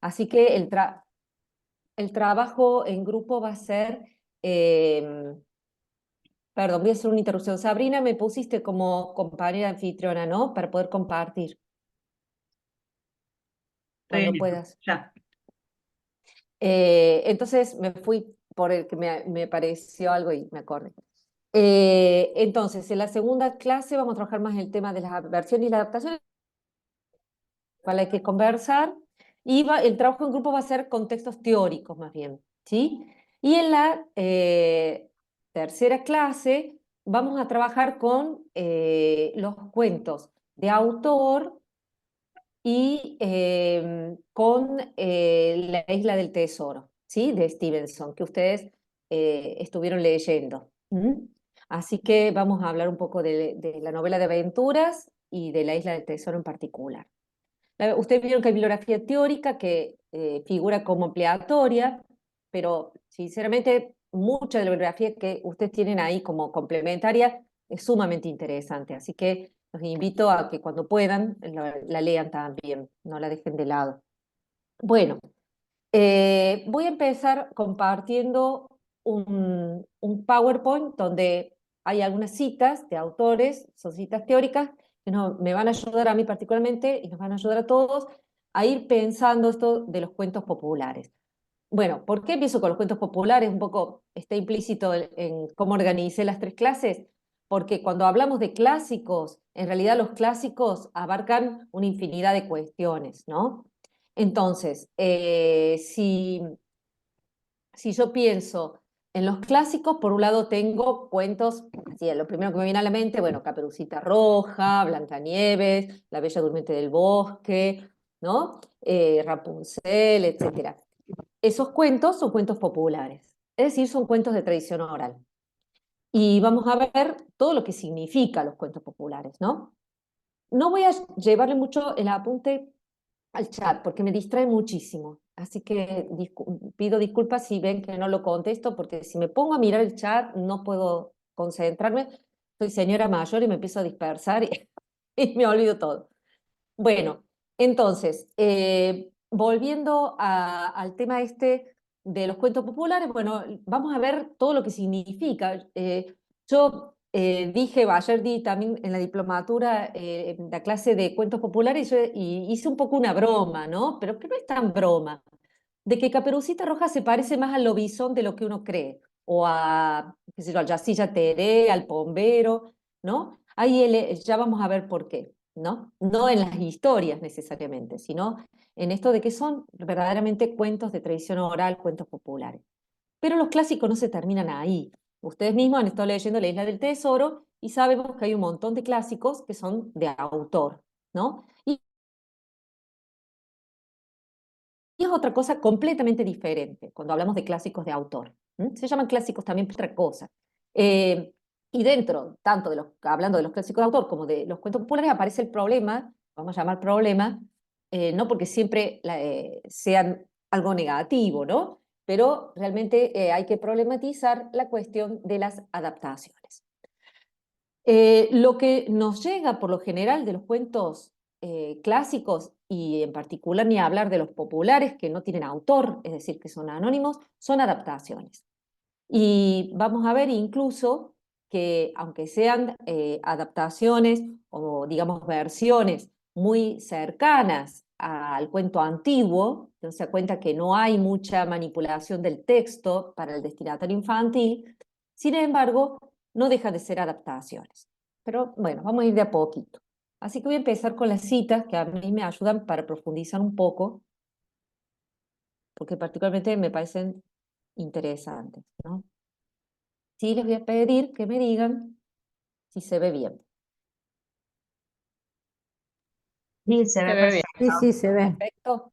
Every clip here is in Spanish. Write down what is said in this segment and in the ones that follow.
Así que el trabajo en grupo va a ser, perdón, voy a hacer una interrupción. Sabrina, me pusiste como compañera anfitriona, ¿no? Para poder compartir Estoy en cuando eso, puedas. ya. Entonces me fui por el que me pareció algo y me acordé. Entonces, en la segunda clase vamos a trabajar más el tema de las versiones y la adaptación, cual hay que conversar, y el trabajo en grupo va a ser contextos teóricos más bien, ¿sí? Y en la tercera clase vamos a trabajar con los cuentos de autor y con La Isla del Tesoro, ¿sí? De Stevenson, que ustedes estuvieron leyendo. ¿Mm? Así que vamos a hablar un poco de la novela de aventuras y de La Isla del Tesoro en particular. Ustedes vieron que hay bibliografía teórica que figura como ampliatoria, pero sinceramente mucha de la bibliografía que ustedes tienen ahí como complementaria es sumamente interesante. Así que los invito a que cuando puedan la lean también, no la dejen de lado. Bueno, voy a empezar compartiendo un PowerPoint donde hay algunas citas de autores, son citas teóricas, que me van a ayudar a mí particularmente y nos van a ayudar a todos a ir pensando esto de los cuentos populares. Bueno, ¿por qué empiezo con los cuentos populares? Un poco está implícito en cómo organicé las tres clases, porque cuando hablamos de clásicos, en realidad los clásicos abarcan una infinidad de cuestiones, ¿no? Entonces, si yo pienso en los clásicos, por un lado tengo cuentos, así, lo primero que me viene a la mente, bueno, Caperucita Roja, Blancanieves, La Bella Durmiente del Bosque, ¿no? Rapunzel, etcétera. Esos cuentos son cuentos populares, es decir, son cuentos de tradición oral. Y vamos a ver todo lo que significa los cuentos populares, ¿no? No voy a llevarle mucho el apunte al chat porque me distrae muchísimo. Así que pido disculpas si ven que no lo contesto, porque si me pongo a mirar el chat no puedo concentrarme. Soy señora mayor y me empiezo a dispersar y, y me olvido todo. Bueno, entonces, volviendo al tema este de los cuentos populares, bueno, vamos a ver todo lo que significa. Yo dije, ayer di también en la diplomatura en la clase de cuentos populares y hice un poco una broma, ¿no? Pero que no es tan broma, de que Caperucita Roja se parece más al lobizón de lo que uno cree, o a, qué sé yo, al Yacilla Teré, al Pombero, ¿no? Ahí ya vamos a ver por qué. ¿No? No en las historias necesariamente, sino en esto de que son verdaderamente cuentos de tradición oral, cuentos populares. Pero los clásicos no se terminan ahí. Ustedes mismos han estado leyendo La Isla del Tesoro y sabemos que hay un montón de clásicos que son de autor, ¿no? Y es otra cosa completamente diferente cuando hablamos de clásicos de autor. ¿Mm? Se llaman clásicos también por otra cosa. Eh, y dentro, tanto de los, hablando de los clásicos de autor como de los cuentos populares, aparece el problema, vamos a llamar problema, no porque siempre sean algo negativo, ¿no? Pero realmente hay que problematizar la cuestión de las adaptaciones. Lo que nos llega por lo general de los cuentos clásicos y en particular ni hablar de los populares que no tienen autor, es decir, que son anónimos, son adaptaciones. Y vamos a ver incluso que aunque sean adaptaciones o digamos versiones muy cercanas al cuento antiguo, se da cuenta que no hay mucha manipulación del texto para el destinatario infantil, sin embargo, no deja de ser adaptaciones. Pero bueno, vamos a ir de a poquito. Así que voy a empezar con las citas que a mí me ayudan para profundizar un poco, porque particularmente me parecen interesantes, ¿no? Sí, les voy a pedir que me digan si se ve bien. Sí, se Se ve ve bien. perfecto. Sí, sí, se ve. Perfecto.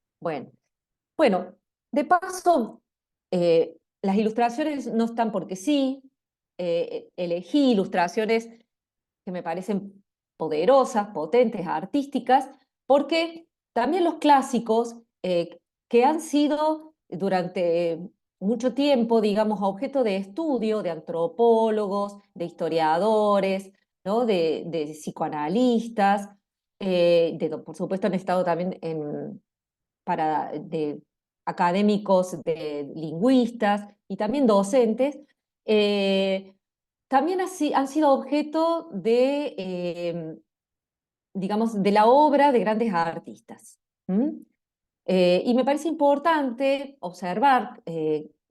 Bueno, de paso, las ilustraciones no están porque sí. Elegí ilustraciones que me parecen poderosas, potentes, artísticas, porque también los clásicos que han sido durante mucho tiempo, digamos, objeto de estudio de antropólogos, de historiadores, ¿no? de psicoanalistas, por supuesto han estado también de académicos, de lingüistas y también docentes, también han sido objeto digamos, de la obra de grandes artistas. ¿Mm? Y me parece importante observar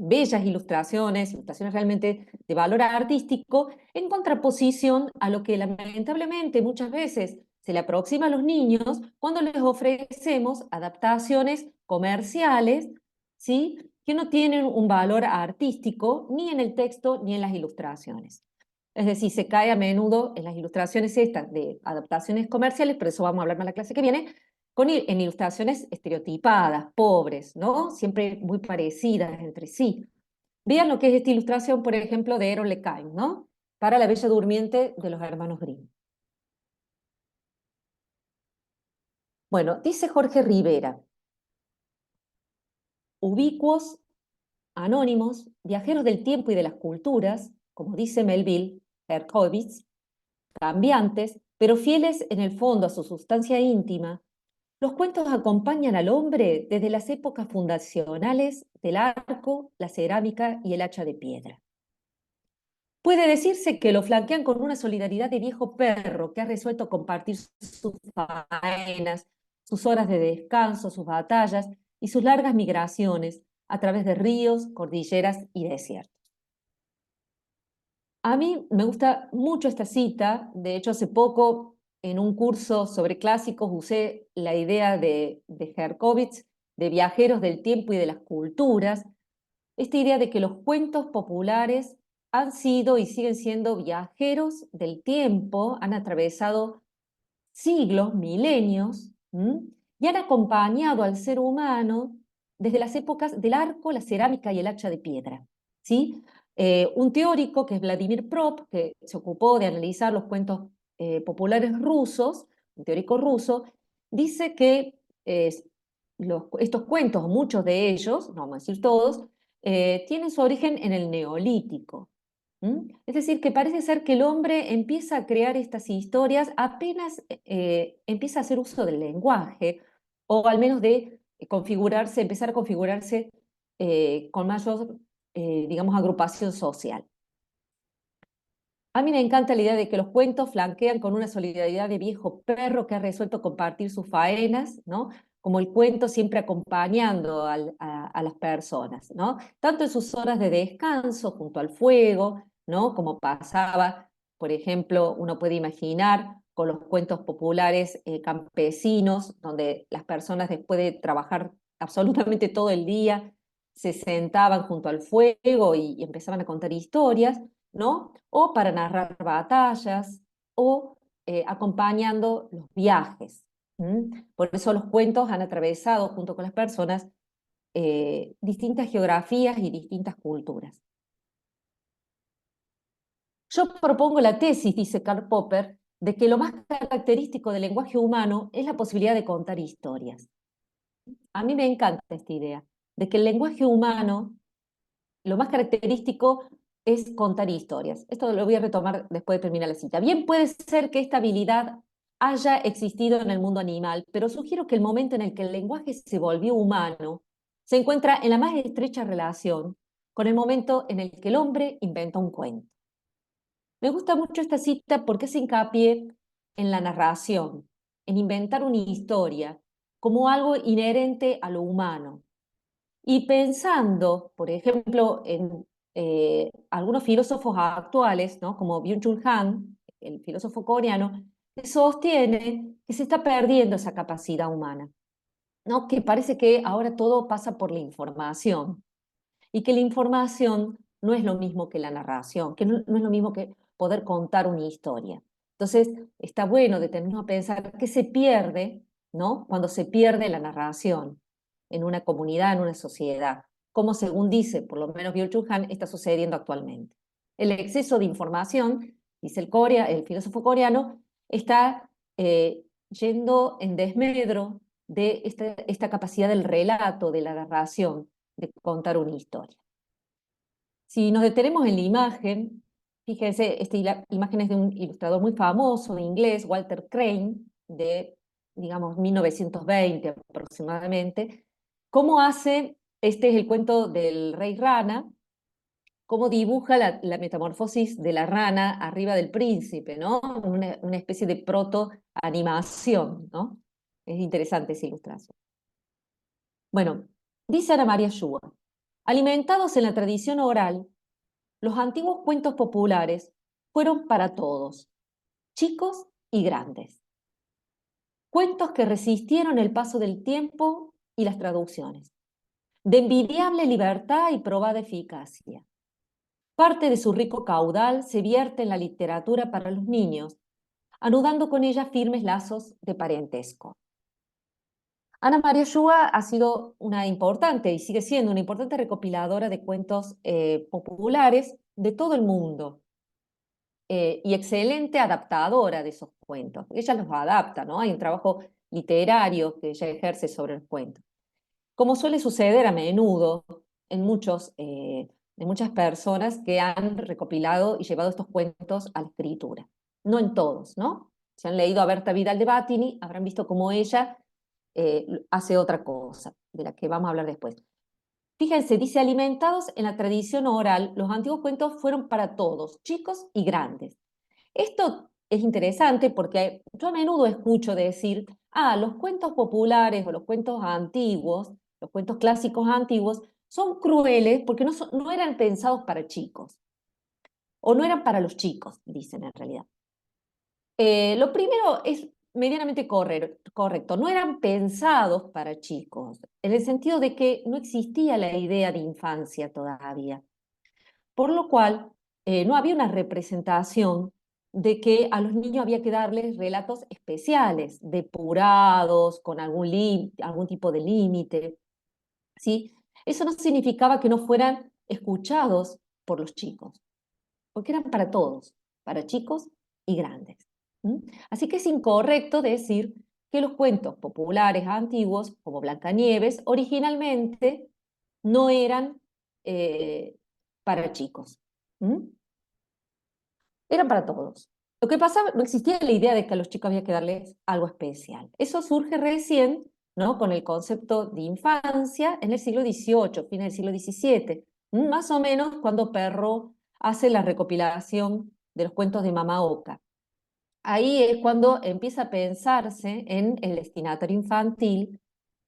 bellas ilustraciones, ilustraciones realmente de valor artístico, en contraposición a lo que lamentablemente muchas veces se le aproxima a los niños cuando les ofrecemos adaptaciones comerciales, ¿sí? Que no tienen un valor artístico ni en el texto ni en las ilustraciones. Es decir, se cae a menudo en las ilustraciones estas de adaptaciones comerciales, pero eso vamos a hablar más en la clase que viene, en ilustraciones estereotipadas, pobres, ¿no? Siempre muy parecidas entre sí. Vean lo que es esta ilustración, por ejemplo, de Erol Lecain, ¿no? Para La Bella Durmiente de los hermanos Grimm. Bueno, dice Jorge Rivera, ubicuos, anónimos, viajeros del tiempo y de las culturas, como dice Melville Herkovitz, cambiantes, pero fieles en el fondo a su sustancia íntima, los cuentos acompañan al hombre desde las épocas fundacionales del arco, la cerámica y el hacha de piedra. Puede decirse que lo flanquean con una solidaridad de viejo perro que ha resuelto compartir sus faenas, sus horas de descanso, sus batallas y sus largas migraciones a través de ríos, cordilleras y desiertos. A mí me gusta mucho esta cita, de hecho hace poco en un curso sobre clásicos usé la idea de Herkovitz, de viajeros del tiempo y de las culturas, esta idea de que los cuentos populares han sido y siguen siendo viajeros del tiempo, han atravesado siglos, milenios, y han acompañado al ser humano desde las épocas del arco, la cerámica y el hacha de piedra. ¿Sí? Un teórico, que es Vladimir Prop, que se ocupó de analizar los cuentos populares rusos, un teórico ruso, dice que estos cuentos, muchos de ellos, no vamos a decir todos, tienen su origen en el Neolítico. Es decir, que parece ser que el hombre empieza a crear estas historias apenas empieza a hacer uso del lenguaje, o al menos de configurarse, empezar a configurarse con mayor, digamos, agrupación social. A mí me encanta la idea de que los cuentos flanquean con una solidaridad de viejo perro que ha resuelto compartir sus faenas, ¿no? Como el cuento siempre acompañando a las personas, ¿no? Tanto en sus horas de descanso junto al fuego, ¿no? Como pasaba, por ejemplo, uno puede imaginar con los cuentos populares campesinos, donde las personas después de trabajar absolutamente todo el día se sentaban junto al fuego y empezaban a contar historias, ¿no? O para narrar batallas, o acompañando los viajes. Por eso los cuentos han atravesado, junto con las personas, distintas geografías y distintas culturas. Yo propongo la tesis, dice Karl Popper, de que lo más característico del lenguaje humano es la posibilidad de contar historias. A mí me encanta esta idea, de que el lenguaje humano, lo más característico es contar historias. Esto lo voy a retomar después de terminar la cita. Bien puede ser que esta habilidad haya existido en el mundo animal, pero sugiero que el momento en el que el lenguaje se volvió humano se encuentra en la más estrecha relación con el momento en el que el hombre inventa un cuento. Me gusta mucho esta cita porque hace hincapié en la narración, en inventar una historia como algo inherente a lo humano. Y pensando, por ejemplo, en algunos filósofos actuales, ¿no? Como Byung-Chul Han, el filósofo coreano, que sostiene que se está perdiendo esa capacidad humana, ¿no? Que parece que ahora todo pasa por la información y que la información no es lo mismo que la narración, que no es lo mismo que poder contar una historia. Entonces, está bueno detenernos a pensar qué se pierde, ¿no? Cuando se pierde la narración en una comunidad, en una sociedad, como según dice, por lo menos Byung-Chul Han, está sucediendo actualmente. El exceso de información, dice el filósofo coreano, está yendo en desmedro de esta capacidad del relato, de la narración, de contar una historia. Si nos detenemos en la imagen, fíjense, esta imagen es de un ilustrador muy famoso inglés, Walter Crane, de, digamos, 1920 aproximadamente, ¿Cómo hace? Este es el cuento del rey rana, cómo dibuja la metamorfosis de la rana arriba del príncipe, ¿no? Una especie de proto-animación, ¿no? Es interesante esa ilustración. Bueno, dice Ana María Schua, alimentados en la tradición oral, los antiguos cuentos populares fueron para todos, chicos y grandes. Cuentos que resistieron el paso del tiempo y las traducciones, de envidiable libertad y probada eficacia. Parte de su rico caudal se vierte en la literatura para los niños, anudando con ella firmes lazos de parentesco. Ana María Schua ha sido una importante y sigue siendo una importante recopiladora de cuentos populares de todo el mundo y excelente adaptadora de esos cuentos. Ella los adapta, ¿no? Hay un trabajo literario que ella ejerce sobre el cuento. Como suele suceder a menudo en muchas personas que han recopilado y llevado estos cuentos a la escritura. No en todos, ¿no? Si han leído a Berta Vidal de Batini, habrán visto cómo ella hace otra cosa, de la que vamos a hablar después. Fíjense, dice, alimentados en la tradición oral, los antiguos cuentos fueron para todos, chicos y grandes. Esto es interesante porque yo a menudo escucho decir, los cuentos populares o los cuentos antiguos, los cuentos clásicos antiguos, son crueles porque no eran pensados para chicos, o no eran para los chicos, dicen en realidad. Lo primero es medianamente correcto, no eran pensados para chicos, en el sentido de que no existía la idea de infancia todavía, por lo cual no había una representación de que a los niños había que darles relatos especiales, depurados, con algún tipo de límite, ¿sí? Eso no significaba que no fueran escuchados por los chicos, porque eran para todos, para chicos y grandes. ¿Mm? Así que es incorrecto decir que los cuentos populares antiguos, como Blancanieves, originalmente no eran para chicos. ¿Mm? Eran para todos. Lo que pasaba, no existía la idea de que a los chicos había que darles algo especial. Eso surge recién, ¿no? Con el concepto de infancia en el siglo XVIII, fin del siglo XVII, más o menos cuando Perrault hace la recopilación de los cuentos de Mama Oca. Ahí es cuando empieza a pensarse en el destinatario infantil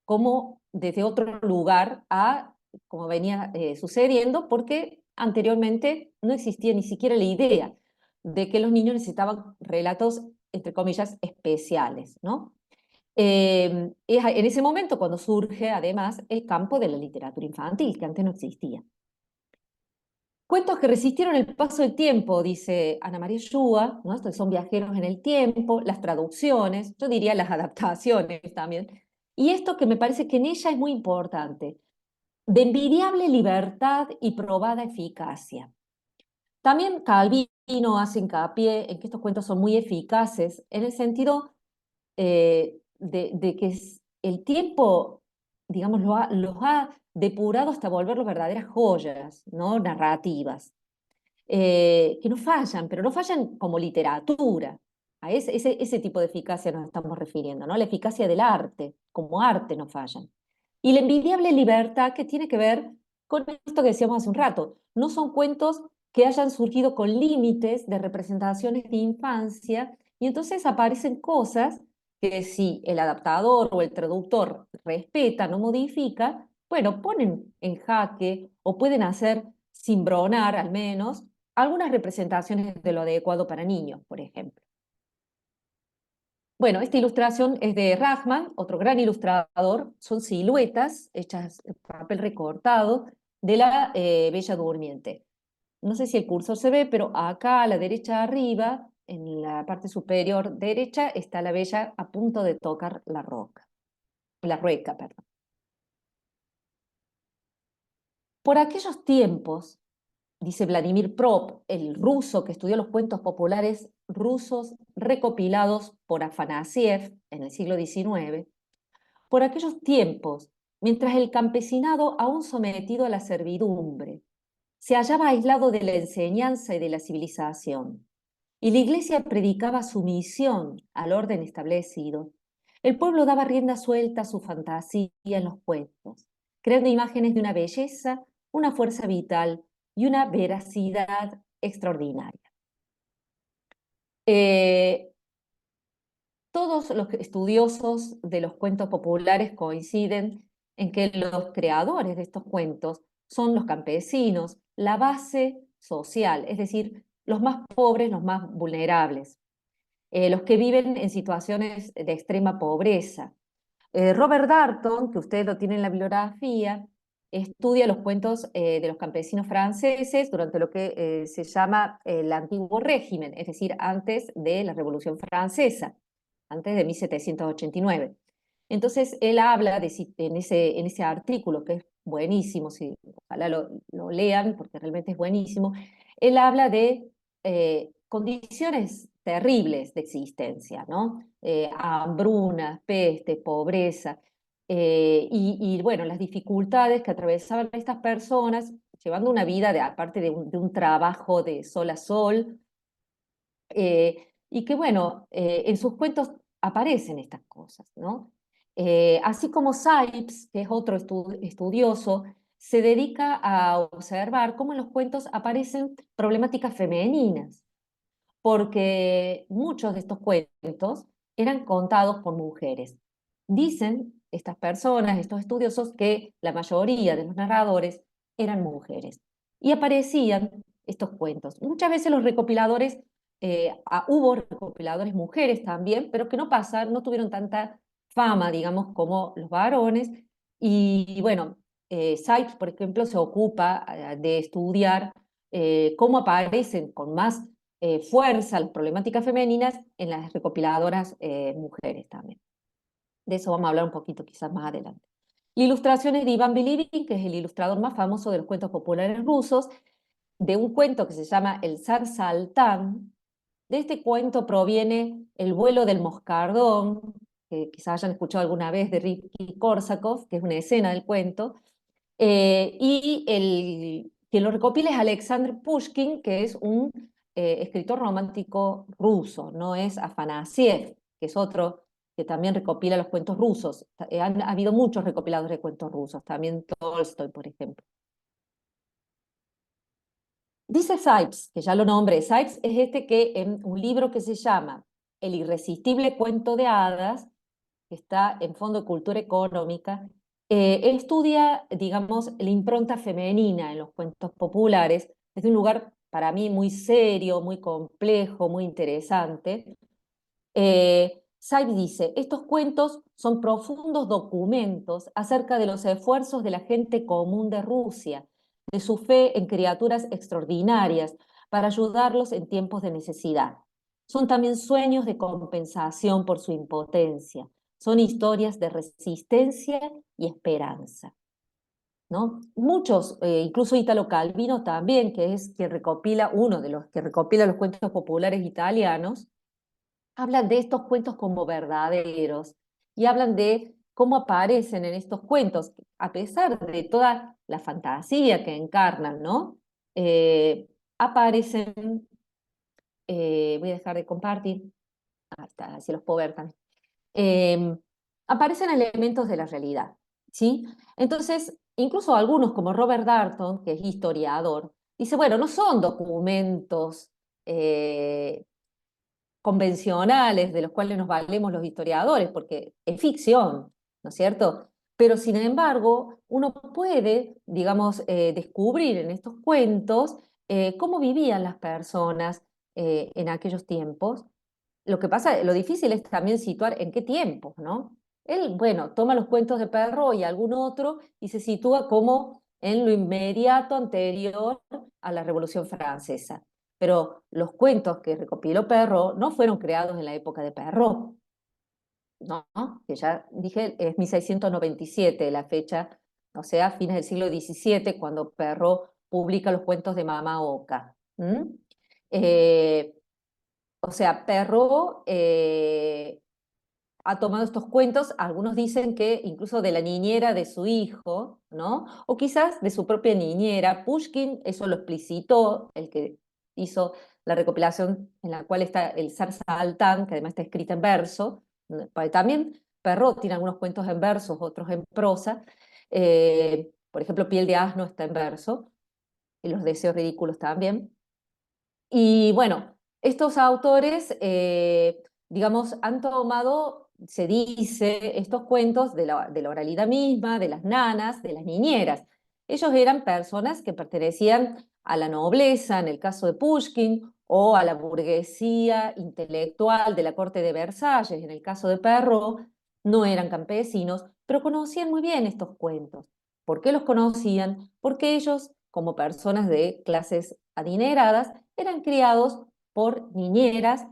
como desde otro lugar a como venía sucediendo, porque anteriormente no existía ni siquiera la idea de que los niños necesitaban relatos, entre comillas, especiales, ¿no? Es en ese momento cuando surge además el campo de la literatura infantil, que antes no existía. Cuentos que resistieron el paso del tiempo, dice Ana María Schua, ¿no? Estos son viajeros en el tiempo, las traducciones, yo diría las adaptaciones también. Y esto que me parece que en ella es muy importante, de envidiable libertad y probada eficacia. También Calvino hace hincapié en que estos cuentos son muy eficaces en el sentido de que el tiempo, digamos, los ha depurado hasta volverlos verdaderas joyas, ¿no? Narrativas, que no fallan, pero no fallan como literatura. A ese tipo de eficacia nos estamos refiriendo, ¿no? La eficacia del arte, como arte no fallan. Y la envidiable libertad que tiene que ver con esto que decíamos hace un rato. No son cuentos que hayan surgido con límites de representaciones de infancia y entonces aparecen cosas que si el adaptador o el traductor respeta, no modifica, bueno, ponen en jaque o pueden hacer cimbronar al menos algunas representaciones de lo adecuado para niños, por ejemplo. Bueno, esta ilustración es de Rachman, otro gran ilustrador. Son siluetas hechas en papel recortado de la Bella Durmiente. No sé si el cursor se ve, pero acá a la derecha arriba, en la parte superior derecha, está la Bella a punto de tocar la rueca, perdón. Por aquellos tiempos, dice Vladimir Prop, el ruso que estudió los cuentos populares rusos recopilados por Afanasiev en el siglo XIX, por aquellos tiempos, mientras el campesinado, aún sometido a la servidumbre, se hallaba aislado de la enseñanza y de la civilización, y la iglesia predicaba sumisión al orden establecido, el pueblo daba rienda suelta a su fantasía en los cuentos, creando imágenes de una belleza, una fuerza vital y una veracidad extraordinaria. Todos los estudiosos de los cuentos populares coinciden en que los creadores de estos cuentos son los campesinos, la base social, es decir, los más pobres, los más vulnerables, los que viven en situaciones de extrema pobreza. Robert Darnton, que usted lo tiene en la bibliografía, estudia los cuentos de los campesinos franceses durante lo que se llama el Antiguo Régimen, es decir, antes de la Revolución Francesa, antes de 1789. Entonces, él habla en ese artículo, que es buenísimo, si, ojalá lo lean, porque realmente es buenísimo, él habla de condiciones terribles de existencia, ¿no? Hambrunas, peste, pobreza, bueno, las dificultades que atravesaban estas personas, llevando una vida, aparte de un trabajo de sol a sol, y que bueno, en sus cuentos aparecen estas cosas, ¿no? Así como Sipes, que es otro estudioso, se dedica a observar cómo en los cuentos aparecen problemáticas femeninas, porque muchos de estos cuentos eran contados por mujeres. Dicen estas personas, estos estudiosos, que la mayoría de los narradores eran mujeres. Y aparecían estos cuentos. Muchas veces los recopiladores, hubo recopiladores mujeres también, pero que no tuvieron tanta fama, digamos, como los varones. Y bueno, Sykes, por ejemplo, se ocupa de estudiar cómo aparecen con más fuerza las problemáticas femeninas en las recopiladoras mujeres también. De eso vamos a hablar un poquito quizás más adelante. La ilustración es de Ivan Bilibin, que es el ilustrador más famoso de los cuentos populares rusos, de un cuento que se llama El zar Saltán. De este cuento proviene El vuelo del moscardón, que quizás hayan escuchado alguna vez de Rimsky-Korsakov, que es una escena del cuento, quien lo recopila es Alexander Pushkin, que es un escritor romántico ruso, no es Afanasiev, que es otro que también recopila los cuentos rusos. Ha habido muchos recopiladores de cuentos rusos, también Tolstoy, por ejemplo. Dice Sipes, que ya lo nombré, Sipes es este que en un libro que se llama El irresistible cuento de hadas, que está en Fondo de Cultura Económica, estudia, digamos, la impronta femenina en los cuentos populares desde un lugar para mí muy serio, muy complejo, muy interesante. Sipes dice, estos cuentos son profundos documentos acerca de los esfuerzos de la gente común de Rusia, de su fe en criaturas extraordinarias para ayudarlos en tiempos de necesidad. Son también sueños de compensación por su impotencia. Son historias de resistencia y esperanza, ¿no? Muchos, incluso Italo Calvino también, que es quien recopila, uno de los que recopila los cuentos populares italianos, hablan de estos cuentos como verdaderos y hablan de cómo aparecen en estos cuentos, a pesar de toda la fantasía que encarnan, ¿no? Aparecen, voy a dejar de compartir, ahí está, así los puedo ver también. Eh, Aparecen elementos de la realidad, ¿sí? Entonces, incluso algunos, como Robert Darnton, que es historiador, dice, bueno, no son documentos convencionales de los cuales nos valemos los historiadores, porque es ficción, ¿no es cierto? Pero sin embargo, uno puede, digamos, descubrir en estos cuentos cómo vivían las personas en aquellos tiempos. Lo que pasa, lo difícil es también situar en qué tiempos, ¿no? Él, bueno, toma los cuentos de Perrault y algún otro y se sitúa como en lo inmediato anterior a la Revolución Francesa. Pero los cuentos que recopiló Perrault no fueron creados en la época de Perrault, ¿no? Que ya dije, es 1697 la fecha, o sea, fines del siglo XVII, cuando Perrault publica los cuentos de Mama Oca. O sea, Perrault ha tomado estos cuentos, algunos dicen que incluso de la niñera de su hijo, ¿no? O quizás de su propia niñera. Pushkin eso lo explicitó, el que hizo la recopilación en la cual está el Zar Saltán, que además está escrita en verso. También Perrault tiene algunos cuentos en versos, otros en prosa. Por ejemplo, Piel de asno está en verso, y Los deseos ridículos también. Y bueno, estos autores, digamos, han tomado, se dice, estos cuentos de la oralidad misma, de las nanas, de las niñeras. Ellos eran personas que pertenecían a la nobleza, en el caso de Pushkin, o a la burguesía intelectual de la corte de Versalles, en el caso de Perrault, no eran campesinos, pero conocían muy bien estos cuentos. ¿Por qué los conocían? Porque ellos, como personas de clases adineradas, eran criados por niñeras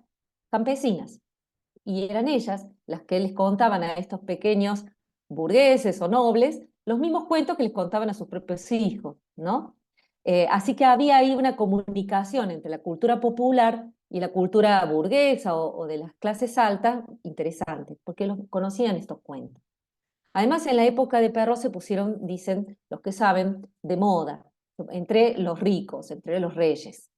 campesinas y eran ellas las que les contaban a estos pequeños burgueses o nobles los mismos cuentos que les contaban a sus propios hijos, ¿no? Así que había ahí una comunicación entre la cultura popular y la cultura burguesa o de las clases altas interesante, porque los, conocían estos cuentos. Además, en la época de Perrault se pusieron, dicen los que saben, de moda entre los ricos, entre los reyes.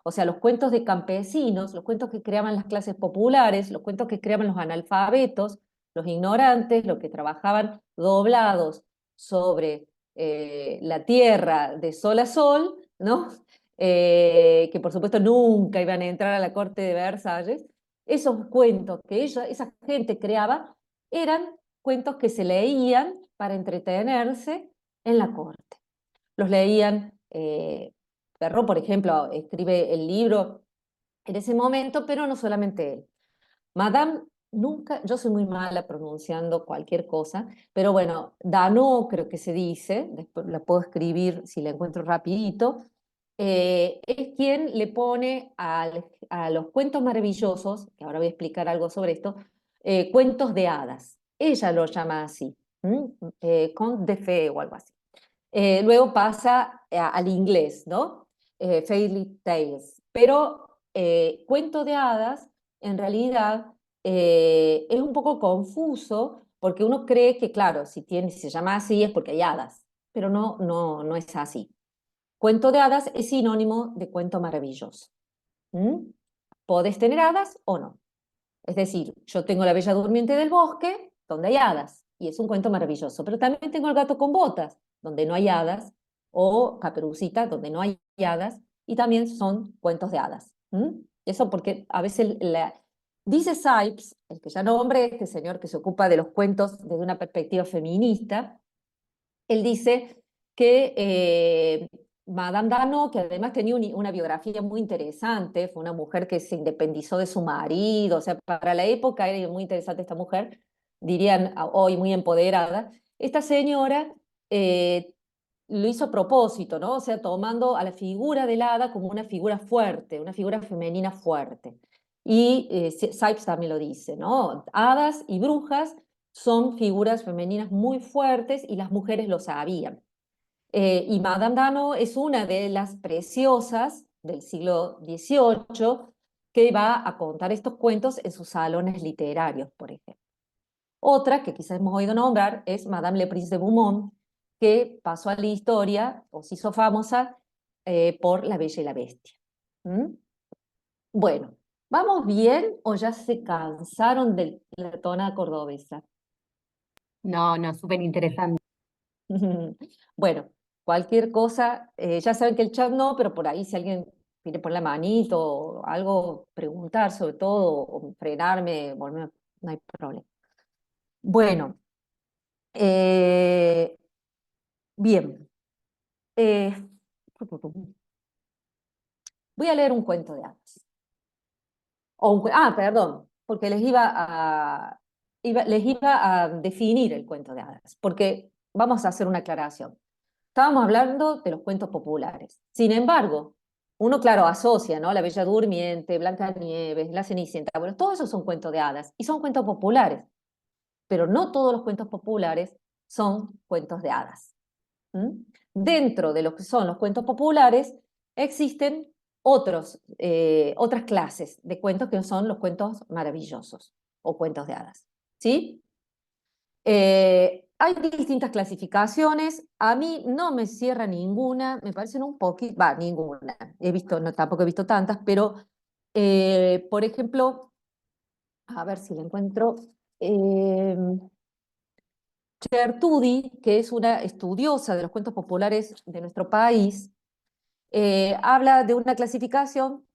O sea, los cuentos de campesinos, los cuentos que creaban las clases populares, los cuentos que creaban los analfabetos, los ignorantes, los que trabajaban doblados sobre la tierra de sol a sol, ¿no? Que por supuesto nunca iban a entrar a la corte de Versalles. Esos cuentos que esa gente creaba eran cuentos que se leían para entretenerse en la corte. Los leían, Perrault, por ejemplo, escribe el libro en ese momento, pero no solamente él. Madame, nunca, yo soy muy mala pronunciando cualquier cosa, pero bueno, Dano creo que se dice, después la puedo escribir si la encuentro rapidito, es quien le pone a los cuentos maravillosos, que ahora voy a explicar algo sobre esto, cuentos de hadas. Ella lo llama así, conte de fées o algo así. Luego pasa al inglés, ¿no? Fairy tales. Pero cuento de hadas, en realidad, es un poco confuso porque uno cree que, claro, si se llama así es porque hay hadas, pero no es así. Cuento de hadas es sinónimo de cuento maravilloso. ¿Mm? Podés tener hadas o no. Es decir, yo tengo la Bella Durmiente del Bosque, donde hay hadas, y es un cuento maravilloso, pero también tengo el Gato con Botas, donde no hay hadas, o Caperucita, donde no hay hadas, y también son cuentos de hadas. Eso porque a veces dice Sipes, el que ya nombré, este señor que se ocupa de los cuentos desde una perspectiva feminista, él dice que Madame Dano, que además tenía una biografía muy interesante, fue una mujer que se independizó de su marido, o sea, para la época era muy interesante esta mujer, dirían hoy muy empoderada. Esta señora lo hizo a propósito, ¿no? O sea, tomando a la figura del hada como una figura fuerte, una figura femenina fuerte. Y Sipes también lo dice, ¿no? Hadas y brujas son figuras femeninas muy fuertes y las mujeres lo sabían. Y Madame Dano es una de las preciosas del siglo XVIII que va a contar estos cuentos en sus salones literarios, por ejemplo. Otra que quizás hemos oído nombrar es Madame Le Prince de Beaumont, que pasó a la historia o se hizo famosa por La Bella y la Bestia. ¿Mm? Bueno, ¿vamos bien o ya se cansaron de la tona cordobesa? No, no, súper interesante. Bueno, cualquier cosa, ya saben que el chat no, pero por ahí si alguien quiere poner la manito o algo, preguntar sobre todo, o frenarme, volver, no hay problema. Bueno, eh, bien. eh, voy a leer un cuento de hadas. Perdón, porque les iba a definir el cuento de hadas, porque vamos a hacer una aclaración. Estábamos hablando de los cuentos populares. Sin embargo, uno, claro, asocia, ¿no? La Bella Durmiente, Blancanieves, La Cenicienta. Bueno, todos esos son cuentos de hadas y son cuentos populares, pero no todos los cuentos populares son cuentos de hadas. Dentro de lo que son los cuentos populares existen otras clases de cuentos que son los cuentos maravillosos o cuentos de hadas. ¿Sí? Hay distintas clasificaciones, a mí no me cierra ninguna, me parecen un poquito, ninguna, he visto, no, tampoco he visto tantas, pero por ejemplo, a ver si la encuentro, eh, Chertudi, que es una estudiosa de los cuentos populares de nuestro país, habla de una clasificación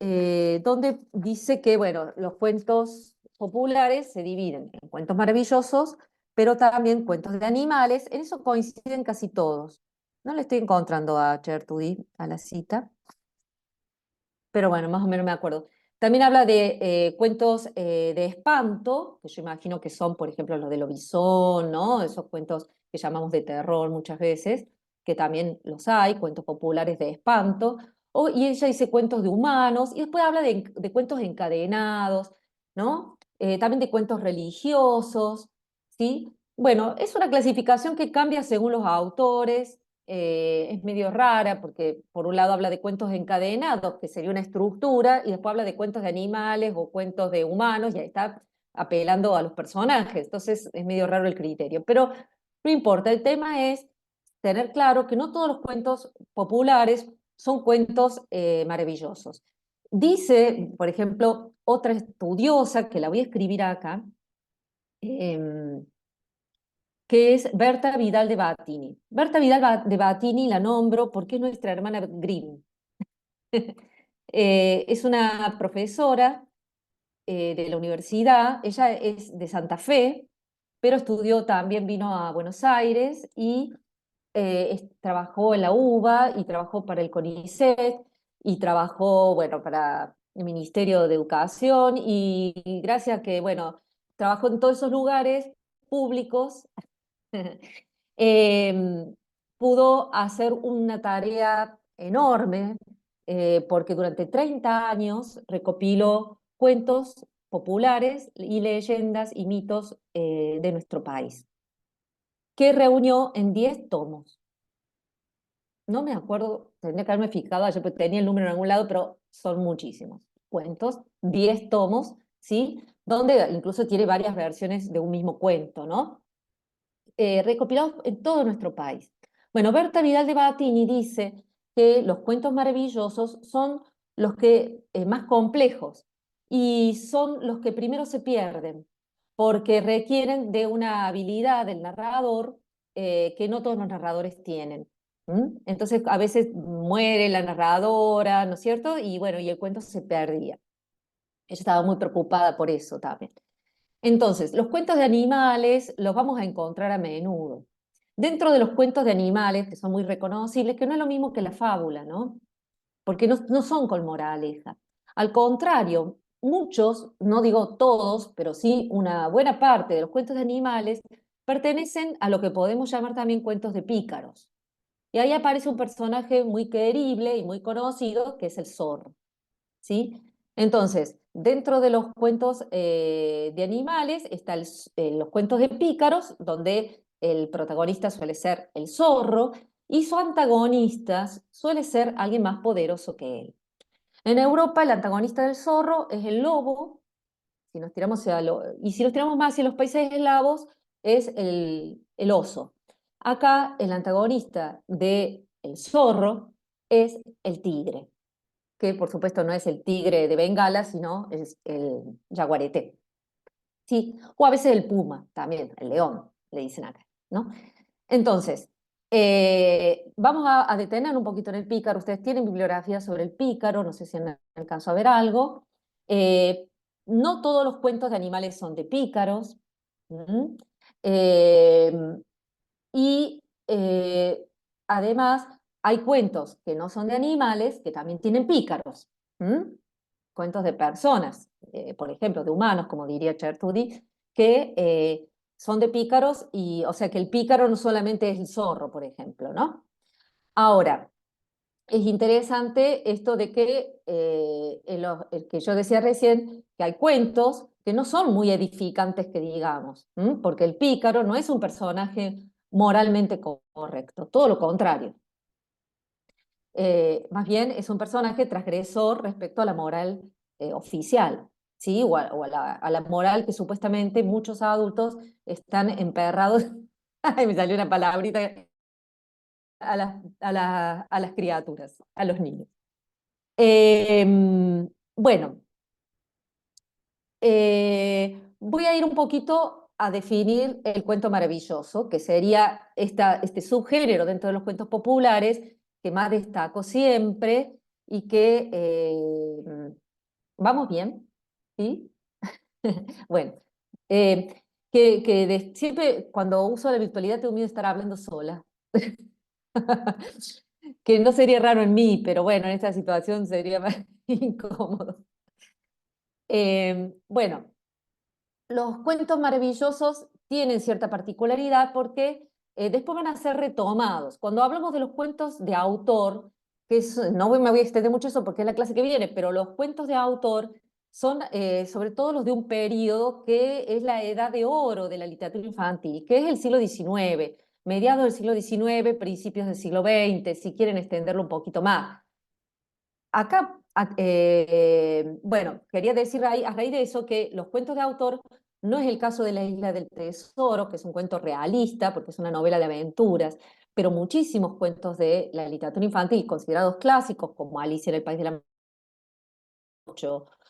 donde dice que, bueno, los cuentos populares se dividen en cuentos maravillosos, pero también cuentos de animales. En eso coinciden casi todos. No le estoy encontrando a Chertudi, a la cita, pero bueno, más o menos me acuerdo. También habla de cuentos de espanto, que yo imagino que son, por ejemplo, los de lobizón, ¿no? Esos cuentos que llamamos de terror muchas veces, que también los hay, cuentos populares de espanto. Y ella dice cuentos de humanos, y después habla de cuentos encadenados, ¿no? También de cuentos religiosos, ¿sí? Bueno, es una clasificación que cambia según los autores, es medio rara porque por un lado habla de cuentos encadenados, que sería una estructura, y después habla de cuentos de animales o cuentos de humanos, y ahí está apelando a los personajes. Entonces es medio raro el criterio. Pero no importa, el tema es tener claro que no todos los cuentos populares son cuentos maravillosos. Dice, por ejemplo, otra estudiosa, que la voy a escribir acá, eh, que es Berta Vidal de Batini. Berta Vidal de Batini la nombro porque es nuestra hermana Grimm. Es una profesora de la universidad, ella es de Santa Fe, pero estudió también, vino a Buenos Aires y trabajó en la UBA y trabajó para el CONICET y trabajó, bueno, para el Ministerio de Educación y gracias a que, bueno, trabajó en todos esos lugares públicos, eh, pudo hacer una tarea enorme porque durante 30 años recopiló cuentos populares y leyendas y mitos de nuestro país, que reunió en 10 tomos. No me acuerdo, tendría que haberme fijado ayer, porque tenía el número en algún lado, pero son muchísimos cuentos, 10 tomos, ¿sí? Donde incluso tiene varias versiones de un mismo cuento, ¿no? Recopilados en todo nuestro país. Bueno, Berta Vidal de Batini dice que los cuentos maravillosos son los que más complejos y son los que primero se pierden, porque requieren de una habilidad del narrador que no todos los narradores tienen. ¿Mm? Entonces, a veces muere la narradora, ¿no es cierto? Y bueno, y el cuento se perdía. Ella estaba muy preocupada por eso también. Entonces, los cuentos de animales los vamos a encontrar a menudo. Dentro de los cuentos de animales, que son muy reconocibles, que no es lo mismo que la fábula, ¿no? Porque no son con moraleja. Al contrario, muchos, no digo todos, pero sí una buena parte de los cuentos de animales pertenecen a lo que podemos llamar también cuentos de pícaros. Y ahí aparece un personaje muy querible y muy conocido, que es el zorro. ¿Sí? Entonces, dentro de los cuentos de animales están los cuentos de pícaros, donde el protagonista suele ser el zorro y su antagonista suele ser alguien más poderoso que él. En Europa, el antagonista del zorro es el lobo, si nos tiramos y si nos tiramos más hacia los países eslavos, es el oso. Acá, el antagonista del zorro es el tigre, que por supuesto no es el tigre de Bengala, sino es el jaguarete. Sí, o a veces el puma, también, el león, le dicen acá, ¿no? Entonces, vamos a detener un poquito en el pícaro. Ustedes tienen bibliografía sobre el pícaro, no sé si han alcanzado a ver algo. Eh, no todos los cuentos de animales son de pícaros. ¿Mm? Eh, y además hay cuentos que no son de animales, que también tienen pícaros. ¿Mm? Cuentos de personas, por ejemplo, de humanos, como diría Chertudi, que son de pícaros, y, o sea que el pícaro no solamente es el zorro, por ejemplo, ¿no? Ahora, es interesante esto de que, el que yo decía recién, que hay cuentos que no son muy edificantes, que digamos, porque el pícaro no es un personaje moralmente correcto, todo lo contrario. Más bien es un personaje transgresor respecto a la moral oficial, ¿sí? O a la moral que supuestamente muchos adultos están emperrados, ay, me salió una palabrita, a las criaturas, a los niños. Bueno, voy a ir un poquito a definir el cuento maravilloso, que sería este subgénero dentro de los cuentos populares que más destaco siempre y que, ¿vamos bien? ¿Sí? Bueno, siempre cuando uso la virtualidad tengo miedo de estar hablando sola. Que no sería raro en mí, pero bueno, en esta situación sería más incómodo. Bueno, los cuentos maravillosos tienen cierta particularidad porque después van a ser retomados. Cuando hablamos de los cuentos de autor, no me voy a extender mucho eso porque es la clase que viene, pero los cuentos de autor son sobre todo los de un periodo que es la edad de oro de la literatura infantil, que es el siglo XIX, mediados del siglo XIX, principios del siglo XX, si quieren extenderlo un poquito más. Acá, bueno, quería decir a raíz de eso que los cuentos de autor no es el caso de La Isla del Tesoro, que es un cuento realista, porque es una novela de aventuras, pero muchísimos cuentos de la literatura infantil considerados clásicos, como Alicia en el País de la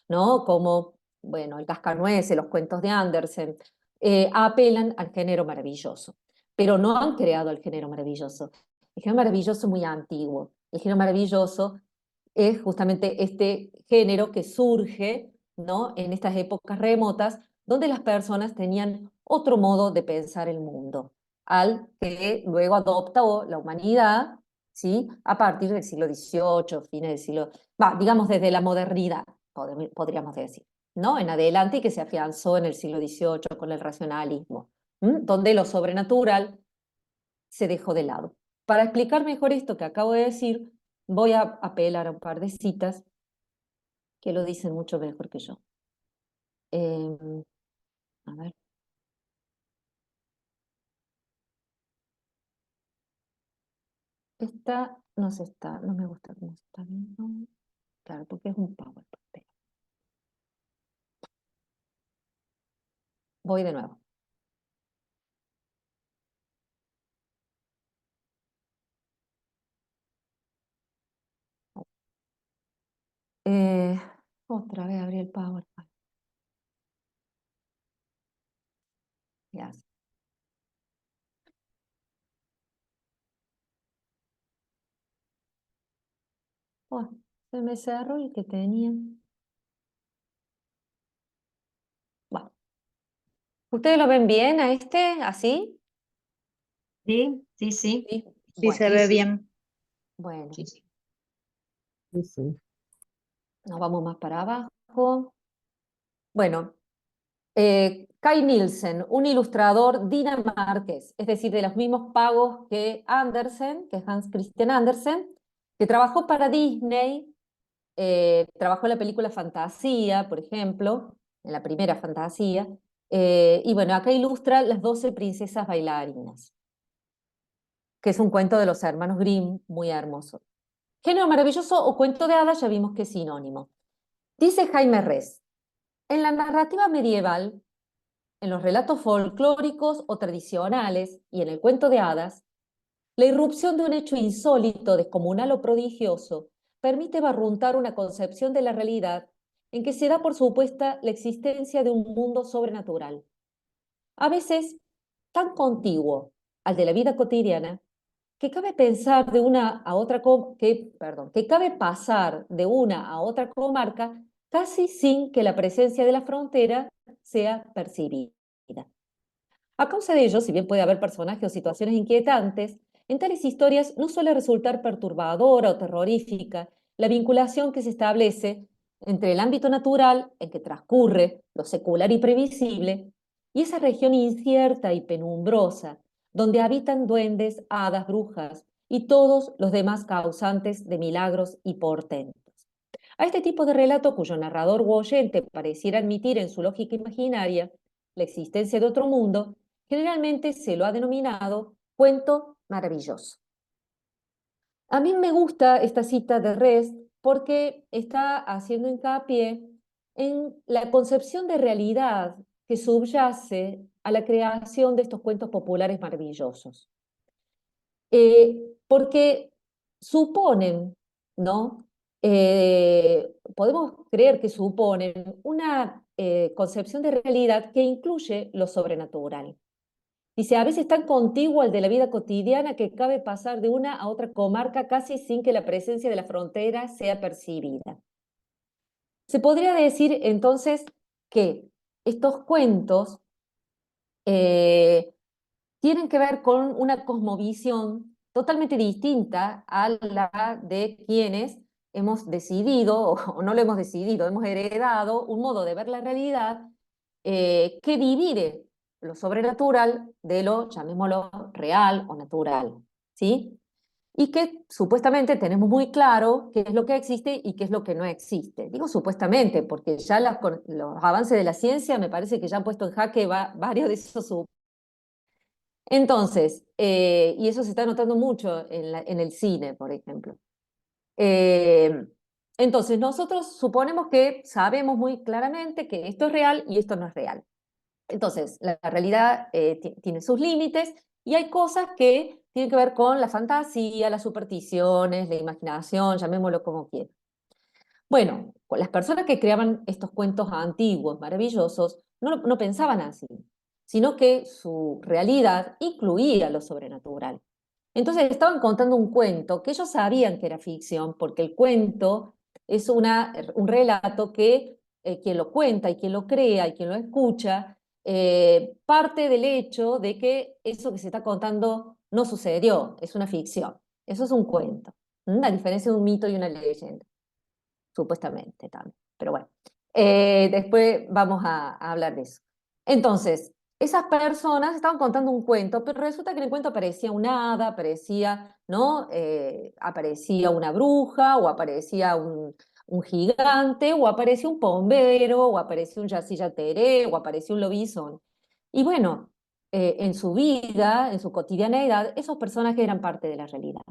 ¿no? Como, bueno, el Cascanueces, los cuentos de Andersen, apelan al género maravilloso, pero no han creado el género maravilloso. El género maravilloso es muy antiguo. El género maravilloso es justamente este género que surge, ¿no? En estas épocas remotas, donde las personas tenían otro modo de pensar el mundo, al que luego adopta la humanidad, ¿sí? A partir del siglo XVIII, fines del siglo, digamos desde la modernidad, podríamos decir, ¿no? En adelante, y que se afianzó en el siglo XVIII con el racionalismo, donde lo sobrenatural se dejó de lado. Para explicar mejor esto que acabo de decir, voy a apelar a un par de citas que lo dicen mucho mejor que yo. A ver. Esta no se está, no me gusta cómo se está viendo. Claro, porque es un PowerPoint. Voy de nuevo. Eh, Otra vez abrí el PowerPoint. Gracias. Oh, se me cerró el que tenía. Bueno, ¿ustedes lo ven bien a este, así? Sí, sí, sí, Sí. Sí, Bueno, se ve bien. bueno, sí, sí. Sí, sí. nos vamos más para abajo. Bueno, Kai Nielsen, un ilustrador dinamarqués, es decir, de los mismos pagos que Andersen, que Hans Christian Andersen, que trabajó para Disney, trabajó en la película Fantasía, por ejemplo, en la primera Fantasía, y bueno, acá ilustra Las 12 princesas bailarinas, que es un cuento de los hermanos Grimm, muy hermoso. Género maravilloso o cuento de hadas, ya vimos que es sinónimo. Dice Jaime Rez, en la narrativa medieval, en los relatos folclóricos o tradicionales y en el cuento de hadas, la irrupción de un hecho insólito, descomunal o prodigioso permite barruntar una concepción de la realidad en que se da por supuesta la existencia de un mundo sobrenatural, a veces tan contiguo al de la vida cotidiana que cabe pensar de una a otra que cabe pasar de una a otra comarca casi sin que la presencia de la frontera sea percibida. A causa de ello, si bien puede haber personajes o situaciones inquietantes, en tales historias no suele resultar perturbadora o terrorífica la vinculación que se establece entre el ámbito natural en que transcurre lo secular y previsible y esa región incierta y penumbrosa donde habitan duendes, hadas, brujas y todos los demás causantes de milagros y portentos. A este tipo de relato cuyo narrador u oyente pareciera admitir en su lógica imaginaria la existencia de otro mundo, generalmente se lo ha denominado cuento maravilloso. A mí me gusta esta cita de Rest porque está haciendo hincapié en la concepción de realidad que subyace a la creación de estos cuentos populares maravillosos. Porque suponen, ¿no? Podemos creer que suponen una concepción de realidad que incluye lo sobrenatural. Dice, a veces tan contiguo al de la vida cotidiana que cabe pasar de una a otra comarca casi sin que la presencia de la frontera sea percibida. Se podría decir entonces que estos cuentos tienen que ver con una cosmovisión totalmente distinta a la de quienes hemos decidido, o no lo hemos decidido, hemos heredado un modo de ver la realidad que divide lo sobrenatural de lo, llamémoslo, real o natural, ¿sí? Y que supuestamente tenemos muy claro qué es lo que existe y qué es lo que no existe. Digo supuestamente, porque ya los avances de la ciencia me parece que ya han puesto en jaque varios de esos. Entonces, y eso se está notando mucho en el cine, por ejemplo. Eh, entonces, nosotros suponemos que sabemos muy claramente que esto es real y esto no es real. Entonces, la realidad tiene sus límites y hay cosas que tienen que ver con la fantasía, las supersticiones, la imaginación, llamémoslo como quieran. Bueno, las personas que creaban estos cuentos antiguos, maravillosos, no pensaban así, sino que su realidad incluía lo sobrenatural. Entonces estaban contando un cuento que ellos sabían que era ficción, porque el cuento es un relato que quien lo cuenta y quien lo crea y quien lo escucha, parte del hecho de que eso que se está contando no sucedió, es una ficción. Eso es un cuento, a diferencia de un mito y una leyenda supuestamente también, pero bueno, después vamos a hablar de eso. Entonces, esas personas estaban contando un cuento, pero resulta que en el cuento aparecía un hada, aparecía, ¿no? Aparecía una bruja, o aparecía un gigante, o aparecía un pombero, o aparecía un yacillateré, o aparecía un lobizón. Y bueno, en su vida, en su cotidianeidad, esos personajes eran parte de la realidad.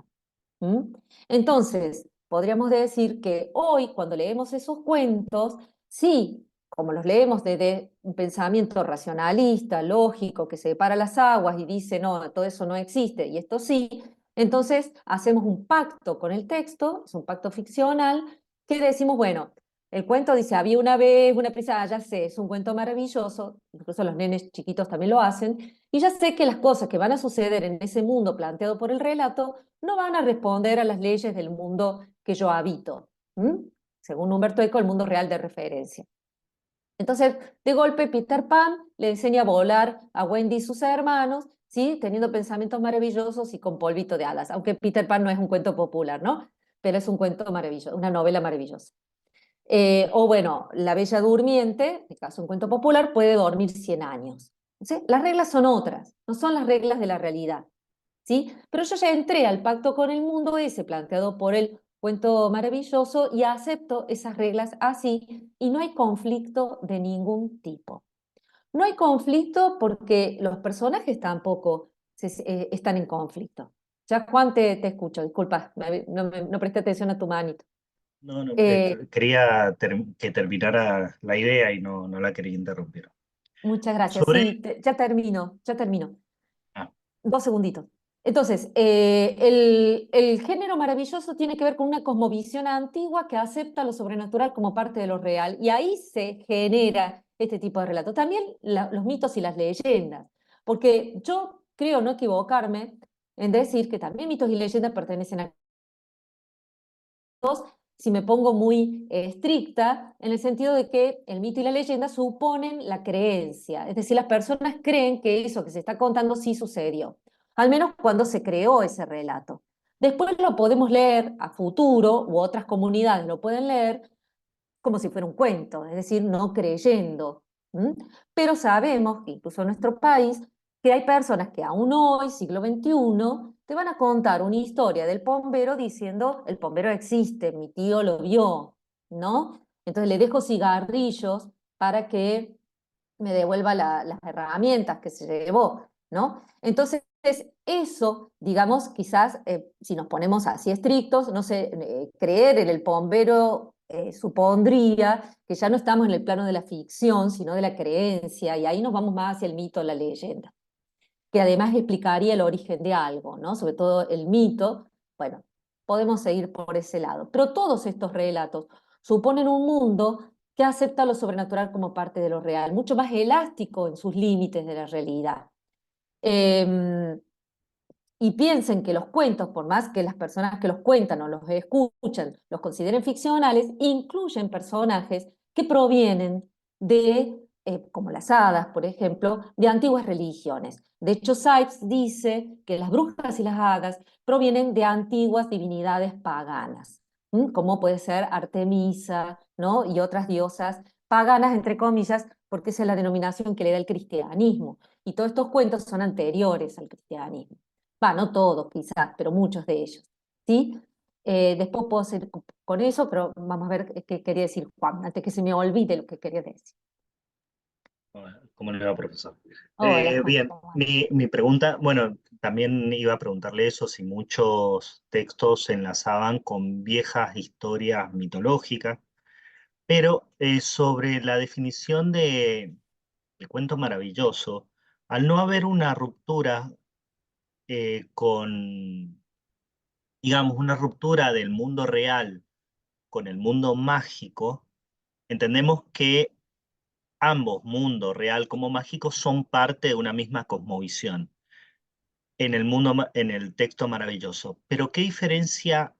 ¿Mm? Entonces, podríamos decir que hoy, cuando leemos esos cuentos, sí, como los leemos desde un pensamiento racionalista, lógico, que separa las aguas y dice, no, todo eso no existe y esto sí, entonces hacemos un pacto con el texto, es un pacto ficcional, que decimos, bueno, el cuento dice, había una vez una princesa, ya sé, es un cuento maravilloso, incluso los nenes chiquitos también lo hacen, y ya sé que las cosas que van a suceder en ese mundo planteado por el relato no van a responder a las leyes del mundo que yo habito, según Humberto Eco, el mundo real de referencia. Entonces, de golpe, Peter Pan le enseña a volar a Wendy y sus hermanos, ¿sí? Teniendo pensamientos maravillosos y con polvito de hadas, aunque Peter Pan no es un cuento popular, ¿no? Pero es un cuento maravilloso, una novela maravillosa. O bueno, la Bella Durmiente, en este caso un cuento popular, puede dormir 100 años. ¿Sí? Las reglas son otras, no son las reglas de la realidad. ¿Sí? Pero yo ya entré al pacto con el mundo ese planteado por el cuento maravilloso y acepto esas reglas así y no hay conflicto de ningún tipo. No hay conflicto porque los personajes tampoco están en conflicto. Ya Juan te escucho, disculpa, no presté atención a tu manito. No, no, Eh, quería que terminara la idea y no la quería interrumpir. Muchas gracias. Sobre... Sí, ya termino, ya termino. Ah, 2 segunditos. Entonces, el género maravilloso tiene que ver con una cosmovisión antigua que acepta lo sobrenatural como parte de lo real, y ahí se genera este tipo de relatos. También los mitos y las leyendas, porque yo creo no equivocarme en decir que también mitos y leyendas pertenecen a si me pongo muy estricta, en el sentido de que el mito y la leyenda suponen la creencia, es decir, las personas creen que eso que se está contando sí sucedió, al menos cuando se creó ese relato. Después lo podemos leer a futuro, u otras comunidades lo pueden leer como si fuera un cuento, es decir, no creyendo. Pero sabemos que incluso en nuestro país, que hay personas que aún hoy, siglo XXI, te van a contar una historia del pombero diciendo, el pombero existe, mi tío lo vio, ¿no? Entonces le dejo cigarrillos para que me devuelva las herramientas que se llevó, ¿no? Entonces, eso, digamos, quizás, si nos ponemos así estrictos, no sé, creer en el pombero supondría que ya no estamos en el plano de la ficción, sino de la creencia, y ahí nos vamos más hacia el mito, la leyenda, que además explicaría el origen de algo, ¿no? Sobre todo el mito, bueno, podemos seguir por ese lado. Pero todos estos relatos suponen un mundo que acepta lo sobrenatural como parte de lo real, mucho más elástico en sus límites de la realidad. Y piensen que los cuentos, por más que las personas que los cuentan o los escuchan los consideren ficcionales, incluyen personajes que provienen de, como las hadas, por ejemplo, de antiguas religiones. De hecho, Sipes dice que las brujas y las hadas provienen de antiguas divinidades paganas, como puede ser Artemisa, ¿no? Y otras diosas paganas, entre comillas, porque esa es la denominación que le da el cristianismo. Y todos estos cuentos son anteriores al cristianismo. No todos quizás, pero muchos de ellos, ¿sí? Después puedo seguir con eso, pero vamos a ver qué quería decir Juan, antes que se me olvide lo que quería decir. ¿Cómo le va, profesor? Hola, Juan, Bien, ¿cómo va? mi pregunta, bueno, también iba a preguntarle eso, si muchos textos se enlazaban con viejas historias mitológicas, pero sobre la definición de cuento maravilloso, al no haber una ruptura con, digamos, una ruptura del mundo real con el mundo mágico, entendemos que ambos, mundo real como mágico, son parte de una misma cosmovisión en el mundo, en el texto maravilloso. Pero ¿qué diferencia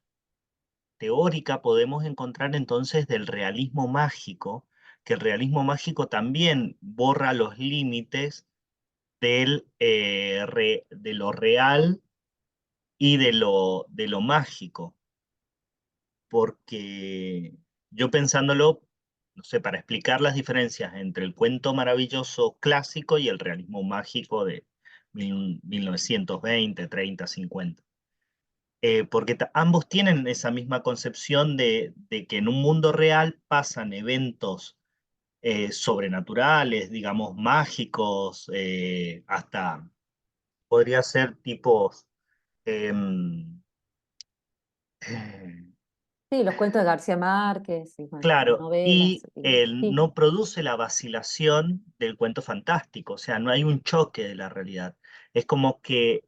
teórica podemos encontrar entonces del realismo mágico? Que el realismo mágico también borra los límites de lo real y de lo mágico. Porque yo pensándolo, no sé, para explicar las diferencias entre el cuento maravilloso clásico y el realismo mágico de 1920, 30, 50. Porque ambos tienen esa misma concepción de que en un mundo real pasan eventos sobrenaturales, digamos, mágicos, hasta podría ser tipos... em, Sí, los cuentos de García Márquez y bueno, Claro, novelas. y él Sí. no produce la vacilación del cuento fantástico, o sea, no hay un choque de la realidad. Es como que,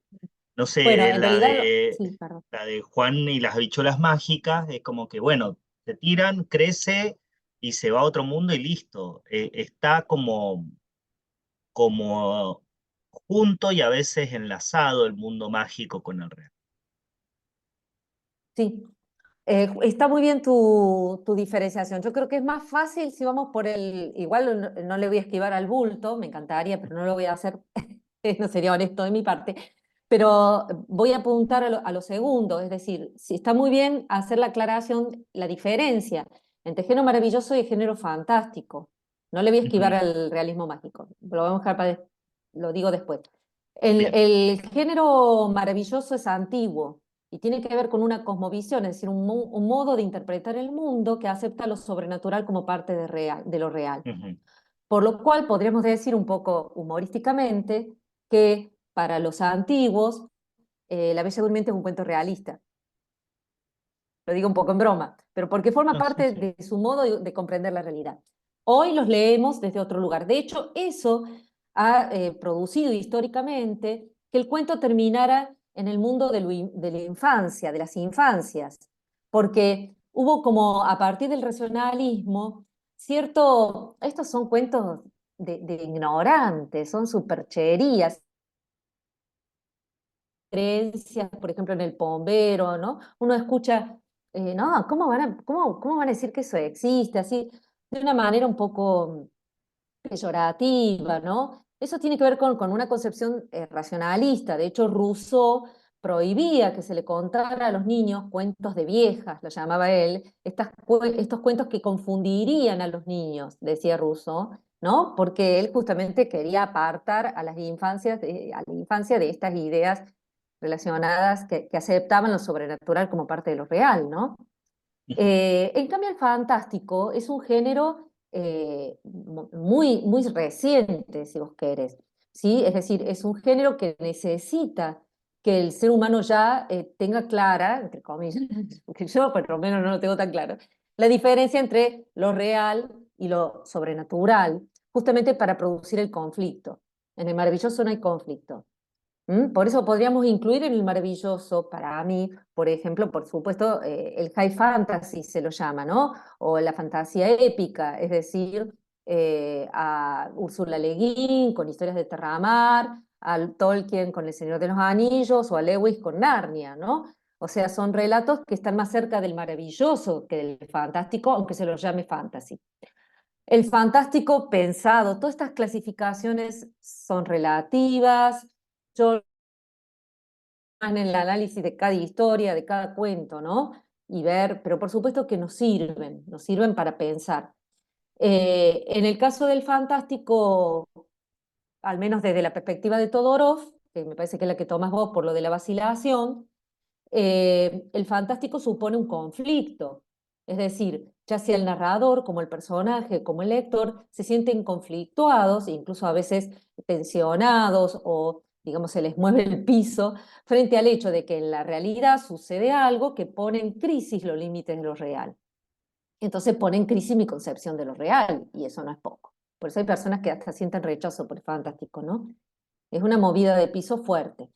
no Bueno, sé, en realidad, sí, perdón. la de Juan y las habichuelas mágicas, es como que, bueno, se tiran, crece y se va a otro mundo y listo. Está como junto y a veces enlazado el mundo mágico con el real. Sí, está muy bien tu diferenciación. Yo creo que es más fácil si vamos por el, igual no le voy a esquivar al bulto, me encantaría, pero no lo voy a hacer, no sería honesto de mi parte, pero voy a apuntar a lo segundo, es decir, si está muy bien hacer la aclaración, la diferencia entre género maravilloso y género fantástico. No le voy a esquivar Ujú. al realismo mágico, lo vamos a dejar lo digo después. Bien. El género maravilloso es antiguo y tiene que ver con una cosmovisión, es decir, un modo de interpretar el mundo que acepta lo sobrenatural como parte de lo real. Ujú. Por lo cual podríamos decir un poco humorísticamente que para los antiguos La Bella Durmiente es un cuento realista. Lo digo un poco en broma, pero porque forma No, sí, parte sí. de su modo de comprender la realidad. Hoy los leemos desde otro lugar. De hecho, eso ha producido históricamente que el cuento terminara en el mundo de la infancia, de las infancias, porque hubo como a partir del racionalismo, cierto, estos son cuentos de ignorantes, son supercherías, creencias, por ejemplo, en el bombero, ¿no? Uno escucha, no, cómo van a decir que eso existe? Así, de una manera un poco peyorativa, ¿no? Eso tiene que ver con una concepción racionalista. De hecho, Rousseau prohibía que se le contara a los niños cuentos de viejas, lo llamaba él, estos cuentos que confundirían a los niños, decía Rousseau, ¿no? Porque él justamente quería apartar a las infancias a la infancia de estas ideas relacionadas que aceptaban lo sobrenatural como parte de lo real, ¿no? Ujú. En cambio, el fantástico es un género muy reciente, si vos querés, ¿sí? Es decir, es un género que necesita que el ser humano ya tenga clara, entre comillas, porque yo por lo menos no lo tengo tan claro, la diferencia entre lo real y lo sobrenatural, justamente para producir el conflicto. En el maravilloso no hay conflicto. Por eso podríamos incluir en el maravilloso, para mí, por ejemplo, por supuesto, el high fantasy se lo llama, ¿no? O la fantasía épica, es decir, a Úrsula Le Guin con Historias de Terramar, al Tolkien con El Señor de los Anillos o a Lewis con Narnia, ¿no? O sea, son relatos que están más cerca del maravilloso que del fantástico, aunque se los llame fantasy. El fantástico pensado, todas estas clasificaciones son relativas. Yo en el análisis de cada historia, de cada cuento, ¿no? Y ver, pero por supuesto que nos sirven para pensar. En el caso del fantástico, al menos desde la perspectiva de Todorov, que me parece que es la que tomas vos por lo de la vacilación, el fantástico supone un conflicto. Es decir, ya sea el narrador, como el personaje, como el lector, se sienten conflictuados, incluso a veces tensionados o, digamos, se les mueve el piso frente al hecho de que en la realidad sucede algo que pone en crisis los límites de lo real. Entonces pone en crisis mi concepción de lo real, y eso no es poco. Por eso hay personas que hasta sienten rechazo por el fantástico, ¿no? Es una movida de piso fuerte.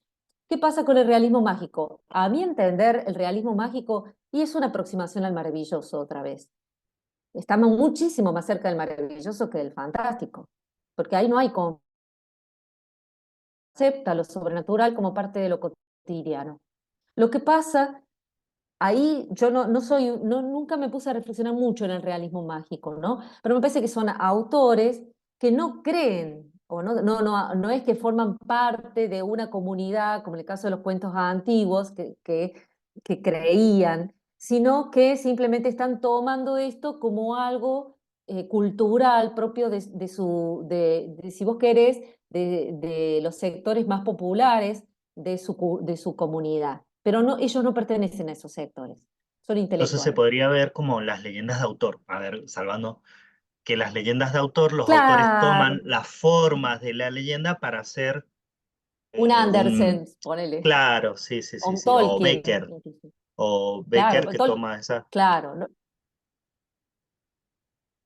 ¿Qué pasa con el realismo mágico? A mi entender, el realismo mágico y es una aproximación al maravilloso otra vez. Estamos muchísimo más cerca del maravilloso que del fantástico, porque ahí no hay concepto lo sobrenatural como parte de lo cotidiano. Lo que pasa, ahí yo nunca me puse a reflexionar mucho en el realismo mágico, ¿no? Pero me parece que son autores que no creen, o no es que forman parte de una comunidad, como en el caso de los cuentos antiguos, que creían, sino que simplemente están tomando esto como algo cultural propio si vos querés, de los sectores más populares de su comunidad. Pero no, ellos no pertenecen a esos sectores, son Entonces se intelectuales. podría ver como las leyendas de autor. A ver, salvando que las leyendas de autor, los autores Claro, toman las formas de la leyenda para hacer un un... Andersen, ponele, Claro, sí, sí, o sí, un sí. Tolkien, incluso. O Claro, Becker que toma esa... claro,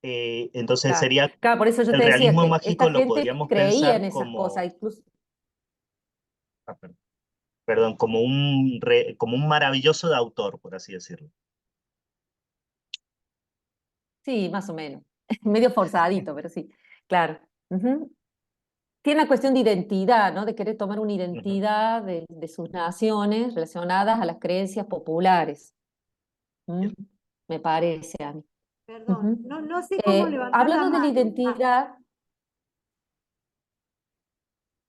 entonces claro, sería, claro, por eso yo el te decía realismo que esta mágico lo gente podríamos creía pensar en esas cosas, como, incluso, perdón, como un maravilloso de autor, por así decirlo. sí, más o menos, medio forzadito, pero sí, claro. Ujú. Tiene una cuestión de identidad, ¿no? De querer tomar una Ujú. identidad de sus naciones relacionadas a las creencias populares. ¿Mm? Bien. Me parece a mí. Perdón, Ujú. no sé cómo levantar la Hablando de la mano. Ah, identidad,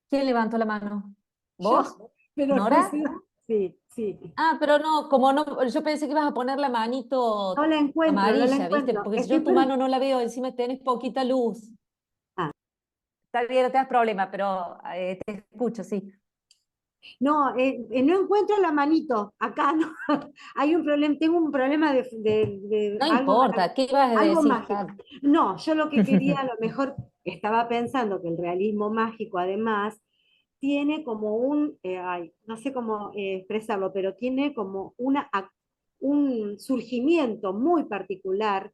¿quién levantó la mano? yo, ¿Vos? pero no ¿Nora? sé. Sí, sí. Ah, pero no, como no, yo pensé que ibas a poner la manito No la amarilla, ¿viste? encuentro. Porque si Estoy yo tu mano no la veo, encima tenés poquita luz. ah, Está bien, no te das problema, pero te escucho, sí. no, no encuentro la manito. Acá no. Hay un problema, tengo un problema de No algo, importa, ¿qué ibas a algo decir? mágico. No, yo lo que quería, a lo mejor estaba pensando que el realismo mágico, además, tiene como no sé cómo expresarlo, pero tiene como un surgimiento muy particular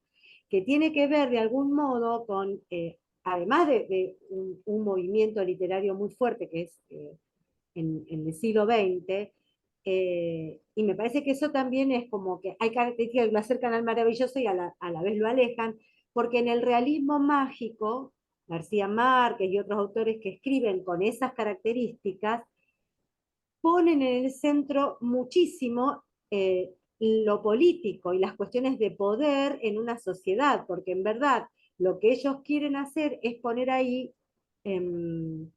que tiene que ver de algún modo con, además de un movimiento literario muy fuerte que es en el siglo XX, y me parece que eso también es como que hay características que lo acercan al maravilloso y a la vez lo alejan, porque en el realismo mágico, García Márquez y otros autores que escriben con esas características, ponen en el centro muchísimo lo político y las cuestiones de poder en una sociedad, porque en verdad lo que ellos quieren hacer es poner ahí, em,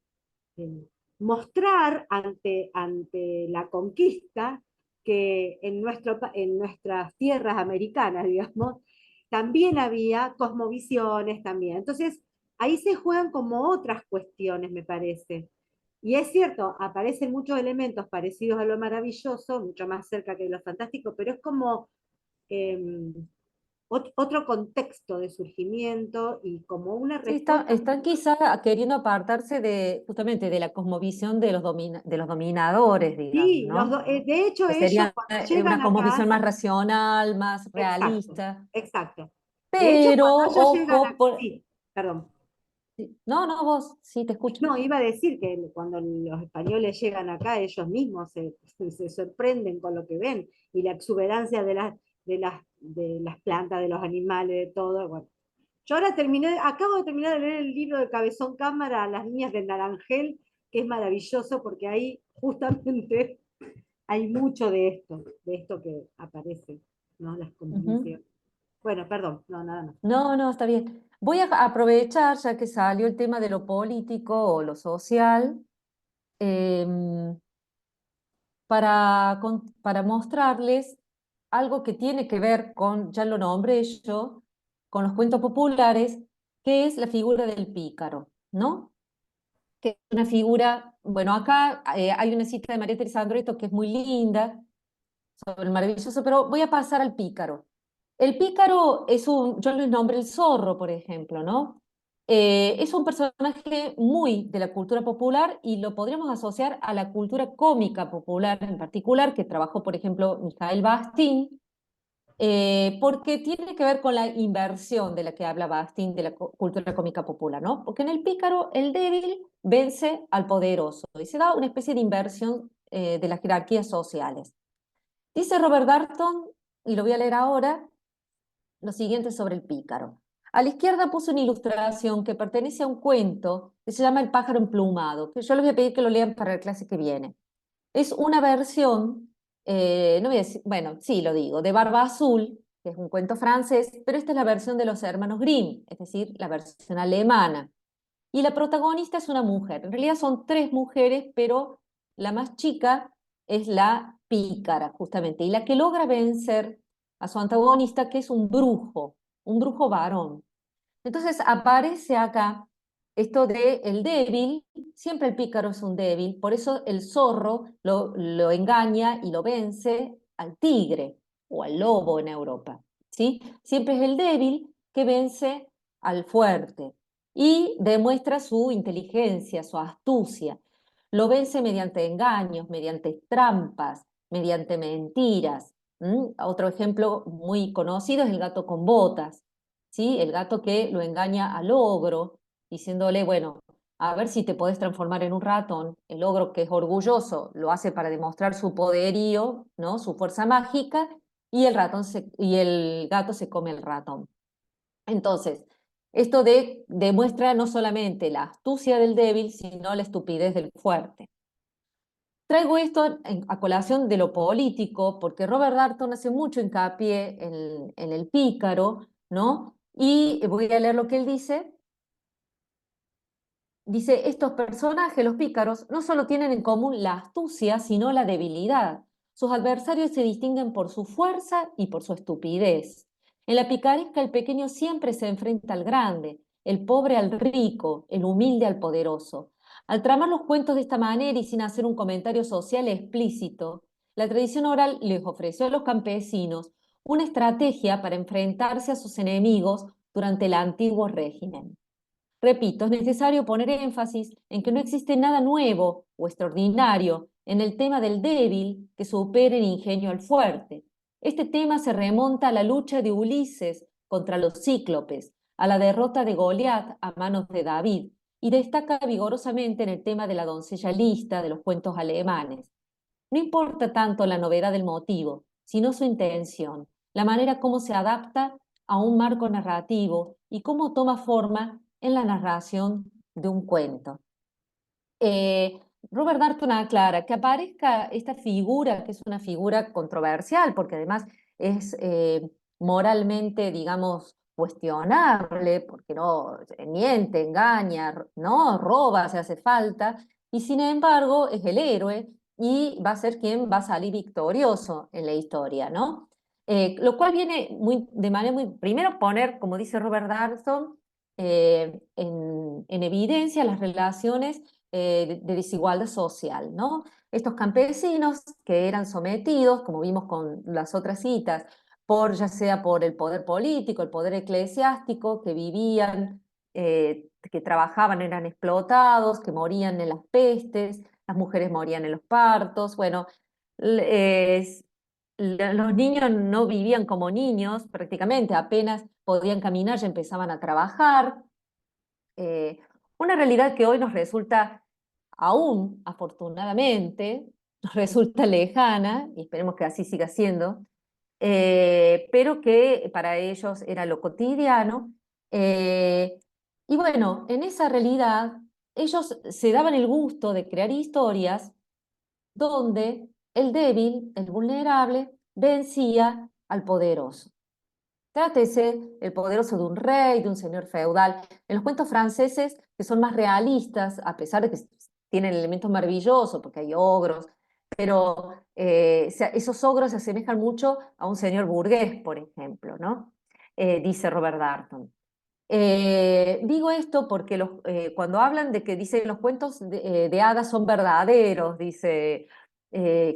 mostrar ante la conquista que en nuestras tierras americanas, digamos, también había cosmovisiones también. Entonces, ahí se juegan como otras cuestiones, me parece. Y es cierto, aparecen muchos elementos parecidos a lo maravilloso, mucho más cerca que lo fantástico, pero es como eh, otro contexto de surgimiento y como una Sí, respuesta. están quizá queriendo apartarse justamente de la cosmovisión de los dominadores, digamos, Sí, ¿no? de hecho Que ellos sería cuando llegan una acá, cosmovisión más racional, más exacto, realista. exacto. De hecho, Pero, cuando ellos llegan ojo, acá, sí, perdón. Sí. No, no, vos, sí, te escucho. No, iba a decir que cuando los españoles llegan acá, ellos mismos se sorprenden con lo que ven y la exuberancia de las plantas, de los animales, de todo. Bueno, yo ahora acabo de terminar de leer el libro de Cabezón Cámara, Las niñas de Naranjel, que es maravilloso porque ahí justamente hay mucho de esto que aparece, ¿no? Las Ujú. combinaciones. Bueno, perdón, no, nada más. No, no, está bien. Voy a aprovechar, ya que salió el tema de lo político o lo social, em, para mostrarles algo que tiene que ver con, ya lo nombré yo, con los cuentos populares, que es la figura del pícaro, ¿no? Que es una figura, bueno, acá hay una cita de María Teresa Andreto que es muy linda, sobre el maravilloso, pero voy a pasar al pícaro. El pícaro es yo les nombré el zorro, por ejemplo, ¿no? Es un personaje muy de la cultura popular y lo podríamos asociar a la cultura cómica popular en particular, que trabajó, por ejemplo, Mijael Bastín, porque tiene que ver con la inversión de la que habla Bastín de la cultura cómica popular, ¿no? Porque en el pícaro el débil vence al poderoso y se da una especie de inversión de las jerarquías sociales. Dice Robert Darnton, y lo voy a leer ahora, lo siguiente sobre el pícaro. A la izquierda puse una ilustración que pertenece a un cuento que se llama El pájaro emplumado, que yo les voy a pedir que lo lean para la clase que viene. Es una versión, no voy a decir, bueno, sí lo digo, de Barba Azul, que es un cuento francés, pero esta es la versión de los hermanos Grimm, es decir, la versión alemana. Y la protagonista es una mujer. En realidad son tres mujeres, pero la más chica es la pícara, justamente, y la que logra vencer a su antagonista, que es un brujo varón. Entonces aparece acá esto de el débil, siempre el pícaro es un débil, por eso el zorro lo engaña y lo vence al tigre o al lobo en Europa, ¿sí? Siempre es el débil que vence al fuerte y demuestra su inteligencia, su astucia. Lo vence mediante engaños, mediante trampas, mediante mentiras. Otro ejemplo muy conocido es el gato con botas. ¿Sí? El gato que lo engaña al ogro, diciéndole, bueno, a ver si te podés transformar en un ratón. El ogro, que es orgulloso, lo hace para demostrar su poderío, ¿no? Su fuerza mágica, y y el gato se come el ratón. Entonces, esto demuestra no solamente la astucia del débil, sino la estupidez del fuerte. Traigo esto a colación de lo político, porque Robert Darnton hace mucho hincapié en el pícaro, ¿no? Y voy a leer lo que él dice. Dice, estos personajes, los pícaros, no solo tienen en común la astucia, sino la debilidad. Sus adversarios se distinguen por su fuerza y por su estupidez. En la picaresca el pequeño siempre se enfrenta al grande, el pobre al rico, el humilde al poderoso. Al tramar los cuentos de esta manera y sin hacer un comentario social explícito, la tradición oral les ofreció a los campesinos una estrategia para enfrentarse a sus enemigos durante el antiguo régimen. Repito, es necesario poner énfasis en que no existe nada nuevo o extraordinario en el tema del débil que supere en ingenio al fuerte. Este tema se remonta a la lucha de Ulises contra los cíclopes, a la derrota de Goliat a manos de David, y destaca vigorosamente en el tema de la doncella lista de los cuentos alemanes. No importa tanto la novedad del motivo, sino su intención, la manera como se adapta a un marco narrativo y cómo toma forma en la narración de un cuento. Eh, Robert Darnton aclara que aparezca esta figura, que es una figura controversial, porque además es moralmente, digamos, cuestionable, porque no miente, engaña, no roba si hace falta, y sin embargo es el héroe y va a ser quien va a salir victorioso en la historia, ¿no? Lo cual viene de manera muy, primero poner, como dice Robert Darnton, en evidencia las relaciones de desigualdad social, ¿no? Estos campesinos que eran sometidos, como vimos con las otras citas, ya sea por el poder político, el poder eclesiástico, que vivían, que trabajaban, eran explotados, que morían en las pestes, las mujeres morían en los partos, bueno, los niños no vivían como niños prácticamente, apenas podían caminar, ya empezaban a trabajar. Una realidad que hoy nos resulta aún, afortunadamente, nos resulta lejana, y esperemos que así siga siendo, pero que para ellos era lo cotidiano. Y bueno, en esa realidad ellos se daban el gusto de crear historias donde el débil, el vulnerable, vencía al poderoso. Trátese el poderoso de un rey, de un señor feudal. En los cuentos franceses, que son más realistas, a pesar de que tienen elementos maravillosos, porque hay ogros, pero esos ogros se asemejan mucho a un señor burgués, por ejemplo, ¿no? Dice Robert Darnton. Digo esto porque cuando hablan de que dicen los cuentos de hadas son verdaderos, dice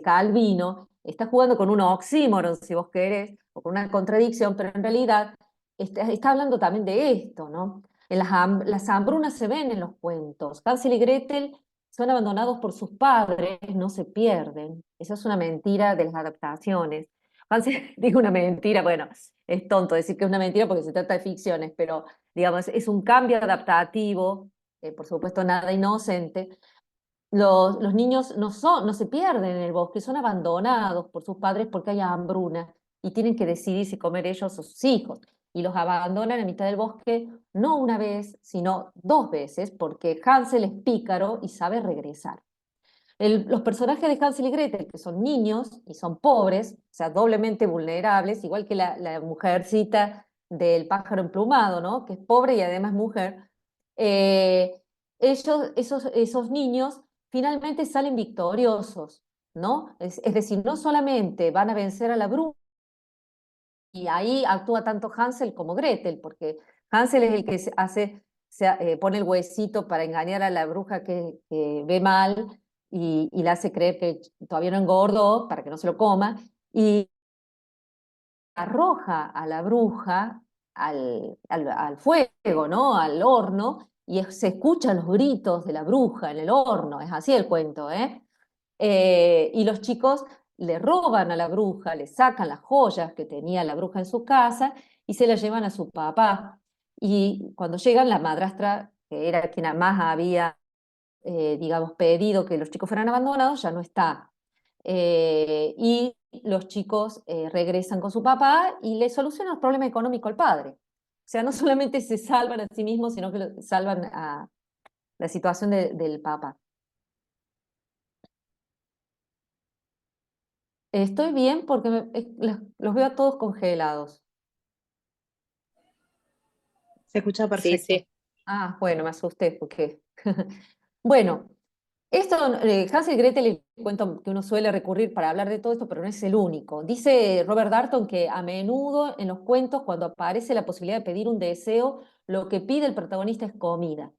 Calvino, está jugando con un oxímoron, si vos querés, o con una contradicción, pero en realidad está hablando también de esto, ¿no? Las hambrunas se ven en los cuentos. Hansel y Gretel son abandonados por sus padres, no se pierden. Esa es una mentira de las adaptaciones. Hansel, digo una mentira, bueno, es tonto decir que es una mentira porque se trata de ficciones, pero digamos, es un cambio adaptativo, por supuesto nada inocente. Los niños no se pierden en el bosque, son abandonados por sus padres porque hay hambruna y tienen que decidir si comer ellos o sus hijos. Y los abandonan en mitad del bosque no una vez, sino dos veces, porque Hansel es pícaro y sabe regresar. Los personajes de Hansel y Gretel, que son niños y son pobres, o sea, doblemente vulnerables, igual que la mujercita del pájaro emplumado, ¿no? Que es pobre y además mujer, eh, esos niños finalmente salen victoriosos, ¿no? Es decir, no solamente van a vencer a la bruja, y ahí actúa tanto Hansel como Gretel, porque Hansel es el que pone el huesito para engañar a la bruja que ve mal y le hace creer que todavía no engordó para que no se lo coma, y arroja a la bruja al fuego, ¿no? Al horno, y se escuchan los gritos de la bruja en el horno, es así el cuento, ¿eh? Y los chicos le roban a la bruja, le sacan las joyas que tenía la bruja en su casa y se las llevan a su papá. Y cuando llegan, la madrastra, que era quien más había, digamos, pedido que los chicos fueran abandonados, ya no está. Y los chicos regresan con su papá y le solucionan el problema económico al padre. O sea, no solamente se salvan a sí mismos, sino que salvan a la situación del papá. Estoy bien porque los veo a todos congelados. Se escucha Sí, perfecto. sí. Ah, bueno, me asusté porque... Bueno, Hansel y Gretel es el cuento que uno suele recurrir para hablar de todo esto, pero no es el único. Dice Robert Darnton que a menudo en los cuentos, cuando aparece la posibilidad de pedir un deseo, lo que pide el protagonista es comida.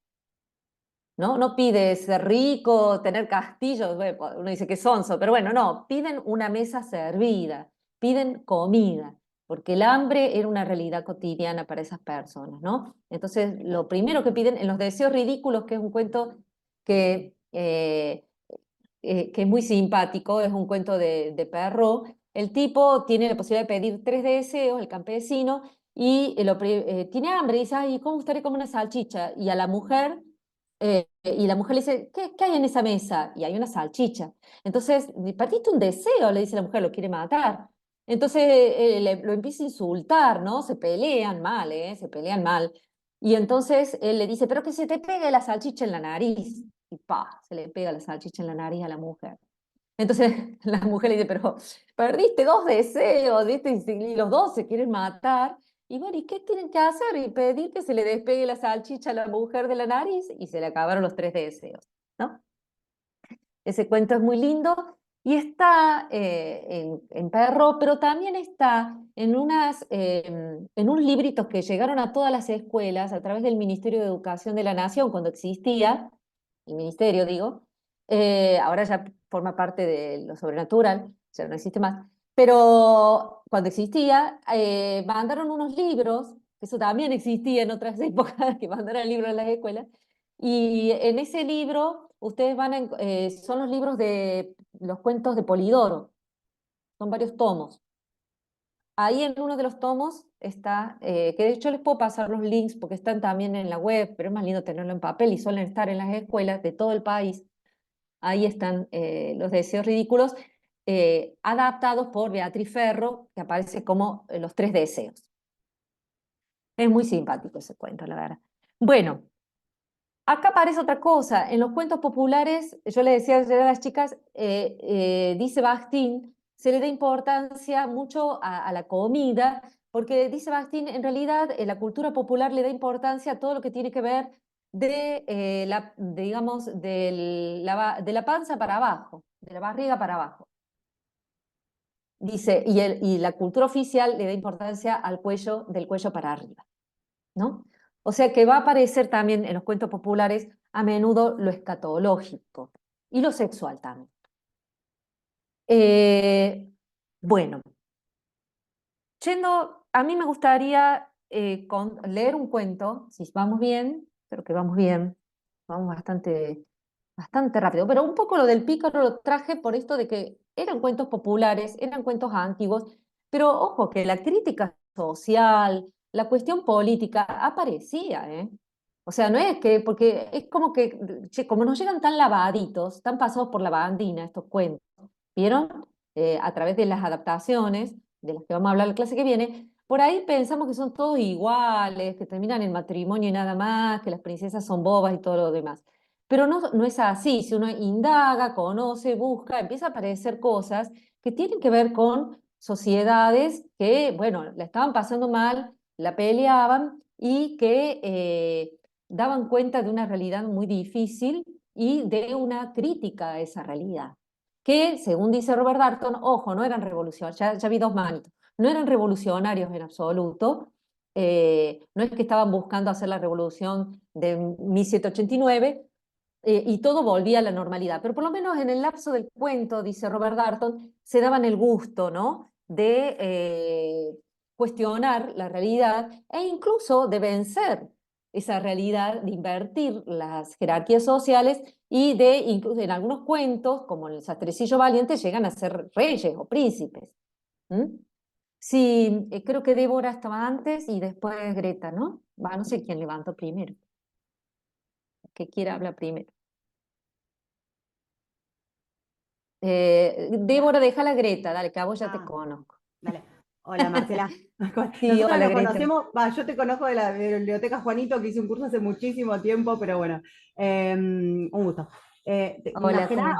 ¿No? No pide ser rico, tener castillos, bueno, uno dice que sonso, pero bueno, no, piden una mesa servida, piden comida, porque el hambre era una realidad cotidiana para esas personas, ¿no? Entonces, lo primero que piden, en Los deseos ridículos, que es un cuento que es muy simpático, es un cuento de Perrault, el tipo tiene la posibilidad de pedir 3 deseos, el campesino, y tiene hambre, y dice, ay, ¿cómo gustaría comer una salchicha? Y a la mujer y la mujer le dice, ¿qué hay en esa mesa? Y hay una salchicha. Entonces, partiste un deseo, le dice la mujer, lo quiere matar. Entonces lo empieza a insultar, ¿no? Se pelean mal, ¿eh? Se pelean mal. Y entonces él le dice, pero que se te pegue la salchicha en la nariz. Y pa, se le pega la salchicha en la nariz a la mujer. Entonces la mujer le dice, pero perdiste 2 deseos, ¿viste? Y los dos se quieren matar. Y bueno, ¿y qué tienen que hacer? Y pedir que se le despegue la salchicha a la mujer de la nariz y se le acabaron los 3 deseos, ¿no? Ese cuento es muy lindo y está en Perro, pero también está en unos libritos que llegaron a todas las escuelas a través del Ministerio de Educación de la Nación cuando existía, el ministerio digo, ahora ya forma parte de lo sobrenatural, ya no existe más, pero cuando existía, mandaron unos libros, eso también existía en otras épocas, que mandaran libros a las escuelas, y en ese libro, ustedes son los libros de los cuentos de Polidoro, son varios tomos. ahí en uno de los tomos está, que de hecho les puedo pasar los links porque están también en la web, pero es más lindo tenerlo en papel y suelen estar en las escuelas de todo el país. Ahí están los deseos ridículos, adaptados por Beatriz Ferro, que aparece como los 3 deseos. Es muy simpático ese cuento, la verdad. Bueno, acá aparece otra cosa. En los cuentos populares, yo le decía ayer a las chicas, dice Bakhtin, se le da importancia mucho a la comida, porque dice Bakhtin, en realidad la cultura popular le da importancia a todo lo que tiene que ver digamos, de la panza para abajo, de la barriga para abajo. Dice, y la cultura oficial le da importancia al cuello, del cuello para arriba, ¿no? O sea que va a aparecer también en los cuentos populares a menudo lo escatológico y lo sexual también. Bueno, a mí me gustaría leer un cuento, si vamos bien, creo que vamos bien, vamos bastante rápido, pero un poco lo del pícaro lo traje por esto de que eran cuentos populares, eran cuentos antiguos, pero ojo que la crítica social, la cuestión política aparecía, ¿eh? O sea, no es que, porque es como que, che, como nos llegan tan lavaditos, tan pasados por la bandina estos cuentos, ¿vieron? A través de las adaptaciones, de las que vamos a hablar la clase que viene, por ahí pensamos que son todos iguales, que terminan en matrimonio y nada más, que las princesas son bobas y todo lo demás. Pero no es así. Si uno indaga, conoce, busca, empieza a aparecer cosas que tienen que ver con sociedades que, bueno, la estaban pasando mal, la peleaban y que daban cuenta de una realidad muy difícil y de una crítica a esa realidad. Que, según dice Robert Darnton, ojo, no eran revolucionarios, ya vi 2 manitos, no eran revolucionarios en absoluto, no es que estaban buscando hacer la revolución de 1789, y todo volvía a la normalidad. Pero por lo menos en el lapso del cuento, dice Robert Darnton, se daban el gusto, ¿no?, de cuestionar la realidad e incluso de vencer esa realidad, de invertir las jerarquías sociales y de, incluso en algunos cuentos, como el Sastrecillo Valiente, llegan a ser reyes o príncipes. ¿Mm? Sí, creo que Débora estaba antes y después Greta, ¿no? No sé quién levantó primero. Que quiera hablar primero. Débora, deja la Greta, dale, que a vos ya te conozco. Dale. Hola, Marcela. Sí, Nosotros hola, nos Greta. conocemos, yo te conozco de la Biblioteca Juanito, que hice un curso hace muchísimo tiempo, pero bueno, un gusto. Hola, Imaginá,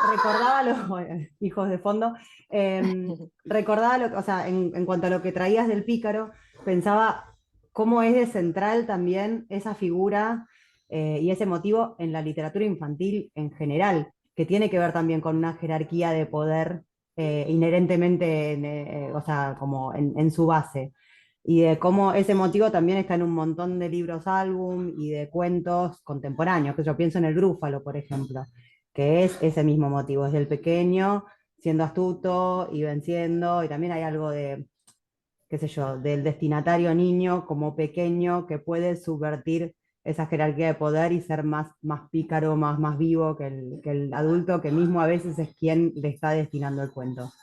recordaba los hijos de fondo, recordaba o sea, en cuanto a lo que traías del pícaro, pensaba cómo es de central también esa figura y ese motivo en la literatura infantil en general, que tiene que ver también con una jerarquía de poder inherentemente, o sea, como en su base. Y de cómo ese motivo también está en un montón de libros álbum y de cuentos contemporáneos, que yo pienso en El Grúfalo, por ejemplo, que es ese mismo motivo, es del pequeño siendo astuto y venciendo, y también hay algo de, qué sé yo, del destinatario niño como pequeño que puede subvertir esa jerarquía de poder y ser más pícaro, más vivo que el adulto, que mismo a veces es quien le está destinando el cuento.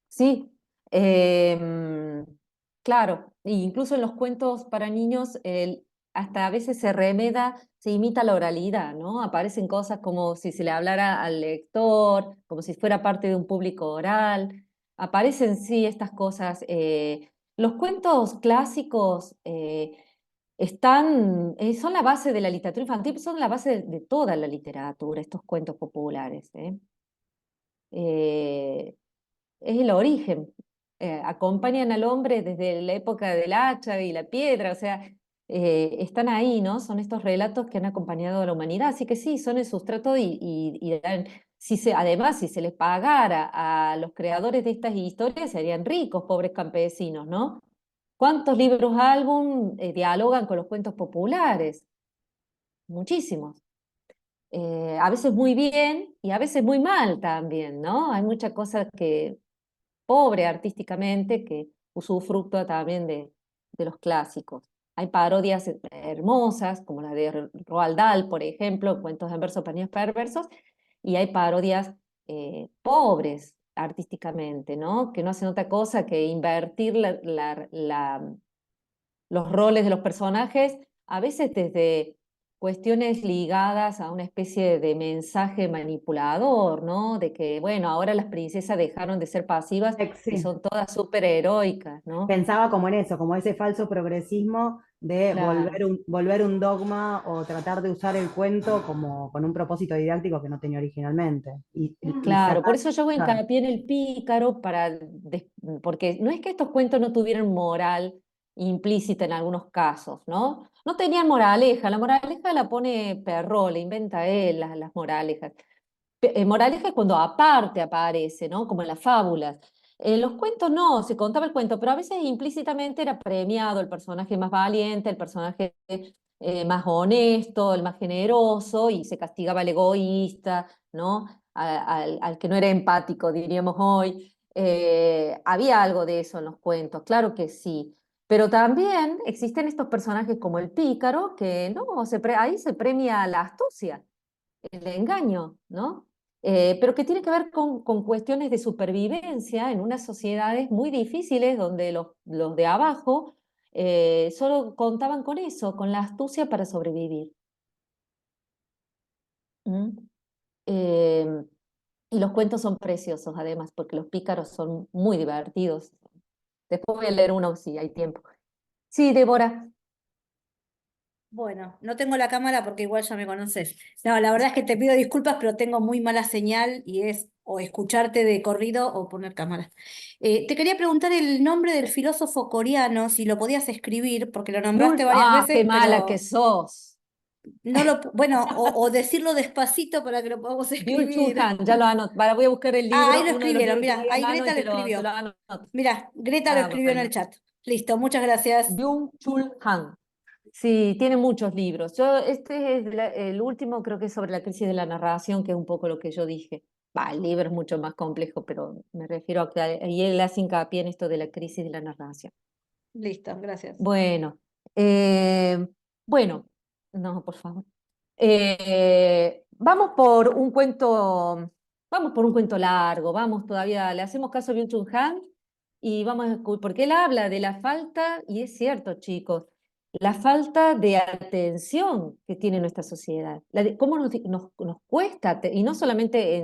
Sí, em, claro, e incluso en los cuentos para niños, hasta a veces se remeda, se imita la oralidad, ¿no? Aparecen cosas como si se le hablara al lector, como si fuera parte de un público oral. Aparecen, sí, estas cosas. Los cuentos clásicos son la base de la literatura infantil, son la base de toda la literatura, estos cuentos populares, ¿eh? Eh, es el origen. Acompañan al hombre desde la época del hacha y la piedra, o sea, están ahí, ¿no? Son estos relatos que han acompañado a la humanidad, así que sí, son el sustrato además, si se les pagara a los creadores de estas historias, serían ricos, pobres campesinos, ¿no? ¿Cuántos libros álbum dialogan con los cuentos populares? Muchísimos. A veces muy bien y a veces muy mal también, ¿no? Hay muchas cosas que pobre artísticamente, que usufructúa también de los clásicos. Hay parodias hermosas, como la de Roald Dahl, por ejemplo, cuentos en verso para niños perversos, y hay parodias pobres, artísticamente, ¿no? Que no hacen otra cosa que invertir los roles de los personajes, a veces desde cuestiones ligadas a una especie de mensaje manipulador, ¿no? De que, bueno, ahora las princesas dejaron de ser pasivas y Sí. son todas súper heroicas, ¿no? Pensaba como en eso, como ese falso progresismo de Claro. volver un dogma o tratar de usar el cuento como con un propósito didáctico que no tenía originalmente. Y Claro, por sacar, eso yo hago claro, hincapié en el pícaro, porque no es que estos cuentos no tuvieran moral implícita en algunos casos, ¿no? No tenían moraleja, la moraleja la pone Perrault, le inventa él las moralejas. Moraleja es cuando aparte aparece, ¿no? Como en las fábulas. Los cuentos no, se contaba el cuento, pero a veces implícitamente era premiado el personaje más valiente, el personaje más honesto, el más generoso, y se castigaba al egoísta, ¿no? Al que no era empático, diríamos hoy. Había algo de eso en los cuentos, claro que sí. Pero también existen estos personajes como el pícaro, que no, ahí se premia la astucia, el engaño, ¿no? Pero que tiene que ver con cuestiones de supervivencia en unas sociedades muy difíciles donde los de abajo solo contaban con eso, con la astucia para sobrevivir. ¿Mm? Eh, y los cuentos son preciosos además, porque los pícaros son muy divertidos. Después voy a leer uno si hay tiempo. Sí, Débora. Bueno, no tengo la cámara porque igual ya me conoces. No, la verdad es que te pido disculpas, pero tengo muy mala señal y es o escucharte de corrido o poner cámara. Te quería preguntar el nombre del filósofo coreano, si lo podías escribir, porque lo nombraste varias Qué veces, mala que pero sos. no lo, bueno, o decirlo despacito para que lo podamos Byung-Chul escribir. Han, ya lo anoto. Voy a buscar el Ah, ahí libro, lo uno de los escribieron, libros que mira, voy a ahí mano y Greta lo te lo escribió. anoto. Mira, Greta lo Ah, escribió en el bueno. chat. Listo, muchas gracias. Byung-Chul Han. Sí, tiene muchos libros. Este es el último, creo que es sobre la crisis de la narración, que es un poco lo que yo dije. El libro es mucho más complejo, pero me refiero a que ahí él hace hincapié en esto de la crisis de la narración. Listo, gracias. Bueno, eh, bueno, no, por favor. Vamos por un cuento largo, vamos todavía, le hacemos caso a Byung-Chul Han y vamos a escuchar, porque él habla de la falta, y es cierto, chicos, la falta de atención que tiene nuestra sociedad, cómo nos cuesta, y no solamente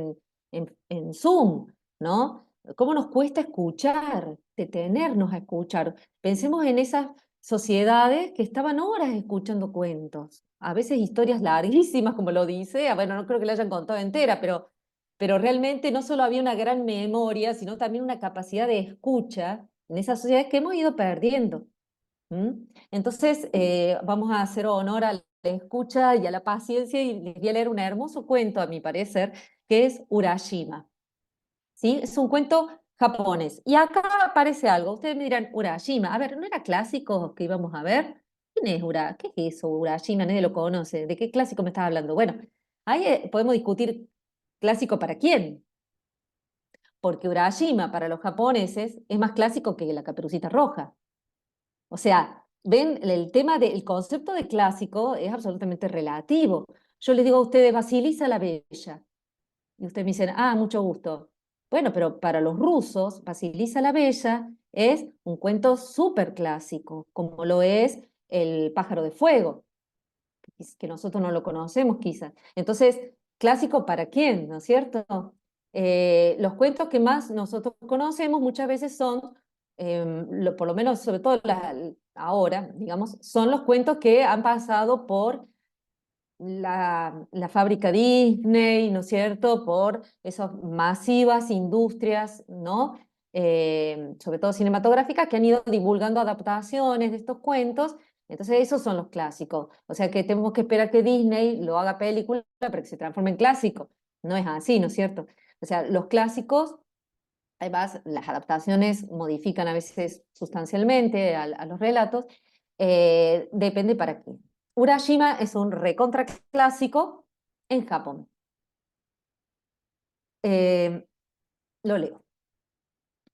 en Zoom, ¿no? Cómo nos cuesta escuchar, detenernos a escuchar. Pensemos en esas sociedades que estaban horas escuchando cuentos, a veces historias larguísimas, como lo dice, bueno, no creo que la hayan contado entera, pero realmente no solo había una gran memoria, sino también una capacidad de escucha en esas sociedades que hemos ido perdiendo. ¿Mm? Entonces, vamos a hacer honor a la escucha y a la paciencia y les voy a leer un hermoso cuento, a mi parecer, que es Urashima. ¿Sí? Es un cuento japonés. Y acá aparece algo. Ustedes me dirán, Urashima. A ver, ¿no era clásico que íbamos a ver? ¿Quién es ¿Qué es eso, Urashima? Nadie lo conoce. ¿De qué clásico me estás hablando? Bueno, ahí podemos discutir clásico para quién. Porque Urashima para los japoneses es más clásico que la Caperucita Roja. O sea, ven, el concepto de clásico es absolutamente relativo. Yo les digo a ustedes, Basilisa la Bella. Y ustedes me dicen, mucho gusto. Bueno, pero para los rusos, Basilisa la Bella es un cuento súper clásico, como lo es El pájaro de fuego, que nosotros no lo conocemos quizás. Entonces, ¿clásico para quién? ¿No es cierto? Los cuentos que más nosotros conocemos muchas veces son, por lo menos sobre todo ahora, digamos, son los cuentos que han pasado por la fábrica Disney, ¿no es cierto? Por esas masivas industrias, ¿no? Sobre todo cinematográficas, que han ido divulgando adaptaciones de estos cuentos. Entonces, esos son los clásicos. O sea que tenemos que esperar que Disney lo haga película para que se transforme en clásico. No es así, ¿no es cierto? O sea, los clásicos, además, las adaptaciones modifican a veces sustancialmente a los relatos, depende para qué. Urashima es un recontra clásico en Japón. Lo leo.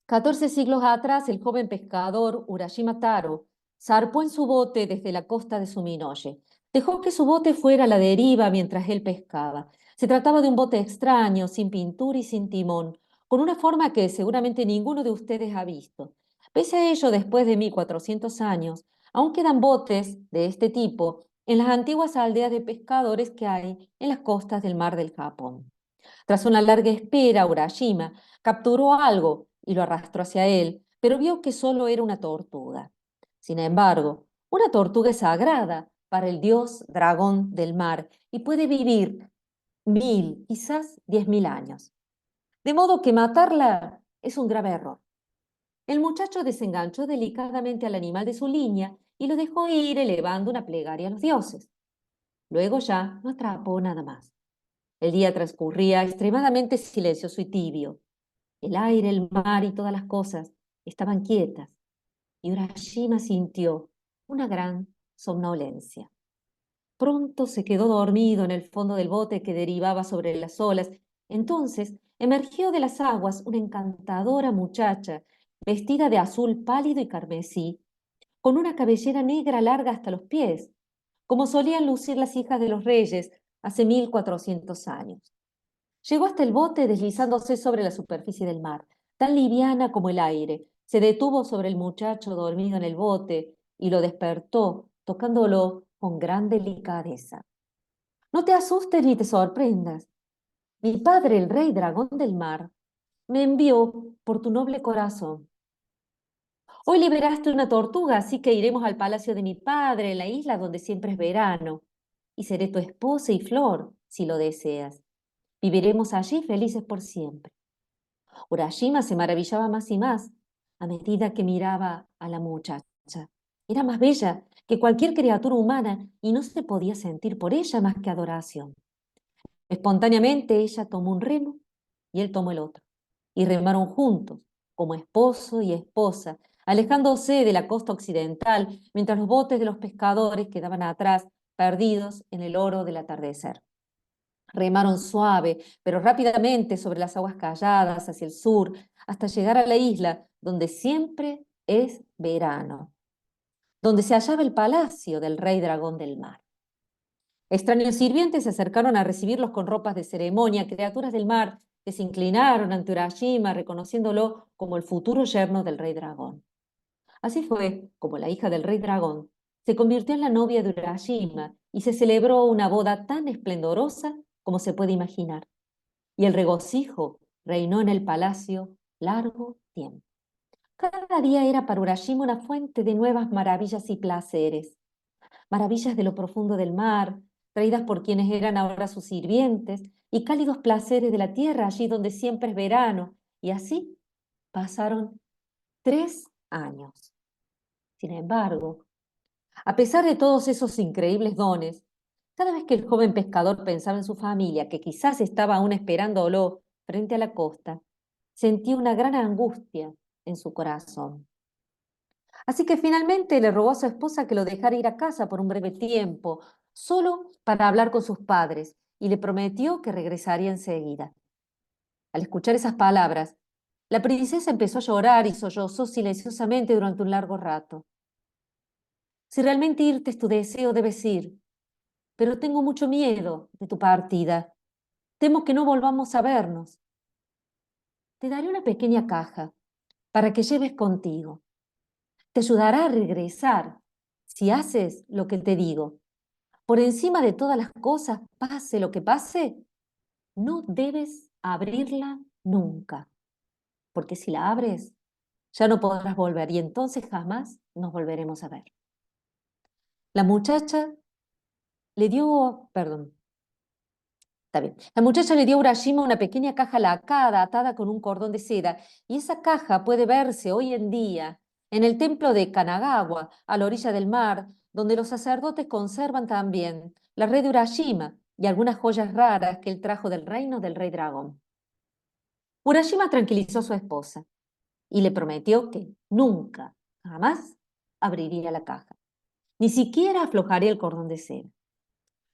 14 siglos atrás, el joven pescador Urashima Taro zarpó en su bote desde la costa de Suminoye. Dejó que su bote fuera a la deriva mientras él pescaba. Se trataba de un bote extraño, sin pintura y sin timón, con una forma que seguramente ninguno de ustedes ha visto. Pese a ello, después de 1400 años, aún quedan botes de este tipo en las antiguas aldeas de pescadores que hay en las costas del mar del Japón. Tras una larga espera, Urashima capturó algo y lo arrastró hacia él, pero vio que solo era una tortuga. Sin embargo, una tortuga es sagrada para el dios dragón del mar y puede vivir 1000, quizás 10.000 años. De modo que matarla es un grave error. El muchacho desenganchó delicadamente al animal de su línea y lo dejó ir elevando una plegaria a los dioses. Luego ya no atrapó nada más. El día transcurría extremadamente silencioso y tibio. El aire, el mar y todas las cosas estaban quietas, y Urashima sintió una gran somnolencia. Pronto se quedó dormido en el fondo del bote que derivaba sobre las olas. Entonces emergió de las aguas una encantadora muchacha, vestida de azul pálido y carmesí, con una cabellera negra larga hasta los pies, como solían lucir las hijas de los reyes hace 1400 años. Llegó hasta el bote deslizándose sobre la superficie del mar, tan liviana como el aire. Se detuvo sobre el muchacho dormido en el bote y lo despertó, tocándolo con gran delicadeza. No te asustes ni te sorprendas. Mi padre, el rey dragón del mar, me envió por tu noble corazón. Hoy liberaste una tortuga, así que iremos al palacio de mi padre, en la isla donde siempre es verano, y seré tu esposa y flor, si lo deseas. Viviremos allí felices por siempre. Urashima se maravillaba más y más a medida que miraba a la muchacha. Era más bella que cualquier criatura humana y no se podía sentir por ella más que adoración. Espontáneamente ella tomó un remo y él tomó el otro, y remaron juntos, como esposo y esposa, alejándose de la costa occidental, mientras los botes de los pescadores quedaban atrás, perdidos en el oro del atardecer. Remaron suave, pero rápidamente sobre las aguas calladas hacia el sur, hasta llegar a la isla donde siempre es verano, donde se hallaba el palacio del rey dragón del mar. Extraños sirvientes se acercaron a recibirlos con ropas de ceremonia, criaturas del mar que se inclinaron ante Urashima, reconociéndolo como el futuro yerno del rey dragón. Así fue como la hija del rey dragón se convirtió en la novia de Urashima y se celebró una boda tan esplendorosa como se puede imaginar. Y el regocijo reinó en el palacio largo tiempo. Cada día era para Urashima una fuente de nuevas maravillas y placeres. Maravillas de lo profundo del mar, traídas por quienes eran ahora sus sirvientes, y cálidos placeres de la tierra, allí donde siempre es verano. Y así pasaron 3 años. Sin embargo, a pesar de todos esos increíbles dones, cada vez que el joven pescador pensaba en su familia, que quizás estaba aún esperándolo frente a la costa, sentía una gran angustia en su corazón. Así que finalmente le rogó a su esposa que lo dejara ir a casa por un breve tiempo, solo para hablar con sus padres, y le prometió que regresaría enseguida. Al escuchar esas palabras, la princesa empezó a llorar y sollozó silenciosamente durante un largo rato. Si realmente irte es tu deseo, debes ir, pero tengo mucho miedo de tu partida. Temo que no volvamos a vernos. Te daré una pequeña caja para que lleves contigo. Te ayudará a regresar si haces lo que te digo. Por encima de todas las cosas, pase lo que pase, no debes abrirla nunca, porque si la abres, ya no podrás volver y entonces jamás nos volveremos a ver. La muchacha le dio, perdón, está bien. La muchacha le dio a Urashima una pequeña caja lacada atada con un cordón de seda, y esa caja puede verse hoy en día en el templo de Kanagawa, a la orilla del mar, donde los sacerdotes conservan también la red de Urashima y algunas joyas raras que él trajo del reino del rey dragón. Urashima tranquilizó a su esposa y le prometió que nunca, jamás abriría la caja, ni siquiera aflojaría el cordón de seda.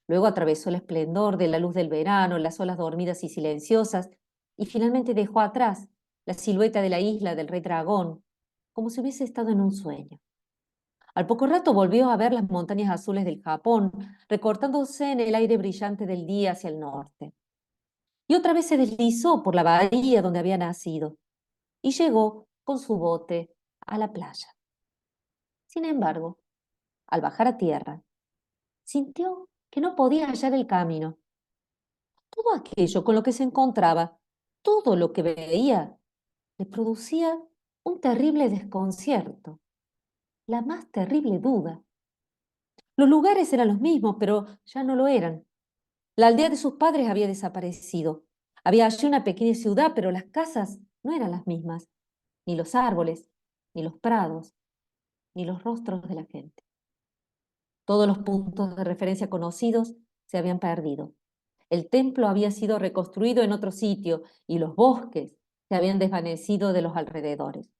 Luego atravesó el esplendor de la luz del verano, las olas dormidas y silenciosas, y finalmente dejó atrás la silueta de la isla del rey dragón, como si hubiese estado en un sueño. Al poco rato volvió a ver las montañas azules del Japón, recortándose en el aire brillante del día hacia el norte. y otra vez se deslizó por la bahía donde había nacido y llegó con su bote a la playa. Sin embargo, al bajar a tierra, sintió que no podía hallar el camino. Todo aquello con lo que se encontraba, todo lo que veía, le producía un terrible desconcierto, la más terrible duda. Los lugares eran los mismos, pero ya no lo eran. La aldea de sus padres había desaparecido. Había allí una pequeña ciudad, pero las casas no eran las mismas, ni los árboles, ni los prados, ni los rostros de la gente. Todos los puntos de referencia conocidos se habían perdido. El templo había sido reconstruido en otro sitio y los bosques se habían desvanecido de los alrededores.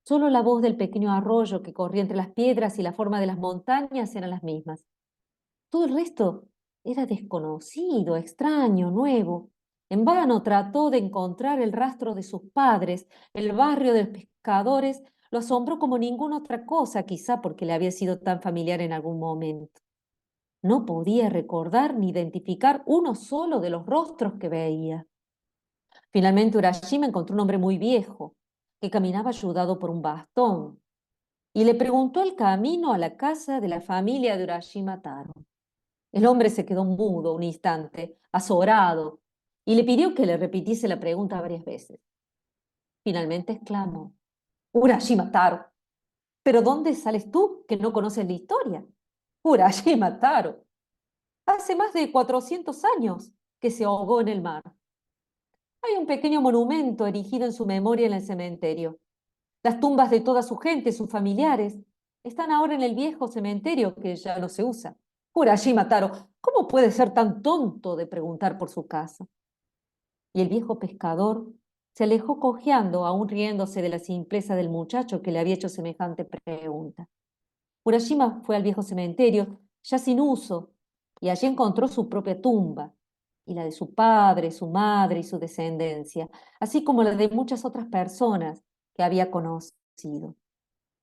Solo la voz del pequeño arroyo que corría entre las piedras y la forma de las montañas eran las mismas. Todo el resto era desconocido, extraño, nuevo. En vano trató de encontrar el rastro de sus padres. El barrio de pescadores lo asombró como ninguna otra cosa, quizá porque le había sido tan familiar en algún momento. No podía recordar ni identificar uno solo de los rostros que veía. Finalmente Urashima encontró un hombre muy viejo, que caminaba ayudado por un bastón, y le preguntó el camino a la casa de la familia de Urashima Taro. El hombre se quedó mudo un instante, azorado, y le pidió que le repitiese la pregunta varias veces. Finalmente exclamó: Urashima Taro, ¿pero dónde sales tú que no conoces la historia? Urashima Taro, hace más de 400 años que se ahogó en el mar. Hay un pequeño monumento erigido en su memoria en el cementerio. Las tumbas de toda su gente, sus familiares, están ahora en el viejo cementerio que ya no se usa. Urashima Taro, ¿cómo puede ser tan tonto de preguntar por su casa? Y el viejo pescador se alejó cojeando, aún riéndose de la simpleza del muchacho que le había hecho semejante pregunta. Urashima fue al viejo cementerio, ya sin uso, y allí encontró su propia tumba, y la de su padre, su madre y su descendencia, así como la de muchas otras personas que había conocido.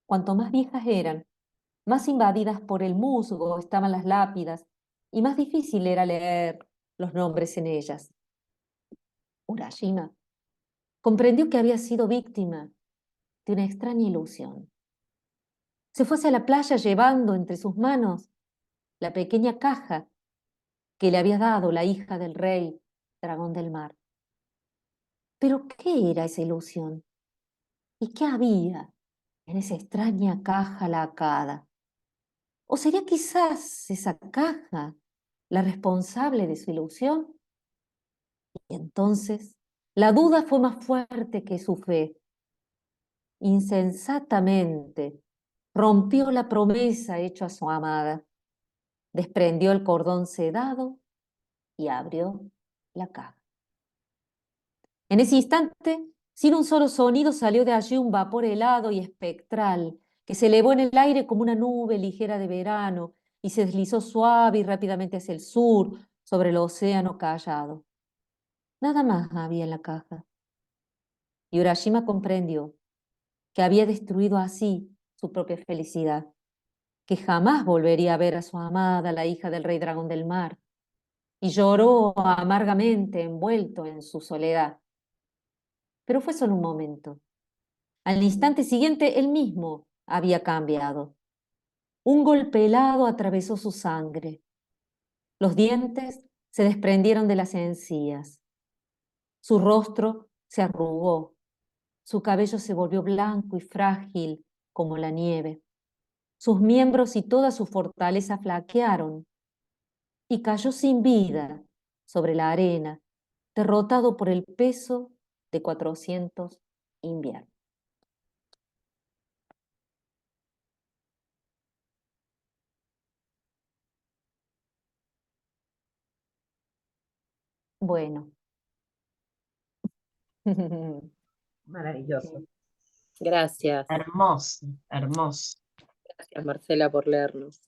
Cuanto más viejas eran, más invadidas por el musgo estaban las lápidas, y más difícil era leer los nombres en ellas. Urashima comprendió que había sido víctima de una extraña ilusión. Se fue hacia la playa llevando entre sus manos la pequeña caja que le había dado la hija del rey dragón del mar. Pero ¿qué era esa ilusión? ¿Y qué había en esa extraña caja lacada? ¿O sería quizás esa caja la responsable de su ilusión? Y entonces la duda fue más fuerte que su fe. Insensatamente rompió la promesa hecha a su amada, desprendió el cordón sedado y abrió la caja. En ese instante, sin un solo sonido, salió de allí un vapor helado y espectral que se elevó en el aire como una nube ligera de verano y se deslizó suave y rápidamente hacia el sur, sobre el océano callado. Nada más había en la caja. Y Urashima comprendió que había destruido así su propia felicidad, que jamás volvería a ver a su amada, la hija del rey dragón del mar, y lloró amargamente envuelto en su soledad. Pero fue solo un momento. Al instante siguiente, él mismo había cambiado. Un golpe helado atravesó su sangre. Los dientes se desprendieron de las encías. Su rostro se arrugó. Su cabello se volvió blanco y frágil como la nieve. Sus miembros y toda su fortaleza flaquearon y cayó sin vida sobre la arena, derrotado por el peso de 400 inviernos. Bueno. Maravilloso. Gracias, Hermoso, hermoso. gracias Marcela por leernos.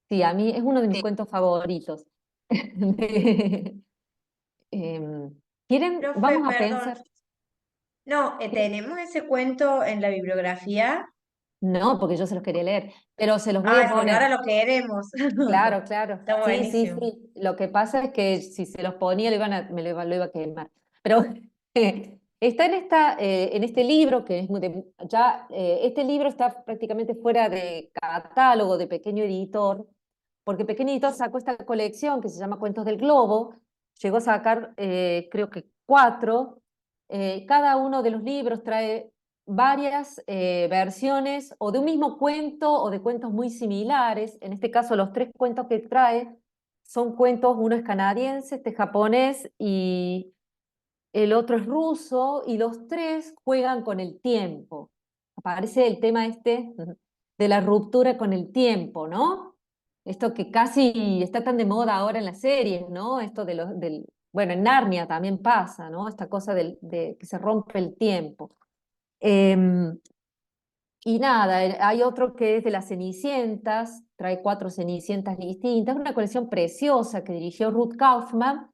Sí, a mí es uno de mis cuentos favoritos. ¿Quieren? Profe, Vamos a perdón. pensar. No, tenemos ese cuento en la bibliografía. No, porque yo se los quería leer, pero se los voy Ay, a porque ahora poner. lo queremos. Claro, claro. Está Sí, sí, buenísimo. sí. Lo que pasa es que si se los ponía lo iba a quemar. Pero está en este libro, que es este libro está prácticamente fuera de catálogo de Pequeño Editor, porque Pequeño Editor sacó esta colección que se llama Cuentos del Globo, llegó a sacar creo que 4. Cada uno de los libros trae varias versiones o de un mismo cuento o de cuentos muy similares. En este caso, los 3 cuentos que trae son cuentos, uno es canadiense, este es japonés y el otro es ruso, y los 3 juegan con el tiempo. Aparece el tema este de la ruptura con el tiempo, ¿no? Esto que casi está tan de moda ahora en las series, ¿no? Esto bueno, en Narnia también pasa, ¿no? Esta cosa de que se rompe el tiempo. Em, y nada, hay otro que es de las Cenicientas, trae 4 Cenicientas distintas, una colección preciosa que dirigió Ruth Kaufman,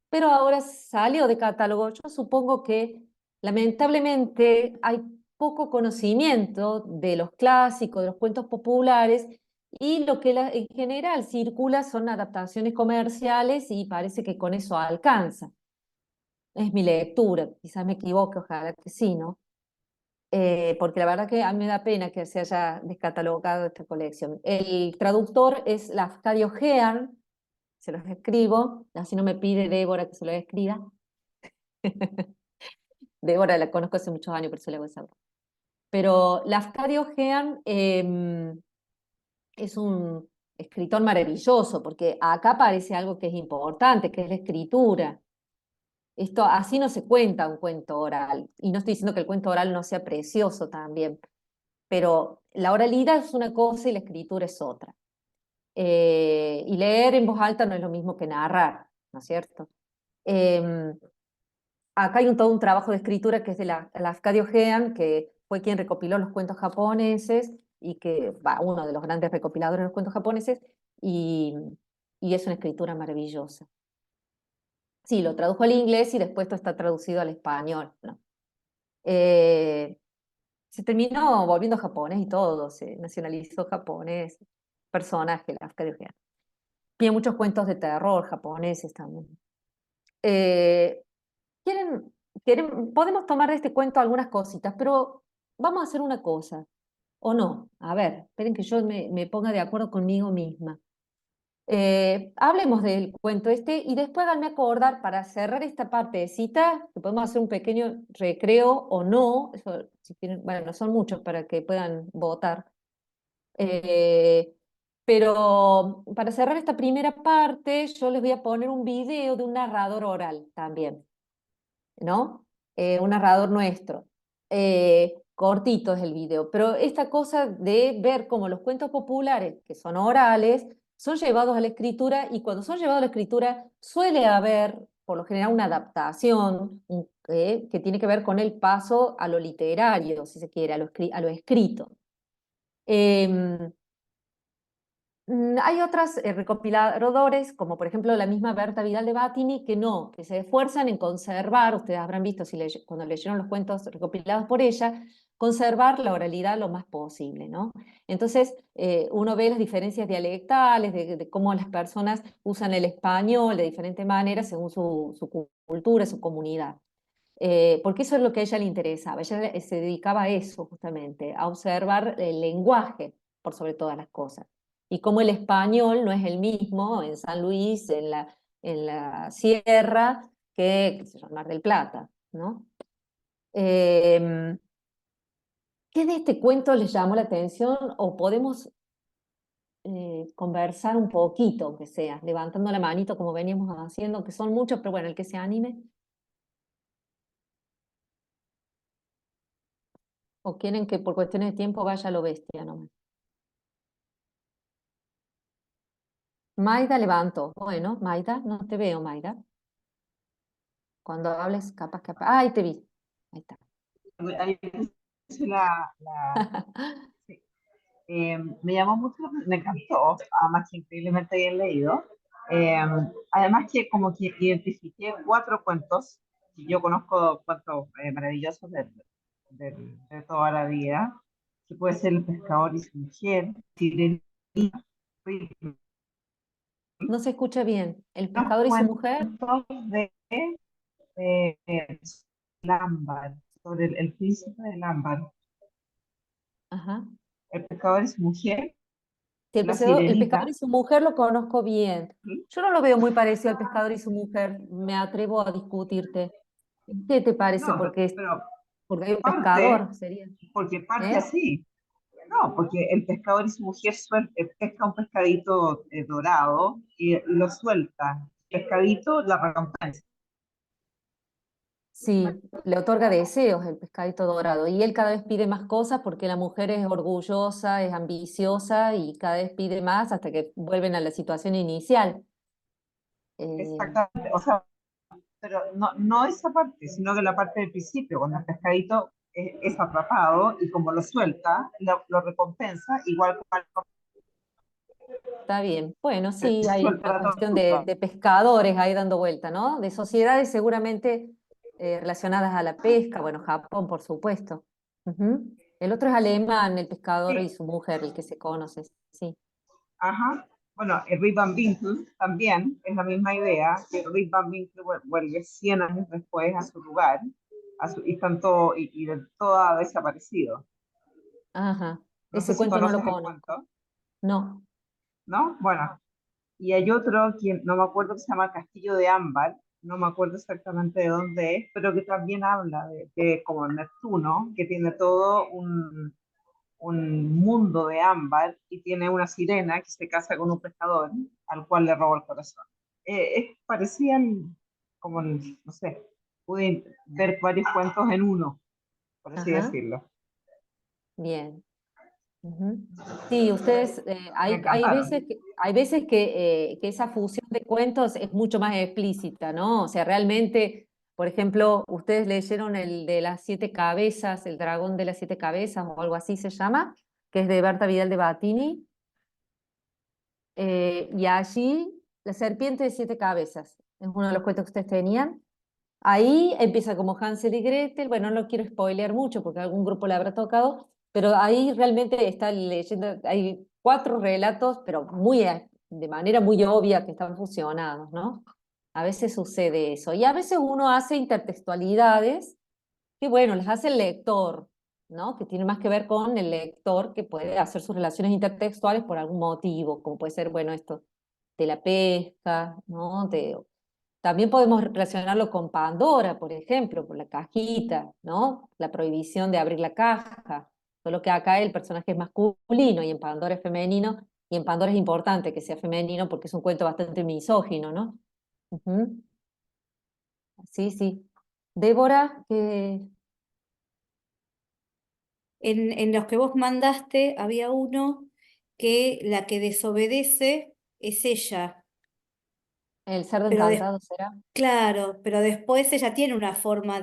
pero ahora salió de catálogo. Yo supongo que lamentablemente hay poco conocimiento de los clásicos, de los cuentos populares, y lo que en general circula son adaptaciones comerciales y parece que con eso alcanza. Es mi lectura, quizás me equivoque, ojalá que sí, ¿no? Porque la verdad que a mí me da pena que se haya descatalogado esta colección. El traductor es Lafcadio Hearn, se los escribo, así no me pide Débora que se lo escriba. Débora la conozco hace muchos años, por eso le hago esa. Pero Lafcadio Hearn es un escritor maravilloso, porque acá aparece algo que es importante, que es la escritura. Esto así no se cuenta un cuento oral, y no estoy diciendo que el cuento oral no sea precioso también, pero la oralidad es una cosa y la escritura es otra. Y leer en voz alta no es lo mismo que narrar, ¿no es cierto? Acá hay todo un trabajo de escritura que es de Lafcadio Hearn, que fue quien recopiló los cuentos japoneses y que va uno de los grandes recopiladores de los cuentos japoneses, y, y es una escritura maravillosa. Sí, lo tradujo al inglés y después esto está traducido al español, ¿no? Eh, Se terminó volviendo japonés y todo, se nacionalizó japonés, personaje, Lafcadio Hearn. Tiene muchos cuentos de terror japoneses también. Eh, ¿quieren, podemos tomar de este cuento algunas cositas, pero vamos a hacer una cosa, ¿o no? A ver, esperen que yo me ponga de acuerdo conmigo misma. Hablemos del cuento este y después háganme acordar para cerrar esta partecita, que podemos hacer un pequeño recreo o no, eso, si quieren, bueno, no son muchos para que puedan votar. Eh, pero para cerrar esta primera parte, yo les voy a poner un video de un narrador oral también, ¿no? Un narrador nuestro. Cortito es el video, pero esta cosa de ver cómo los cuentos populares, que son orales, son llevados a la escritura, y cuando son llevados a la escritura suele haber, por lo general, una adaptación que tiene que ver con el paso a lo literario, si se quiere, a lo escrito. Em, Hay otros recopiladores, como por ejemplo la misma Berta Vidal de Batini, que se esfuerzan en conservar, ustedes habrán visto si cuando leyeron los cuentos recopilados por ella, conservar la oralidad lo más posible, ¿no? Entonces, uno ve las diferencias dialectales, de cómo las personas usan el español de diferente manera según su cultura, su comunidad. Porque eso es lo que a ella le interesaba. Ella se dedicaba a eso justamente, a observar el lenguaje por sobre todas las cosas. Y cómo el español no es el mismo en San Luis, en la Sierra, que, qué sé yo, en Mar del Plata, ¿no? ¿Qué de este cuento les llamó la atención o podemos conversar un poquito, aunque sea, levantando la manito como veníamos haciendo, que son muchos, pero bueno, el que se anime? ¿O quieren que por cuestiones de tiempo vaya a lo bestia nomás? Maida levanto. Bueno, Maida, no te veo, Maida. Cuando hables, capaz que... Ahí te vi. Ahí está. Ahí dice sí. Me llamó mucho, me encantó, además que increíblemente bien leído. Eh, Además que como que identifiqué 4 cuentos, y yo conozco cuentos maravillosos de toda la vida. que puede ser El pescador y su mujer, Sirenita, No se escucha bien. ¿El los pescador y su mujer? cuentos de Ámbar, sobre el príncipe del Ámbar, Ajá. El pescador y su mujer, Sí, La el pescador y Sirenita. su mujer lo conozco bien. ¿Sí? Yo no lo veo muy parecido al pescador y su mujer. Me atrevo a discutirte. ¿Qué te parece? No, Porque hay un parte, pescador, sería. porque parte ¿Eh? así. No, porque el pescador y su mujer pesca un pescadito dorado y lo suelta. El pescadito la recompensa. Sí, le otorga deseos el pescadito dorado. Y él cada vez pide más cosas porque la mujer es orgullosa, es ambiciosa y cada vez pide más hasta que vuelven a la situación inicial. Eh, Exactamente. O sea, pero no esa parte, sino que la parte del principio, cuando el pescadito es atrapado y como lo suelta, lo recompensa, igual como Está bien. Bueno, sí, hay suelta una la cuestión tortuga. de pescadores ahí dando vuelta, ¿no? De sociedades seguramente relacionadas a la pesca. Bueno, Japón, por supuesto. Ujú. El otro es alemán, el pescador y Sí, su mujer, el que se conoce. Sí. ajá. Bueno, el Rip Van Winkle también es la misma idea, que Rip Van Winkle vuelve 100 años después a su lugar, y, están todo, y de todo ha desaparecido. Ajá. No sé Ese si cuento no lo conoces el conozco. cuento, No. ¿no? Bueno, y hay otro que no me acuerdo, que se llama Castillo de Ámbar, no me acuerdo exactamente de dónde es, pero que también habla de como Neptuno, que tiene todo un mundo de ámbar y tiene una sirena que se casa con un pescador al cual le roba el corazón. Es parecía como, no sé, pude ver varios cuentos en uno, por así Ajá. decirlo. Bien. Ujú. Sí, ustedes, Me encantaron. hay veces que esa fusión de cuentos es mucho más explícita, ¿no? O sea, realmente, por ejemplo, ustedes leyeron el de las siete cabezas, el dragón de las siete cabezas o algo así se llama, que es de Berta Vidal de Batini, y allí la serpiente de siete cabezas, es uno de los cuentos que ustedes tenían. Ahí empieza como Hansel y Gretel, bueno, no lo quiero spoilear mucho porque algún grupo le habrá tocado, pero ahí realmente está leyendo, hay cuatro relatos, pero de manera muy obvia que están fusionados, ¿no? A veces sucede eso. Y a veces uno hace intertextualidades que, bueno, las hace el lector, ¿no? Que tiene más que ver con el lector que puede hacer sus relaciones intertextuales por algún motivo, como puede ser, bueno, esto de la pesca, ¿no? También podemos relacionarlo con Pandora, por ejemplo, por la cajita, ¿no? La prohibición de abrir la caja. Solo que acá el personaje es masculino y en Pandora es femenino, y en Pandora es importante que sea femenino porque es un cuento bastante misógino, ¿no? Ujú. Sí, sí. Débora, que... En los que vos mandaste había uno que la que desobedece es ella, El cerdo pero encantado será. claro, pero después ella tiene una forma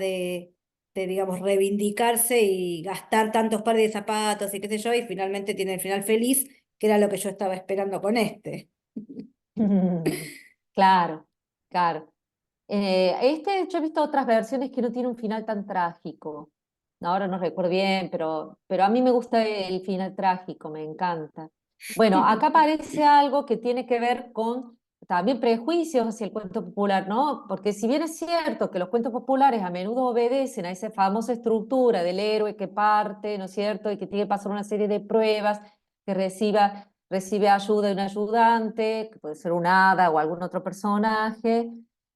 digamos, reivindicarse y gastar tantos pares de zapatos y qué sé yo, y finalmente tiene el final feliz, que era lo que yo estaba esperando con este. Claro, claro. Yo he visto otras versiones que no tiene un final tan trágico. Ahora no recuerdo bien, pero a mí me gusta el final trágico, me encanta. Bueno, acá aparece algo que tiene que ver con también prejuicios hacia el cuento popular, ¿no? Porque si bien es cierto que los cuentos populares a menudo obedecen a esa famosa estructura del héroe que parte, ¿no es cierto? Y que tiene que pasar una serie de pruebas, que recibe ayuda de un ayudante, que puede ser un hada o algún otro personaje,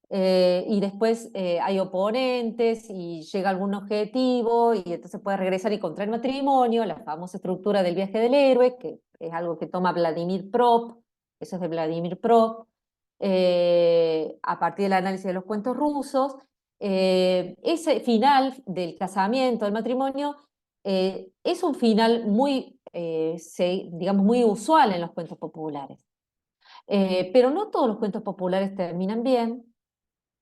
y después hay oponentes y llega algún objetivo y entonces puede regresar y contraer matrimonio, la famosa estructura del viaje del héroe, que es algo que toma Vladimir Prop, eso es de Vladimir Prop, a partir del análisis de los cuentos rusos. Ese final del casamiento, del matrimonio, es un final digamos, muy usual en los cuentos populares. Pero no todos los cuentos populares terminan bien,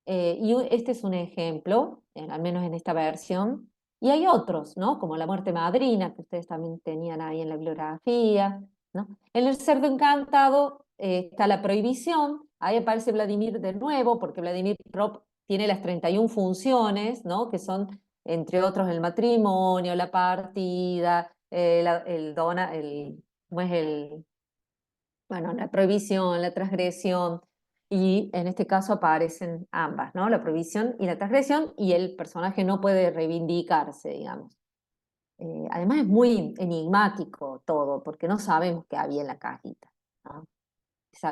este es un ejemplo, al menos en esta versión, y hay otros, ¿no? Como La muerte madrina, que ustedes también tenían ahí en la bibliografía, ¿no? En El cerdo encantado está la prohibición, ahí aparece Vladimir de nuevo, porque Vladimir Prop tiene las 31 funciones, ¿no? Que son, entre otros, el matrimonio, la partida, ¿cómo es bueno, la prohibición, la transgresión, y en este caso aparecen ambas, ¿no? La prohibición y la transgresión, y el personaje no puede reivindicarse, digamos. Además es muy enigmático todo, porque no sabemos qué había en la cajita, ¿no?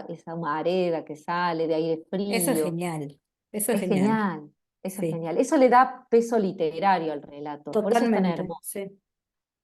Esa humareda que sale de aire Eso es frío. genial, eso es Es genial. genial, eso es Sí, genial. Eso le da peso literario al relato, por eso es tan totalmente, hermoso. sí.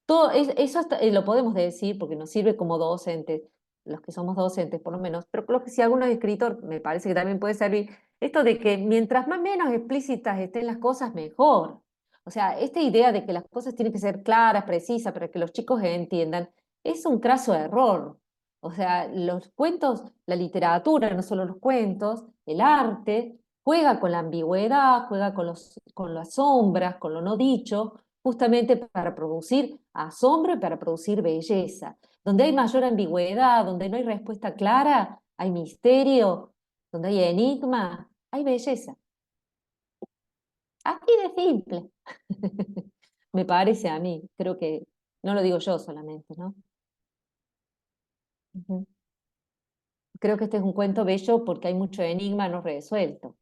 Todo eso lo podemos decir porque nos sirve como docentes, los que somos docentes por lo menos, pero creo que si alguno es escritor, me parece que también puede servir esto de que mientras más menos explícitas estén las cosas, mejor. O sea, esta idea de que las cosas tienen que ser claras, precisas, para que los chicos entiendan, es un craso error. O sea, los cuentos, la literatura, no solo los cuentos, el arte, juega con la ambigüedad, juega con las sombras, con lo no dicho, justamente para producir asombro y para producir belleza. Donde hay mayor ambigüedad, donde no hay respuesta clara, hay misterio, donde hay enigma, hay belleza. Así de simple. Me parece a mí, creo que no lo digo yo solamente, ¿no? Ujú. Creo que este es un cuento bello porque hay mucho enigma no resuelto.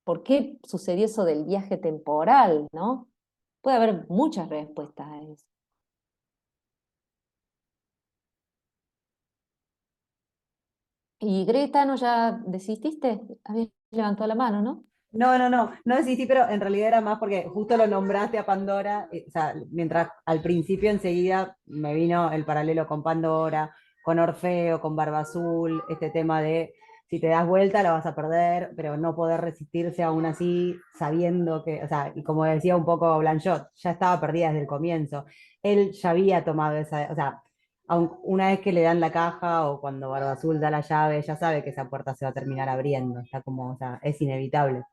¿Por qué sucedió eso del viaje temporal, no? Puede haber muchas respuestas a eso. Y Greta, ¿no ya desististe? Habías levantado la mano, ¿no? No desistí, pero en realidad era más porque justo lo nombraste a Pandora, o sea, mientras al principio enseguida me vino el paralelo con Pandora, con Orfeo, con Barba Azul, este tema de si te das vuelta la vas a perder, pero no poder resistirse aún así, sabiendo que, o sea, y como decía un poco Blanchot, ya estaba perdida desde el comienzo. Él ya había tomado esa, o sea, una vez que le dan la caja o cuando Barba Azul da la llave, ya sabe que esa puerta se va a terminar abriendo, está como, o sea, es inevitable.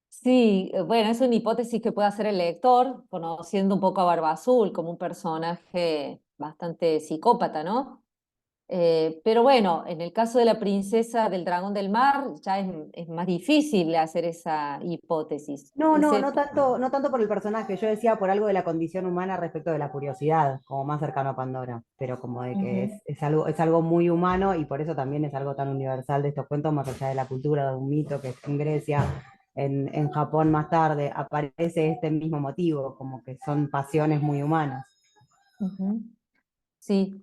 Sí, bueno, es una hipótesis que puede hacer el lector, conociendo un poco a Barba Azul como un personaje bastante psicópata, ¿no? Pero bueno, en el caso de la princesa del dragón del mar, ya es más difícil hacer esa hipótesis. Dice, No tanto por el personaje, yo decía por algo de la condición humana respecto de la curiosidad, como más cercano a Pandora, pero como de que ujú, es algo muy humano y por eso también es algo tan universal de estos cuentos, más allá de la cultura, de un mito que es en Grecia, en Japón más tarde, aparece este mismo motivo, como que son pasiones muy humanas. ujú. Sí,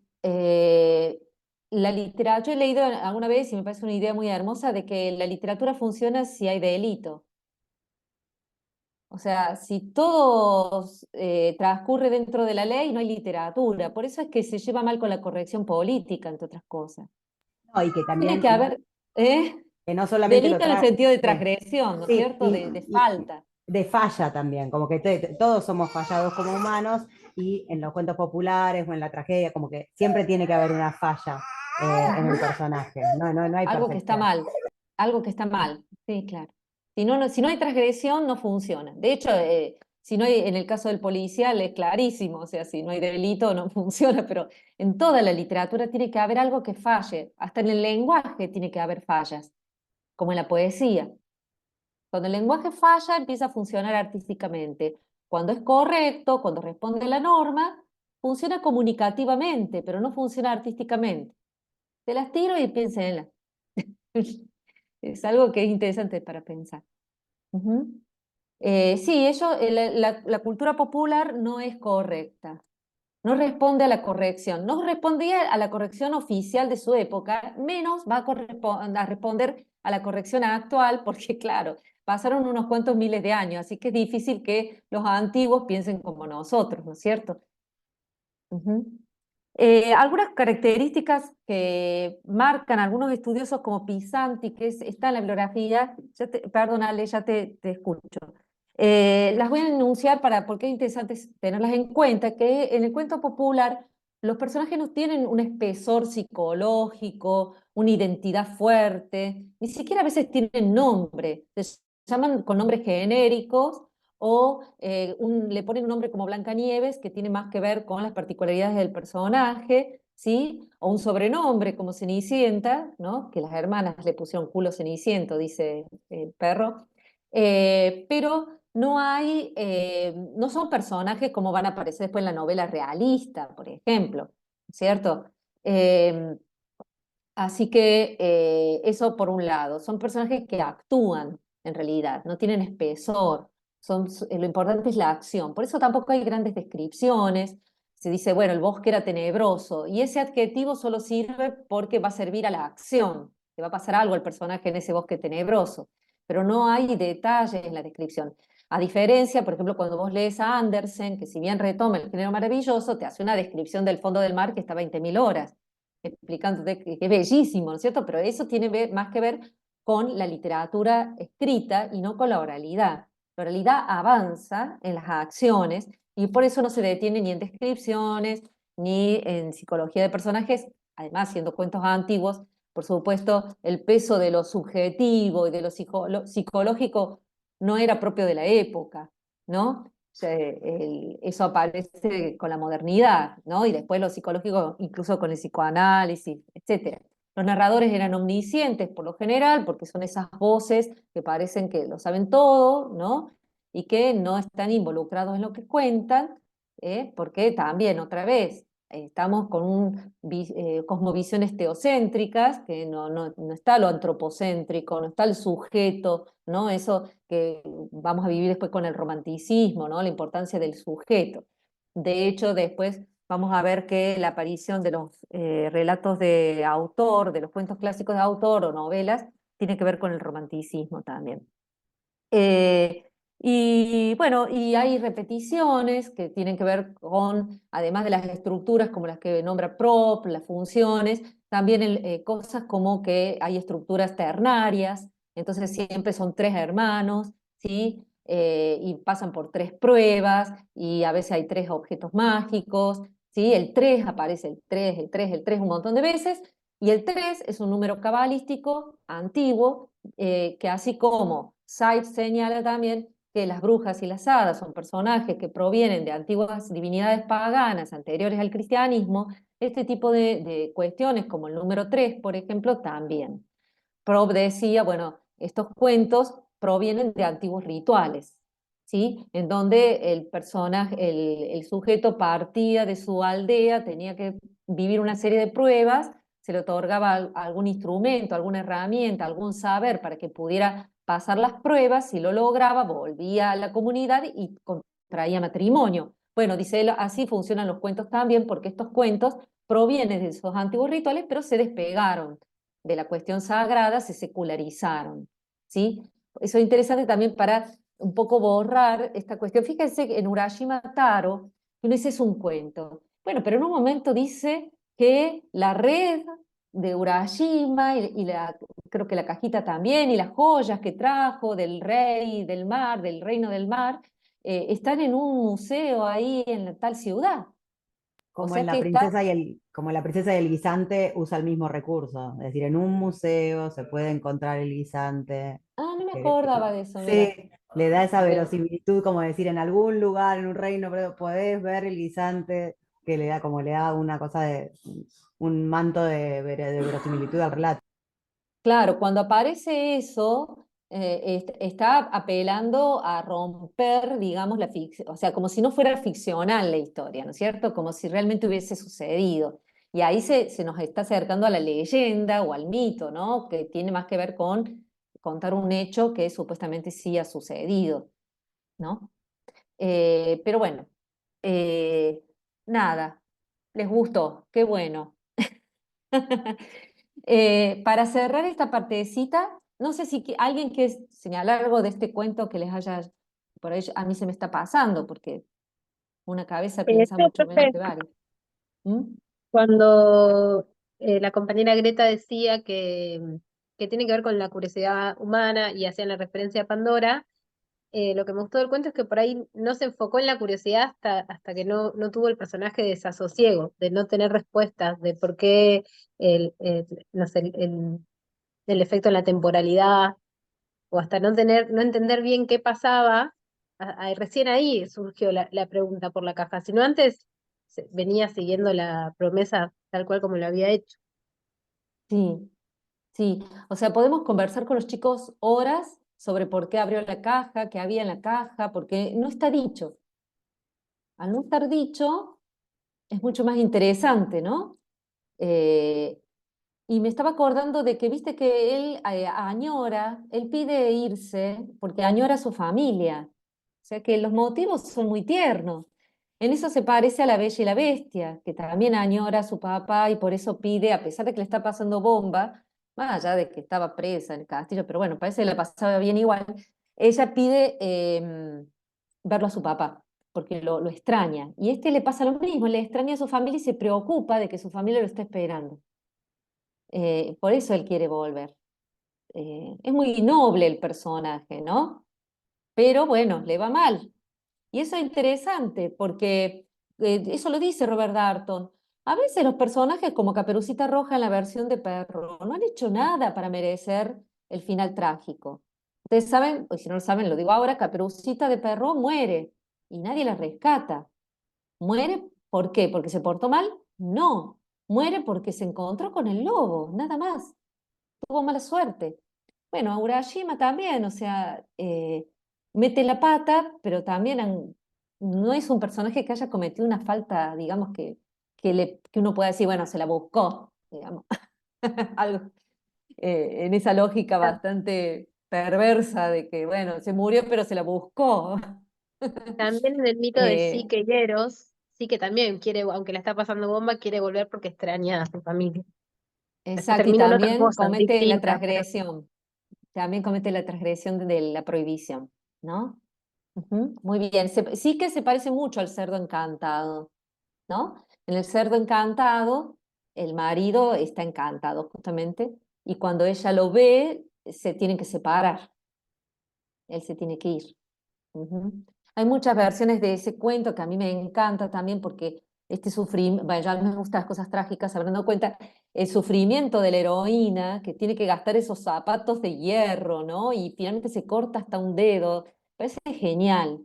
la literatura, yo he leído alguna vez y me parece una idea muy hermosa de que la literatura funciona si hay delito. O sea, si todo transcurre dentro de la ley, no hay literatura. Por eso es que se lleva mal con la corrección política, entre otras cosas. No, y que Tiene también, que haber que no solamente lo delito en el trae, sentido de sí, transgresión, ¿no es sí, cierto? De falta. de falla también, como que todos somos fallados como humanos y en los cuentos populares o en la tragedia, como que siempre tiene que haber una falla en el Ujú. personaje, no hay Algo que está perfección. mal, algo que está mal, sí, claro. Si no hay transgresión, no funciona. De hecho, si no hay, en el caso del policial es clarísimo, o sea, si no hay delito no funciona, pero en toda la literatura tiene que haber algo que falle, hasta en el lenguaje tiene que haber fallas, como en la poesía. Cuando el lenguaje falla, empieza a funcionar artísticamente. Cuando es correcto, cuando responde a la norma, funciona comunicativamente, pero no funciona artísticamente. Te las tiro y piénsenla. Es algo que es interesante para pensar. Ujú. Sí, la cultura popular no es correcta, no responde a la corrección, no respondía a la corrección oficial de su época, menos va a responder a la corrección actual, porque claro, pasaron unos cuantos miles de años, así que es difícil que los antiguos piensen como nosotros, ¿no es cierto? Ujú. Algunas características que marcan algunos estudiosos como Pisanti, que está en la bibliografía, perdón Ale, ya te escucho. Las voy a enunciar porque es interesante tenerlas en cuenta, que en el cuento popular los personajes no tienen un espesor psicológico, una identidad fuerte, ni siquiera a veces tienen nombre, se llaman con nombres genéricos o le ponen un nombre como Blancanieves, que tiene más que ver con las particularidades del personaje, ¿sí? O un sobrenombre como Cenicienta, ¿no? Que las hermanas le pusieron culo ceniciento, dice el perro. Pero no hay, no son personajes como van a aparecer después en la novela realista, por ejemplo, ¿cierto? Eh, Así que eso por un lado, son personajes que actúan en realidad, no tienen espesor, lo importante es la acción, por eso tampoco hay grandes descripciones, se dice, bueno, el bosque era tenebroso, y ese adjetivo solo sirve porque va a servir a la acción, que va a pasar algo al personaje en ese bosque tenebroso, pero no hay detalles en la descripción. A diferencia, por ejemplo, cuando vos lees a Andersen, que si bien retoma el género maravilloso, te hace una descripción del fondo del mar que está 20.000 horas explicándote que es bellísimo, ¿no es cierto? Pero eso tiene más que ver con la literatura escrita y no con la oralidad. La oralidad avanza en las acciones y por eso no se detiene ni en descripciones ni en psicología de personajes, además siendo cuentos antiguos, por supuesto, el peso de lo subjetivo y de lo psicológico no era propio de la época, ¿no? Eso aparece con la modernidad, ¿no? Y después lo psicológico, incluso con el psicoanálisis, etcétera. Los narradores eran omniscientes por lo general, porque son esas voces que parecen que lo saben todo, ¿no? Y que no están involucrados en lo que cuentan, porque también, otra vez, estamos con cosmovisiones teocéntricas, que no está lo antropocéntrico, no está el sujeto, ¿no? Eso que vamos a vivir después con el romanticismo, ¿no? La importancia del sujeto. De hecho, después vamos a ver que la aparición de los relatos de autor, de los cuentos clásicos de autor o novelas, tiene que ver con el romanticismo también. Eh, y bueno, y hay repeticiones que tienen que ver con, además de las estructuras como las que nombra Prop, las funciones, también cosas como que hay estructuras ternarias, entonces siempre son tres hermanos, ¿sí? Y pasan por tres pruebas, y a veces hay tres objetos mágicos, ¿sí? El 3 aparece el 3 un montón de veces, y el 3 es un número cabalístico antiguo que así como Sides señala también que las brujas y las hadas son personajes que provienen de antiguas divinidades paganas anteriores al cristianismo, este tipo de cuestiones como el número 3, por ejemplo, también. Prob decía, bueno, estos cuentos provienen de antiguos rituales, ¿sí? En donde el personaje, el sujeto partía de su aldea, tenía que vivir una serie de pruebas, se le otorgaba algún instrumento, alguna herramienta, algún saber para que pudiera pasar las pruebas, si lo lograba, volvía a la comunidad y contraía matrimonio. Bueno, dice él, así funcionan los cuentos también, porque estos cuentos provienen de esos antiguos rituales, pero se despegaron de la cuestión sagrada, se secularizaron, ¿sí? Eso es interesante también para un poco borrar esta cuestión. Fíjense que en Urashima Taro, uno dice es un cuento. Bueno, pero en un momento dice que la red de Urashima creo que la cajita también, y las joyas que trajo del rey del mar, del reino del mar, están en un museo ahí en la tal ciudad. O Como en sea la que está. princesa como la princesa y el guisante usa el mismo recurso. Es decir, en un museo se puede encontrar el guisante. Ah, no me que- acordaba de eso, mira. Sí, le da esa Bueno, verosimilitud, como decir, en algún lugar, en un reino, pero podés ver el guisante, que le da como le da una cosa de un manto de verosimilitud al relato. claro, cuando aparece eso, está apelando a romper, digamos, la ficción, o sea, como si no fuera ficcional la historia, ¿no es cierto? Como si realmente hubiese sucedido. Y ahí se nos está acercando a la leyenda o al mito, ¿no? Que tiene más que ver con contar un hecho que supuestamente sí ha sucedido, ¿no? Pero bueno, eh, nada, les gustó, qué bueno. Para cerrar esta partecita, no sé si alguien quiere señalar algo de este cuento que les haya, por ahí a mí se me está pasando, porque una cabeza piensa Sí, mucho menos profe, que varios. ¿Mm? cuando la compañera Greta decía que tiene que ver con la curiosidad humana y hacían la referencia a Pandora, lo que me gustó del cuento es que por ahí no se enfocó en la curiosidad hasta que no tuvo el personaje de desasosiego, de no tener respuestas, de por qué no sé, el efecto en la temporalidad, o hasta no entender bien qué pasaba, recién ahí surgió la pregunta por la caja. Si no antes venía siguiendo la promesa tal cual como lo había hecho. Sí, sí. O sea, podemos conversar con los chicos horas sobre por qué abrió la caja, qué había en la caja, porque no está dicho. Al no estar dicho, es mucho más interesante, ¿no? Eh, y me estaba acordando de que, viste que él añora, él pide irse porque añora a su familia. O sea que los motivos son muy tiernos. En eso se parece a La Bella y la Bestia, que también añora a su papá y por eso pide, a pesar de que le está pasando bomba, más allá de que estaba presa en el castillo, pero bueno, parece que la pasaba bien igual, ella pide verlo a su papá, porque lo extraña. Y este le pasa lo mismo, le extraña a su familia y se preocupa de que su familia lo está esperando. Por eso él quiere volver. Es muy noble el personaje, ¿no? Pero bueno, le va mal. Y eso es interesante porque eso lo dice Robert Darnton. A veces los personajes como Caperucita Roja en la versión de Perro no han hecho nada para merecer el final trágico. Ustedes saben, o si no lo saben, lo digo ahora, Caperucita de Perro muere y nadie la rescata. ¿Muere por qué? ¿Porque se portó mal? No. Muere porque se encontró con el lobo, nada más. Tuvo mala suerte. Bueno, Urashima también, o sea, mete la pata, pero también no es un personaje que haya cometido una falta, digamos, que uno pueda decir, bueno, se la buscó, digamos. Algo en esa lógica bastante perversa de que, bueno, se murió, pero se la buscó. También en el mito de Eh, Psique y Eros, Psique también quiere, aunque la está pasando bomba, quiere volver porque extraña a su familia. Después exacto, y termina en otra también cosa, comete la distinta, pero transgresión, también comete la transgresión de la prohibición, ¿no? Ujú, muy bien, sí que se parece mucho al cerdo encantado, ¿no? En el cerdo encantado, el marido está encantado justamente, y cuando ella lo ve, se tienen que separar, él se tiene que ir. Ujú. Hay muchas versiones de ese cuento que a mí me encanta también porque este sufrimiento, bueno, ya me gustan las cosas trágicas, se habrán dado cuenta, el sufrimiento de la heroína que tiene que gastar esos zapatos de hierro, ¿no? Y finalmente se corta hasta un dedo. Parece genial,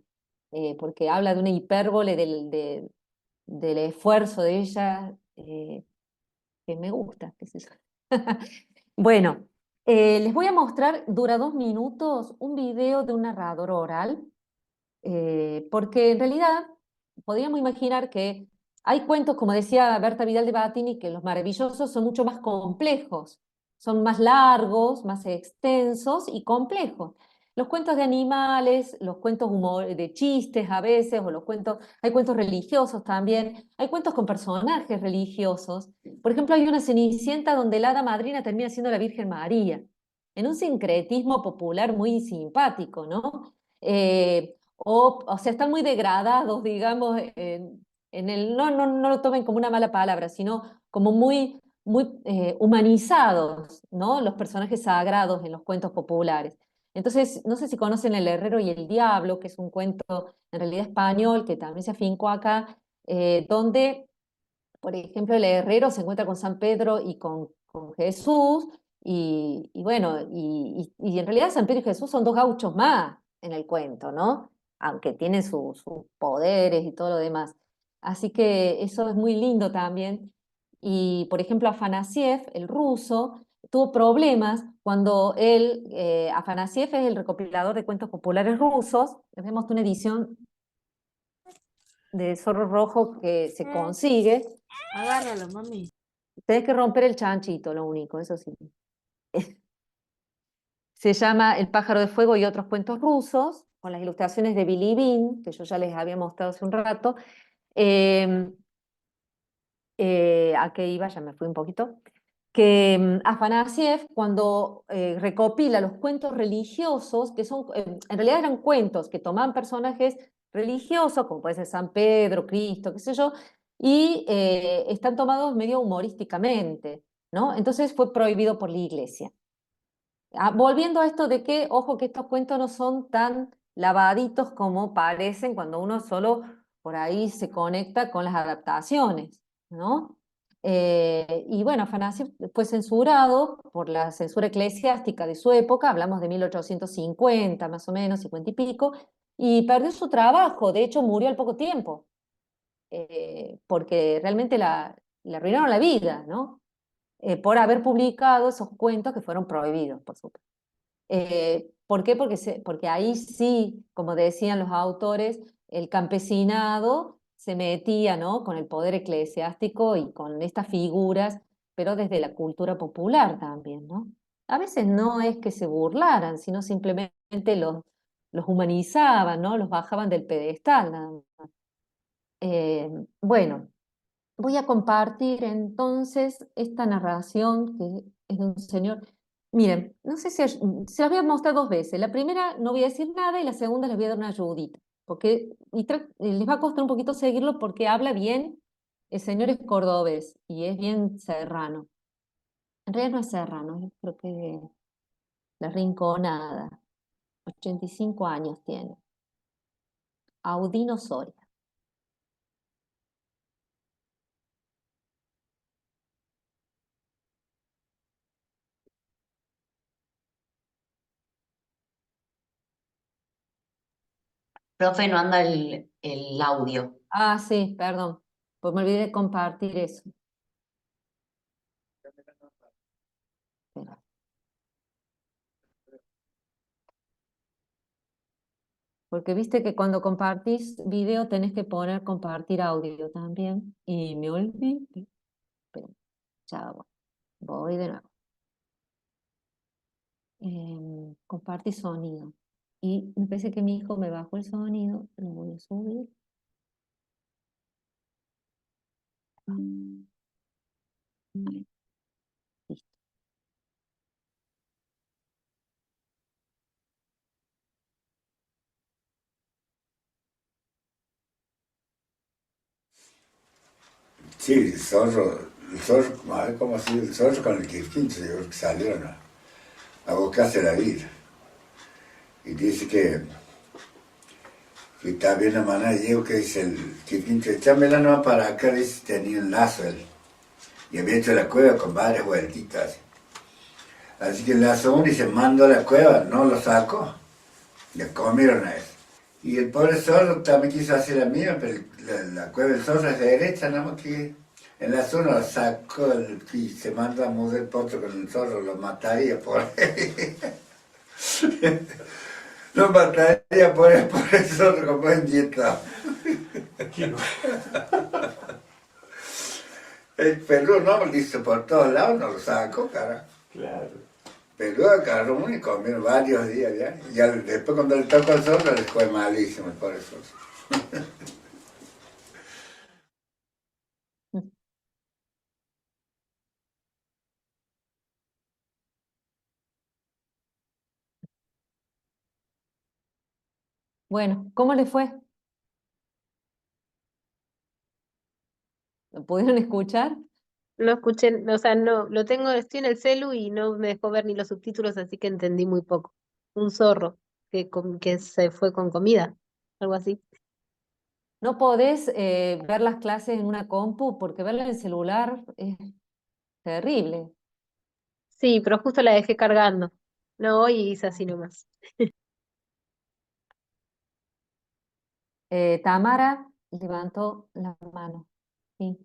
porque habla de una hipérbole del esfuerzo de ella, que me gusta, qué sé yo. Bueno, les voy a mostrar, dura 2 minutos, un video de un narrador oral porque en realidad podríamos imaginar que hay cuentos, como decía Berta Vidal de Batini, que los maravillosos son mucho más complejos, son más largos, más extensos y complejos. Los cuentos de animales, los cuentos de chistes a veces, o hay cuentos religiosos también, hay cuentos con personajes religiosos. Por ejemplo, hay una Cenicienta donde la hada madrina termina siendo la Virgen María, en un sincretismo popular muy simpático, ¿no? O sea, están muy degradados, digamos, no lo tomen como una mala palabra, sino como muy humanizados, ¿no? Los personajes sagrados en los cuentos populares. Entonces, no sé si conocen El Herrero y el Diablo, que es un cuento en realidad español, que también se afincó acá, donde, por ejemplo, el herrero se encuentra con San Pedro y con Jesús, y bueno, y en realidad San Pedro y Jesús son dos gauchos más en el cuento, ¿no? Aunque tienen sus poderes y todo lo demás. Así que eso es muy lindo también. Y, por ejemplo, Afanasieff, el ruso, tuvo problemas cuando Afanasieff es el recopilador de cuentos populares rusos, vemos una edición de Zorro Rojo que se consigue. Agárralo, mami. Tenés que romper el chanchito, lo único, eso sí. Se llama El pájaro de fuego y otros cuentos rusos, con las ilustraciones de Billy Bean, que yo ya les había mostrado hace un rato. Eh, ¿A qué iba? Ya me fui un poquito. Que Afanasieff, cuando recopila los cuentos religiosos, que son, en realidad eran cuentos que tomaban personajes religiosos, como puede ser San Pedro, Cristo, qué sé yo, y están tomados medio humorísticamente, ¿no? Entonces fue prohibido por la iglesia. Volviendo a esto de que, ojo, que estos cuentos no son tan lavaditos como parecen cuando uno solo por ahí se conecta con las adaptaciones, ¿no? Y bueno, Afanasieff fue censurado por la censura eclesiástica de su época, hablamos de 1850 más o menos, 50 y pico, y perdió su trabajo, de hecho murió al poco tiempo, porque realmente le arruinaron la vida, ¿no? Por haber publicado esos cuentos que fueron prohibidos, por supuesto. ¿Por qué? Porque ahí sí, como decían los autores, el campesinado se metía, ¿no?, con el poder eclesiástico y con estas figuras, pero desde la cultura popular también, ¿no? A veces no es que se burlaran, sino simplemente los humanizaban, ¿no? Los bajaban del pedestal, nada más. Bueno, voy a compartir entonces esta narración que es de un señor. Miren, no sé si se las voy a mostrar dos veces. La primera no voy a decir nada y la segunda les voy a dar una ayudita, porque les va a costar un poquito seguirlo porque habla bien. El señor es cordobés y es bien serrano. En realidad no es serrano, yo creo que La Rinconada. 85 años tiene. Audino Soria. Profe, no anda el audio. Ah, sí, perdón, pues me olvidé de compartir eso. Espera. Porque viste que cuando compartís video tenés que poner compartir audio también. Y me olvidé. Espera, ya voy de nuevo. Compartir sonido. Y me parece que mi hijo me bajó el sonido. Lo voy a subir. Ahí, listo. Sí, el zorro, a ver cómo ha sido el zorro con el Quirquincho, yo creo que salieron a buscarse la vida. Y dice que está bien la manera, y digo que dice el Quirquincho, échamela no para acá, dice, tenía un lazo él. Y había hecho la cueva con varias vueltitas. Así que enlazó uno y se mandó a la cueva, no lo sacó. Le comieron a él. Y el pobre zorro también quiso hacer la misma, pero la cueva del zorro es derecha, nada más que en la zona lo sacó y se manda a mudar el potro con el zorro, lo mataría por ahí. Lo mataría por el zorro como es inyectado. El peludo no lo hizo por todos lados, no lo sacó, cara. Claro. Peludo agarró uno y comieron varios días ya. Y ya después cuando le tocó el zorro, le fue malísimo el pobre zorro. Bueno, ¿cómo le fue? ¿Lo pudieron escuchar? No escuché, o sea, no, lo tengo, estoy en el celu y no me dejó ver ni los subtítulos, así que entendí muy poco. Un zorro que se fue con comida, algo así. No podés ver las clases en una compu porque verla en el celular es terrible. Sí, pero justo la dejé cargando. No, hoy hice así nomás. Tamara levantó la mano. Sí.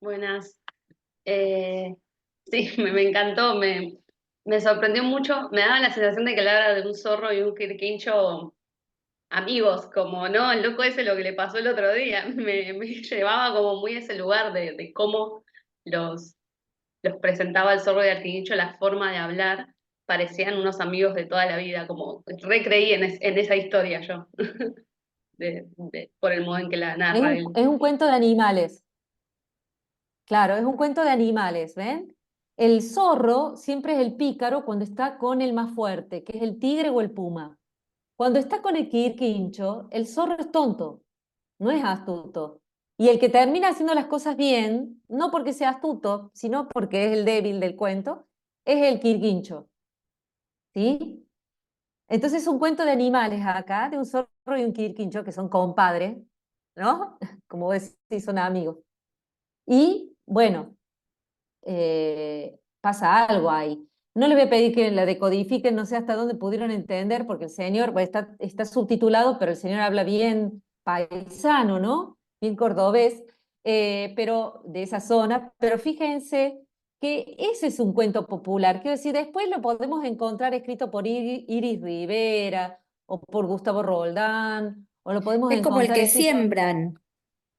Buenas. Eh, sí, me encantó, me sorprendió mucho. Me daba la sensación de que hablara de un zorro y un quirquincho amigos, como, ¿no? El loco ese lo que le pasó el otro día. Me llevaba como muy a ese lugar de cómo los, los presentaba el zorro y el quirquincho, la forma de hablar. Parecían unos amigos de toda la vida, como recreí en esa historia yo, por el modo en que la Es narra un, él. es un cuento de animales. Claro, es un cuento de animales, ¿ven? El zorro siempre es el pícaro cuando está con el más fuerte, que es el tigre o el puma. Cuando está con el quirquincho, el zorro es tonto, no es astuto. Y el que termina haciendo las cosas bien, no porque sea astuto, sino porque es el débil del cuento, es el quirquincho. ¿Sí? Entonces es un cuento de animales acá, de un zorro y un quirquincho que son compadres, ¿no? Como vos decís, son amigos. Y bueno, pasa algo ahí. No les voy a pedir que la decodifiquen, no sé hasta dónde pudieron entender, porque el señor está subtitulado, pero el señor habla bien paisano, ¿no? Bien cordobés, pero de esa zona. Pero fíjense que ese es un cuento popular. Quiero decir, después lo podemos encontrar escrito por Iris Rivera o por Gustavo Roldán, o lo podemos Es como el encontrar que escrito... siembran,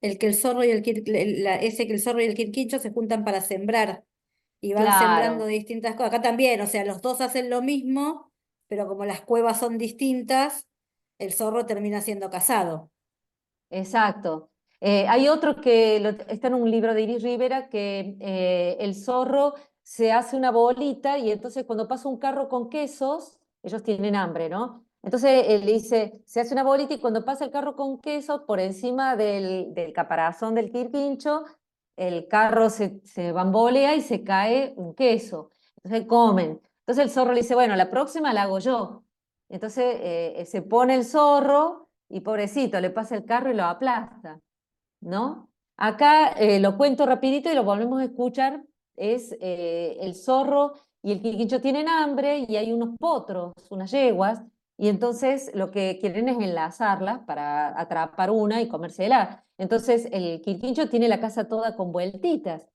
el que el zorro y ese que el zorro y el quirquincho se juntan para sembrar y van sembrando Claro, distintas cosas. Acá también, o sea, los dos hacen lo mismo, pero como las cuevas son distintas, el zorro termina siendo cazado. exacto. Hay otro que está en un libro de Iris Rivera que el zorro se hace una bolita y entonces cuando pasa un carro con quesos, ellos tienen hambre, ¿no? Entonces él dice, se hace una bolita y cuando pasa el carro con quesos, por encima del caparazón del quirquincho, el carro se bambolea y se cae un queso. Entonces comen. Entonces el zorro le dice, bueno, la próxima la hago yo. Entonces se pone el zorro y pobrecito, le pasa el carro y lo aplasta, ¿no? Acá lo cuento rapidito y lo volvemos a escuchar, es el zorro y el quirquincho tienen hambre y hay unos potros, unas yeguas, y entonces lo que quieren es enlazarlas para atrapar una y comérsela. Entonces el quirquincho tiene la casa toda con vueltitas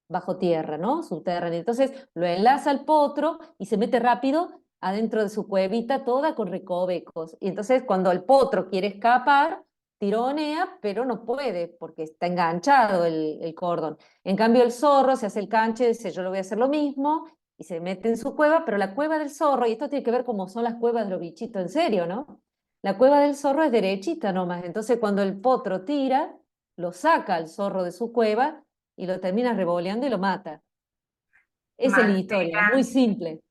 bajo tierra, ¿no? Subterránea. Entonces lo enlaza al potro y se mete rápido adentro de su cuevita toda con recovecos. Y entonces cuando el potro quiere escapar, tironea, pero no puede porque está enganchado el cordón. En cambio el zorro se hace el canche, dice yo lo voy a hacer lo mismo y se mete en su cueva, pero la cueva del zorro, y esto tiene que ver cómo son las cuevas de los bichitos, en serio, ¿no? La cueva del zorro es derechita nomás, entonces cuando el potro tira, lo saca al zorro de su cueva y lo termina revoleando y lo mata. Esa es la historia, muy Marcela, simple.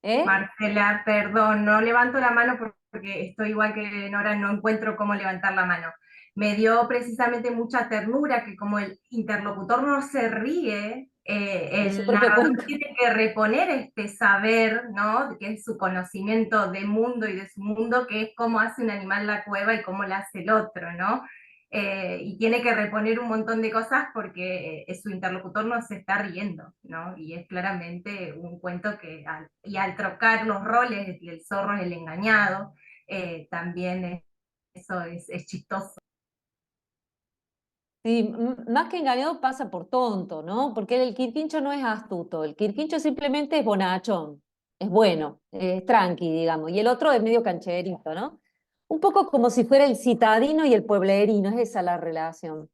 ¿Eh? Marcela, perdón, no levanto la mano porque estoy igual que Nora, no encuentro cómo levantar la mano. Me dio precisamente mucha ternura que como el interlocutor no se ríe, De su el propio narrador cuento. tiene que reponer este saber, ¿no? Que es su conocimiento de mundo y de su mundo, que es cómo hace un animal la cueva y cómo la hace el otro, ¿no? Y tiene que reponer un montón de cosas porque su interlocutor no se está riendo, ¿no? Y es claramente un cuento que, y al trocar los roles, y el zorro es el engañado, también eso es chistoso. Sí, más que engañado pasa por tonto, ¿no? Porque el quirquincho no es astuto, el quirquincho simplemente es bonachón, es bueno, es tranqui, digamos, y el otro es medio cancherito, ¿no? Un poco como si fuera el citadino y el pueblerino, es esa la relación.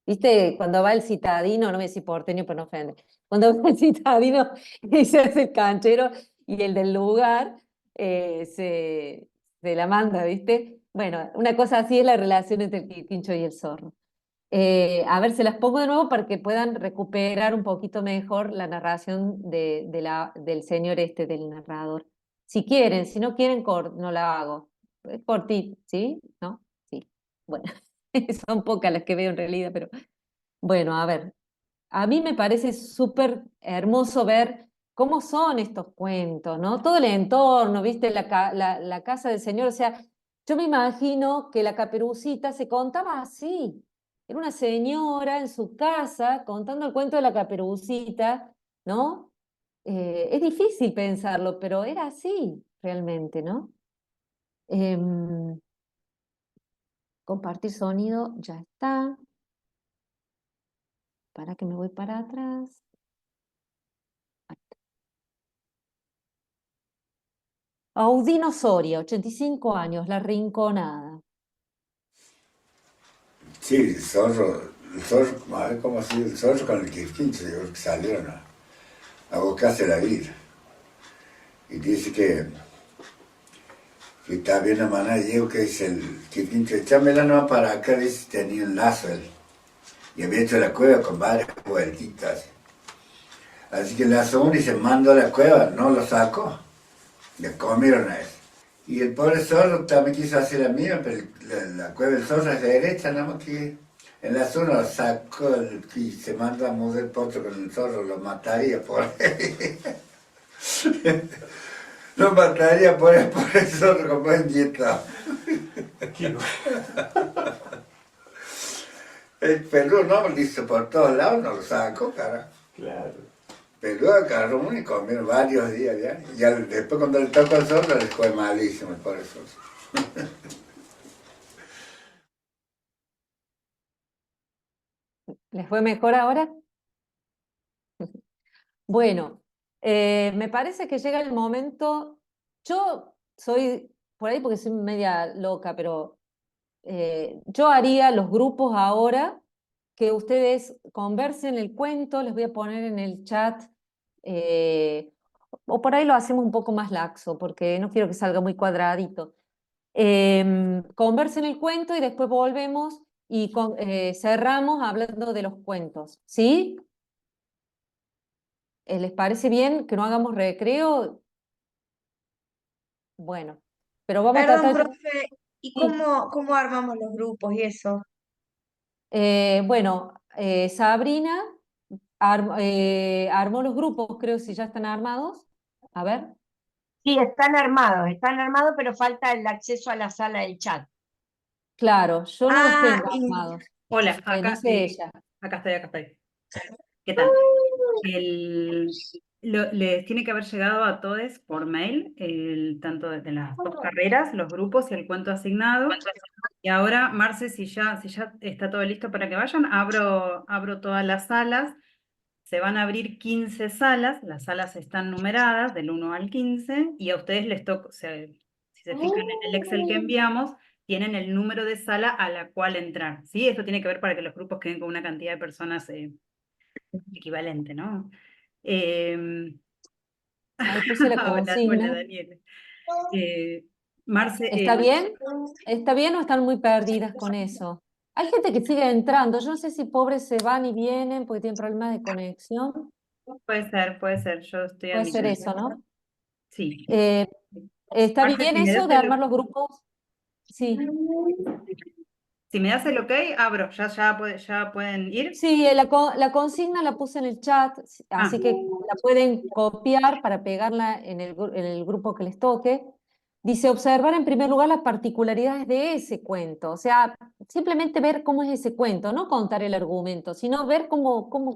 ¿Viste? Cuando va el citadino, no me voy a decir porteño, pero no ofende, cuando va el citadino y se hace el canchero y el del lugar se la manda, ¿viste? Bueno, una cosa así es la relación entre el quirquincho y el zorro. A ver, se las pongo de nuevo para que puedan recuperar un poquito mejor la narración del señor este, del narrador. Si quieren, si no quieren, no la hago. Es cortito, ¿sí? ¿No? Sí. Bueno, son pocas las que veo en realidad, pero bueno, a ver. A mí me parece súper hermoso ver cómo son estos cuentos, ¿no? Todo el entorno, ¿viste? La casa del señor, o sea, yo me imagino que la Caperucita se contaba así. Era una señora en su casa contando el cuento de la Caperucita, ¿no? Es difícil pensarlo, pero era así realmente, ¿no? Em, compartir sonido, ya está. Para que me voy para atrás. Audino Soria, 85 años, La Rinconada. Sí, el zorro, a ver cómo ha sido el zorro con el quirquincho, yo creo que salieron a buscarse la vida. Y dice que está bien la manera, digo que dice el quirquincho, échamela no para acá, dice, tenía un lazo él. Y había hecho la cueva con varias vueltitas. Así que la azul y se mandó a la cueva, no lo sacó. Le comieron a eso. Y el pobre zorro también quiso hacer la misma, pero la cueva del zorro es derecha, nada más que en la zona lo sacó y se mandó a mudar el potro con el zorro, lo mataría por ahí. Lo mataría por el zorro como es nieto. El peludo no lo hizo por todos lados, no lo sacó, cara. Claro. Peludo agarró uno y comió varios días ya. Y ya después cuando le tocó el zorro, le fue malísimo el pobre zorro. ¿Les fue mejor ahora? Bueno, me parece que llega el momento, yo soy por ahí porque soy media loca, pero yo haría los grupos ahora, que ustedes conversen el cuento, les voy a poner en el chat, o por ahí lo hacemos un poco más laxo, porque no quiero que salga muy cuadradito. Conversen el cuento y después volvemos y cerramos hablando de los cuentos, ¿sí? ¿Les parece bien que no hagamos recreo? Bueno, pero vamos a Perdón, tratar... profe, ¿y Sí. cómo armamos los grupos y eso? Bueno, Sabrina armó los grupos, creo, si ya están armados. A ver. Sí, están armados, pero falta el acceso a la sala del chat. Claro, yo no los Ah, tengo y armados. Hola, No acá, sé ella. acá estoy. ¿Qué tal? Les tiene que haber llegado a todos por mail, tanto de las dos carreras, los grupos y el cuento asignado. Y ahora, Marce, si ya está todo listo para que vayan, abro todas las salas. Se van a abrir 15 salas, las salas están numeradas del 1 al 15, y a ustedes les toca, si se fijan en el Excel que enviamos, tienen el número de sala a la cual entrar, ¿sí? Esto tiene que ver para que los grupos queden con una cantidad de personas equivalente, ¿no? Ahí puse la Hola, consigna. Daniela. Marce, ¿Está bien? ¿Está bien o están muy perdidas con eso? Hay gente que sigue entrando. Yo no sé si pobres se van y vienen porque tienen problemas de conexión. puede ser, yo estoy Puede ser admitiendo. eso, ¿no? Sí. ¿Está Marce, bien si me eso das de el armar los grupos? Sí. Si me das el ok, abro, ya pueden ir. Sí, la consigna la puse en el chat, así que la pueden copiar para pegarla en el grupo que les toque. Dice, observar en primer lugar las particularidades de ese cuento. O sea, simplemente ver cómo es ese cuento, no contar el argumento, sino ver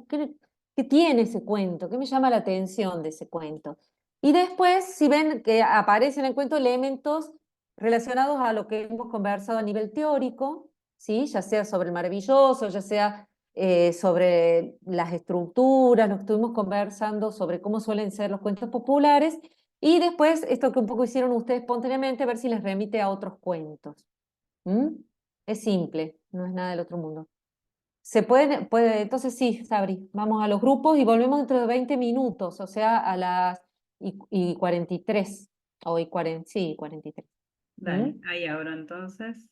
qué tiene ese cuento, qué me llama la atención de ese cuento. Y después, si ven que aparecen en el cuento elementos relacionados a lo que hemos conversado a nivel teórico, ¿sí? Ya sea sobre el maravilloso, ya sea sobre las estructuras, lo que estuvimos conversando sobre cómo suelen ser los cuentos populares, y después esto que un poco hicieron ustedes espontáneamente, a ver si les remite a otros cuentos. ¿Mm? Es simple, no es nada del otro mundo. Entonces sí, Sabri, vamos a los grupos y volvemos dentro de 20 minutos, o sea, a las y 43, o y 40, sí, 43. Dale, ahí abro entonces.